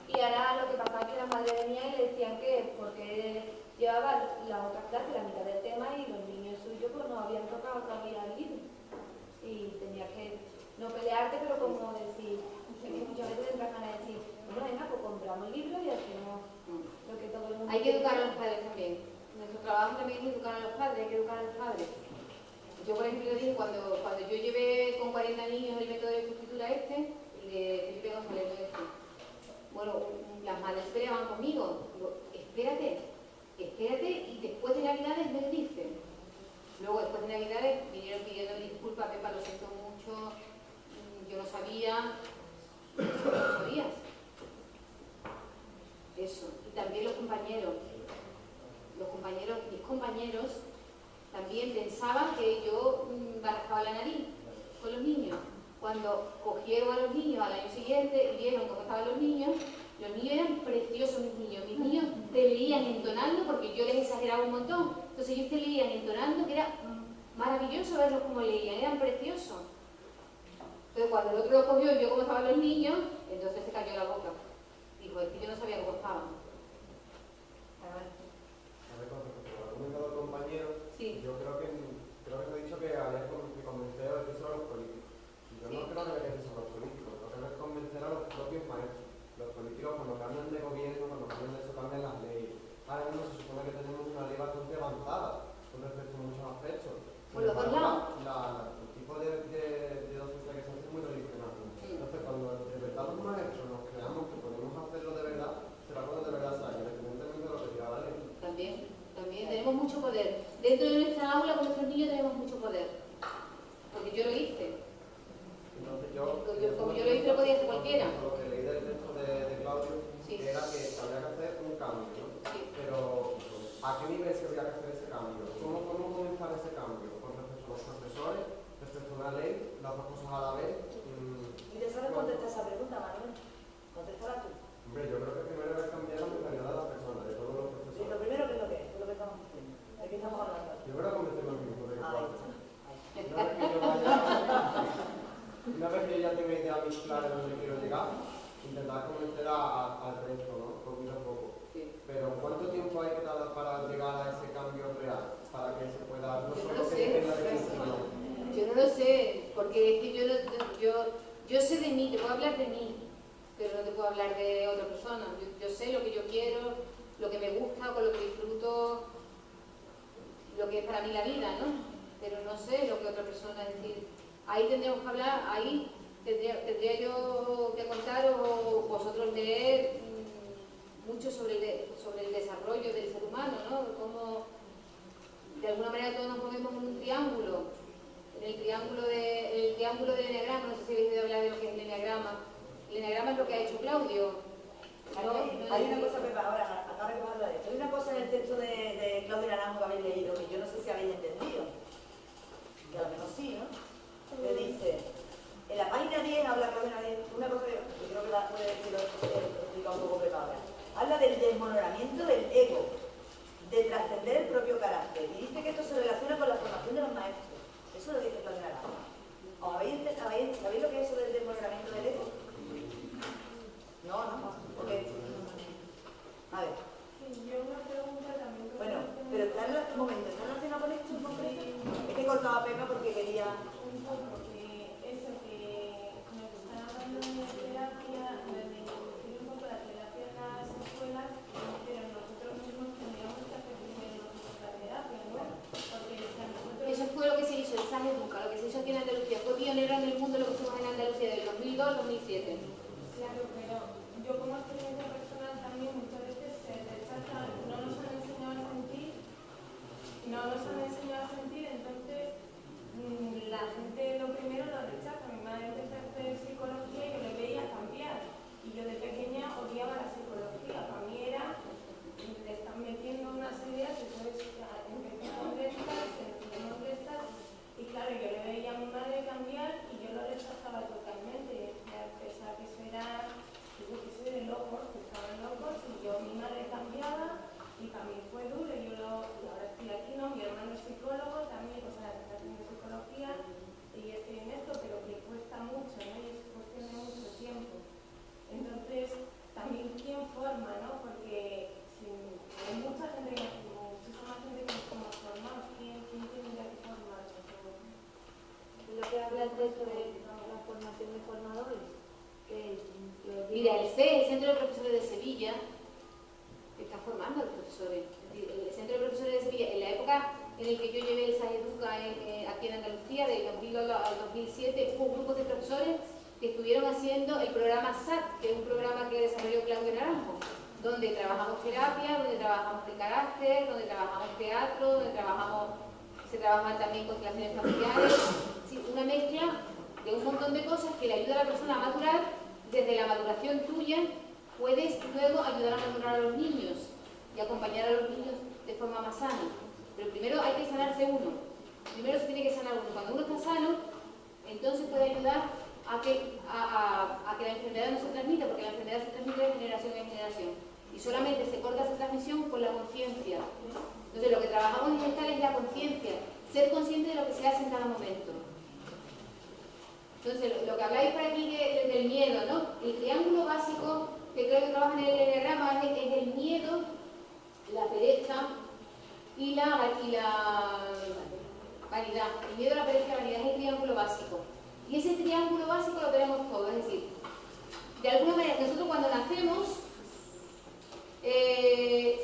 y ahora lo que pasaba es que la madre venía y le decían que porque llevaba las otras clases la mitad del tema y los niños suyos pues no habían tocado todavía el libro. Y tenía que no pelearte, pero como decir, sé que muchas veces entran ganas de decir, bueno, venga, pues compramos el libro y hacemos lo que todo el mundo Hay que educar a los padres también. Nuestro trabajo también es educar a los padres, hay que educar a los padres. Yo, por ejemplo, dije, cuando yo llevé con 40 niños el método de escritura el de Felipe González, bueno, las madres peleaban conmigo. Digo, espérate, y después de Navidades me lo dicen. Luego, después de Navidades, vinieron pidiendo disculpas, Pepa, lo siento mucho, yo no sabía, no lo sabías. Eso. Y también los compañeros, mis compañeros, también pensaban que yo barajaba la nariz con los niños. Cuando cogieron a los niños al año siguiente y vieron cómo estaban los niños eran preciosos mis niños te leían entonando, porque yo les exageraba un montón, entonces ellos te leían entonando, que era maravilloso verlos cómo leían, eran preciosos. Entonces cuando el otro lo cogió y vio cómo estaban los niños, entonces se cayó la boca. Dijo, es que yo no sabía cómo estaban. A ver, con respecto a lo que ha comentado el compañero, Sí. yo creo que se ha dicho que había que convencer a decir a los políticos. Yo no creo que haya que decir a los políticos, creo que hay que convencer a los propios maestros. Los políticos, cuando cambian de gobierno, cuando cambian de eso, cambian las leyes. Ahora mismo se supone que tenemos una ley bastante avanzada con respecto a muchos aspectos. Por los dos lados. El tipo de docencia que se hace es muy tradicional. Entonces, cuando de verdad los maestros nos creamos que podemos hacerlo de verdad, será cuando de verdad salga, independientemente de lo que diga la ley. También tenemos mucho poder. Dentro de nuestra aula con nuestros niños tenemos mucho poder. Porque yo lo hice. Entonces como yo lo hice, lo podía hacer cualquiera. Lo que leí del texto de Claudio era que había que hacer un cambio, ¿no? Pero ¿a qué nivel se había que hacer ese cambio? ¿Cómo comenzar ese cambio? Con respecto a los profesores, respecto a una ley, las dos cosas a la vez. ¿Y te sabes contestar esa pregunta, Manuel? Contéstala tú. Hombre, yo creo que primero hay que cambiar la mentalidad de las personas, de todos los profesores. Sí, lo primero, ¿qué es lo que es? ¿Qué es lo que estamos haciendo? ¿De qué estamos hablando? Yo creo que convencer los mismos de que una vez que yo ya tenga idea muy clara de dónde quiero llegar, intentar convencer al resto, ¿no? Poquito a poco. Sí. Pero ¿cuánto tiempo hay que tardar para llegar a ese cambio real? Para que se pueda, no Yo solo no que sé. dependa de mí, Yo no lo sé, porque es que yo sé de mí, te puedo hablar de mí, pero no te puedo hablar de otra persona. Yo sé lo que yo quiero, lo que me gusta, con lo que disfruto, lo que es para mí la vida, ¿no? Pero no sé lo que otra persona, es decir, ahí tendríamos que hablar, ahí tendría yo que contar o vosotros leer mucho sobre el desarrollo del ser humano, ¿no? Cómo de alguna manera todos nos movemos en un triángulo, en el triángulo del enneagrama. No sé si habéis oído hablar de lo que es el enneagrama. El enneagrama es lo que ha hecho Claudio. Hay una cosa, Pepa, ahora acaba de hablar de esto. Hay una cosa en el texto de Claudio Naranjo que habéis leído que yo no sé si habéis entendido. Que a lo mejor sí, ¿no? Que dice, en la página 10 habla Claudio Naranjo, una cosa que yo creo que la puede explicar un poco Pepa ahora. Habla del desmoronamiento del ego, de trascender el propio carácter. Y dice que esto se relaciona con la formación de los maestros. Eso lo dice Claudio Naranjo. ¿Sabéis lo que es eso del desmoronamiento del ego? No. Porque, a ver. Yo una pregunta también. Bueno, pero un momento, ¿está relacionado con esto en concreto? Es que he cortado a Pepa porque quería... Un poco, porque eso que nos están hablando de terapia, de introducir un poco la terapia en las escuelas, pero nosotros mismos tendríamos que hacer primero nosotros la terapia, ¿no? Porque nosotros... Eso fue lo que se hizo, el San Educa, lo que se hizo aquí en Andalucía. Fue pionero en el mundo lo que hicimos en Andalucía del 2002 al 2007. Claro, pero yo como experiencia personal también muchas veces se rechaza, no nos han enseñado a sentir, entonces la gente lo primero lo rechaza. Mi madre empezó a hacer psicología y yo le veía cambiar. Y yo de pequeña odiaba la psicología. Para mí era, le están metiendo unas ideas, entonces empecé con estas, y claro, yo le veía a mi madre cambiar y yo lo rechazaba totalmente. Y decía, pensaba que eso era, yo que sé, de locos, que estaban locos, y yo, mi madre cambiaba, y para mí fue duro, y ahora estoy aquí, ¿no? Mi hermano es psicólogo también, o sea, está haciendo psicología, y estoy en esto, pero que cuesta mucho, ¿no? Y es cuestión Mira, el CE, el Centro de Profesores de Sevilla, está formando a los profesores. Es decir, el Centro de Profesores de Sevilla, en la época en la que yo llevé el SAEDUCA aquí en Andalucía, del 2000 al 2007, hubo grupos de profesores que estuvieron haciendo el programa SAT, que es un programa que desarrolló Claudio Naranjo, donde trabajamos terapia, donde trabajamos el carácter, donde trabajamos teatro, donde se trabajan también constelaciones familiares, sí, una mezcla de un montón de cosas que le ayuda a la persona a madurar. Desde la maduración tuya puedes luego ayudar a madurar a los niños y acompañar a los niños de forma más sana. Pero primero hay que sanarse uno. Primero se tiene que sanar uno. Cuando uno está sano, entonces puede ayudar a que la enfermedad no se transmita, porque la enfermedad se transmite de generación en generación. Y solamente se corta esa transmisión con la conciencia. Entonces lo que trabajamos en gestal es la conciencia, ser consciente de lo que se hace en cada momento. Entonces lo que habláis para aquí del miedo, ¿no? El triángulo básico que creo que trabaja en el enneagrama es el miedo, la pereza y la vanidad. El miedo, la pereza y la vanidad es el triángulo básico. Y ese triángulo básico lo tenemos todos, es decir, de alguna manera nosotros cuando nacemos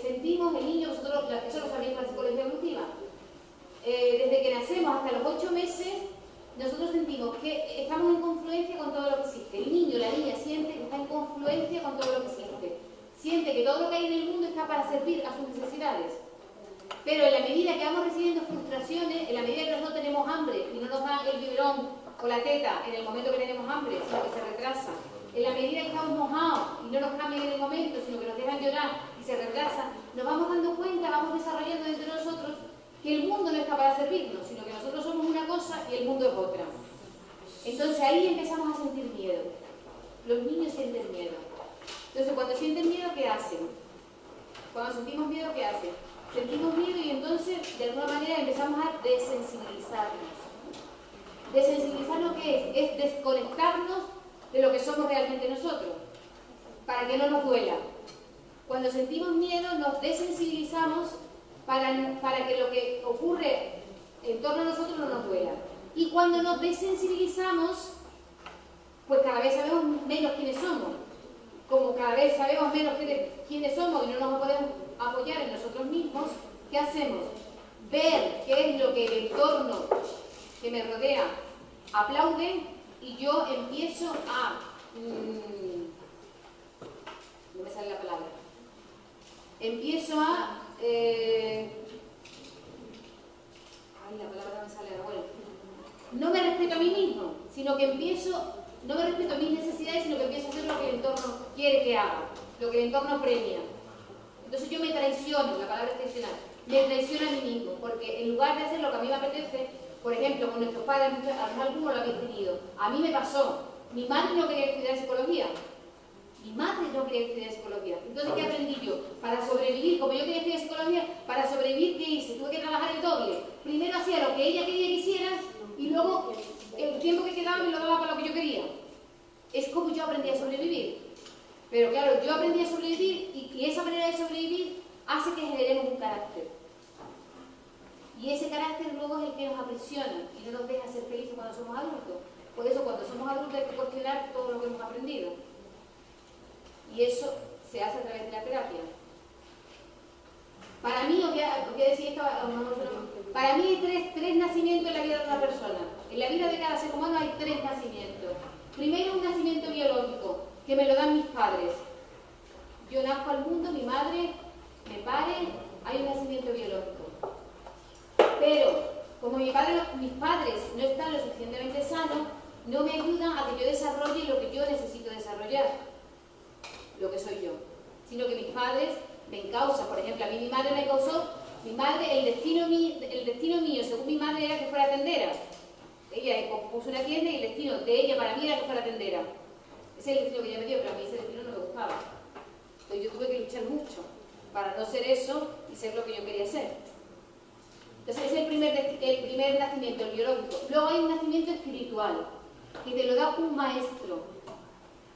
sentimos el niño, eso lo sabéis con la psicología evolutiva, desde que nacemos hasta los 8 meses nosotros sentimos que estamos en confluencia con todo lo que existe. El niño, la niña siente que está en confluencia con todo lo que existe. Siente que todo lo que hay en el mundo está para servir a sus necesidades. Pero en la medida que vamos recibiendo frustraciones, en la medida que nosotros tenemos hambre y no nos dan el biberón o la teta en el momento que tenemos hambre, sino que se retrasa, en la medida que estamos mojados y no nos cambian en el momento, sino que nos dejan llorar y se retrasa, nos vamos dando cuenta, vamos desarrollando dentro de nosotros que el mundo no está para servirnos, sino que nosotros somos una cosa y el mundo es otra. Entonces ahí empezamos a sentir miedo. Los niños sienten miedo. Entonces cuando sienten miedo, ¿qué hacen? Cuando sentimos miedo, ¿qué hacen? Sentimos miedo y entonces de alguna manera empezamos a desensibilizarnos. ¿Desensibilizarnos qué es? Es desconectarnos de lo que somos realmente nosotros, para que no nos duela. Cuando sentimos miedo nos desensibilizamos para que lo que ocurre en torno a nosotros no nos duela. Y cuando nos desensibilizamos, pues cada vez sabemos menos quiénes somos. Como cada vez sabemos menos quiénes somos y no nos podemos apoyar en nosotros mismos, ¿qué hacemos? Ver qué es lo que el entorno que me rodea aplaude y yo empiezo a... no me sale la palabra. Empiezo a... la palabra no me sale ahora. Bueno, no me respeto a mí mismo, sino que empiezo... No me respeto mis necesidades, sino que empiezo a hacer lo que el entorno quiere que haga, lo que el entorno premia. Entonces yo me traiciono, la palabra es traicionar, me traiciono a mí mismo, porque en lugar de hacer lo que a mí me apetece, por ejemplo, con nuestros padres, algunos lo habéis tenido, a mí me pasó, mi madre no quería estudiar psicología, entonces ¿qué aprendí yo? Para sobrevivir, como yo quería estudiar psicología, para sobrevivir, ¿qué hice? Tuve que trabajar el doble, primero hacía lo que ella quería que hiciera, y luego el tiempo que quedaba me lo daba para lo que yo quería. Es como yo aprendí a sobrevivir. Pero claro, yo aprendí a sobrevivir y esa manera de sobrevivir hace que generemos un carácter. Y ese carácter luego es el que nos aprisiona y no nos deja ser felices cuando somos adultos. Por eso cuando somos adultos hay que cuestionar todo lo que hemos aprendido. Y eso se hace a través de la terapia. Para mí, os voy a decir esto, para mí hay tres nacimientos en la vida de una persona. En la vida de cada ser humano hay 3 nacimientos. Primero, un nacimiento biológico, que me lo dan mis padres. Yo nazco al mundo, mi madre me pare, hay un nacimiento biológico. Pero, como mis padres no están lo suficientemente sanos, no me ayudan a que yo desarrolle lo que yo necesito desarrollar, lo que soy yo. Sino que mis padres me encausan. Por ejemplo, a mí mi madre me causó, el destino mío, según mi madre, era que fuera tendera. Ella puso una tienda y el destino de ella para mí era que fuera tendera. Ese es el destino que ella me dio, pero a mí ese destino no me gustaba. Entonces yo tuve que luchar mucho para no ser eso y ser lo que yo quería ser. Entonces ese es el primer nacimiento, el biológico. Luego hay un nacimiento espiritual, que te lo da un maestro,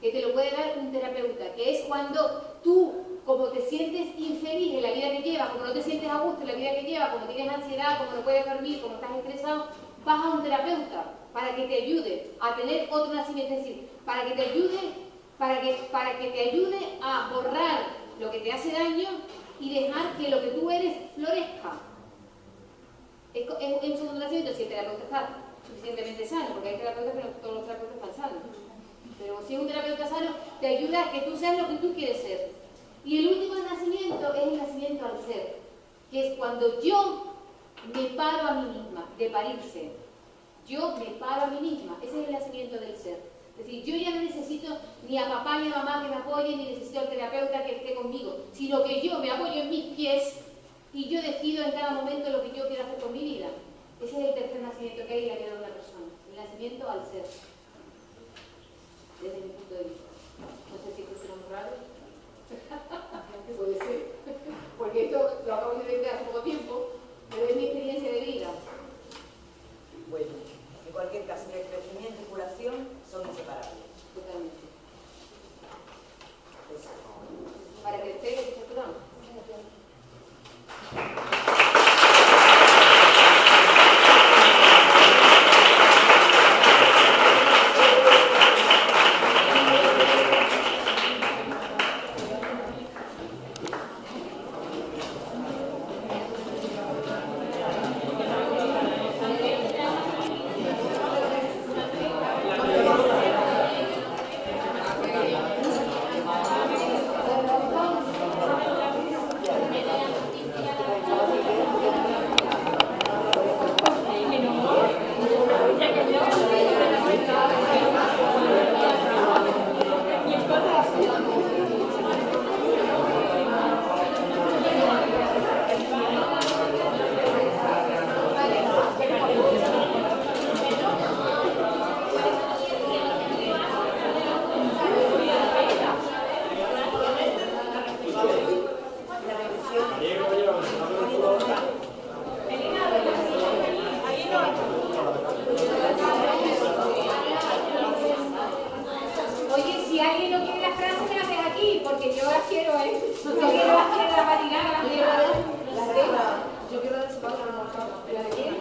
que te lo puede dar un terapeuta, que es cuando tú, como te sientes infeliz en la vida que llevas, como no te sientes a gusto en la vida que llevas, como tienes ansiedad, como no puedes dormir, como estás estresado, vas a un terapeuta para que te ayude a tener otro nacimiento, es decir, para que te ayude para que te ayude a borrar lo que te hace daño y dejar que lo que tú eres florezca. Es un segundo nacimiento si el terapeuta está suficientemente sano, porque hay terapeutas que no todos los terapeutas están sanos. Pero si es un terapeuta sano, te ayuda a que tú seas lo que tú quieres ser. Y el último nacimiento es el nacimiento al ser, que es cuando yo me paro a mí misma, de parirse. Yo me paro a mí misma, ese es el nacimiento del ser. Es decir, yo ya no necesito ni a papá ni a mamá que me apoyen, ni necesito al terapeuta que esté conmigo, sino que yo me apoyo en mis pies y yo decido en cada momento lo que yo quiero hacer con mi vida. Ese es el tercer nacimiento que hay en la vida de una persona, el nacimiento al ser, desde mi punto de vista. No sé si esto será muy raro. Puede ser, porque esto lo acabo de ver hace poco tiempo, pero es mi experiencia de vida. Bueno, en cualquier caso, el crecimiento y curación son inseparables. Totalmente. Eso. Para crecer, ¿qué curamos? Oye, si alguien no quiere las frases, me las deja aquí, porque yo las quiero, ¿eh? Yo quiero las quiero, las matinales, las quiero. Las dejo. Yo quiero las de ¿La de quién?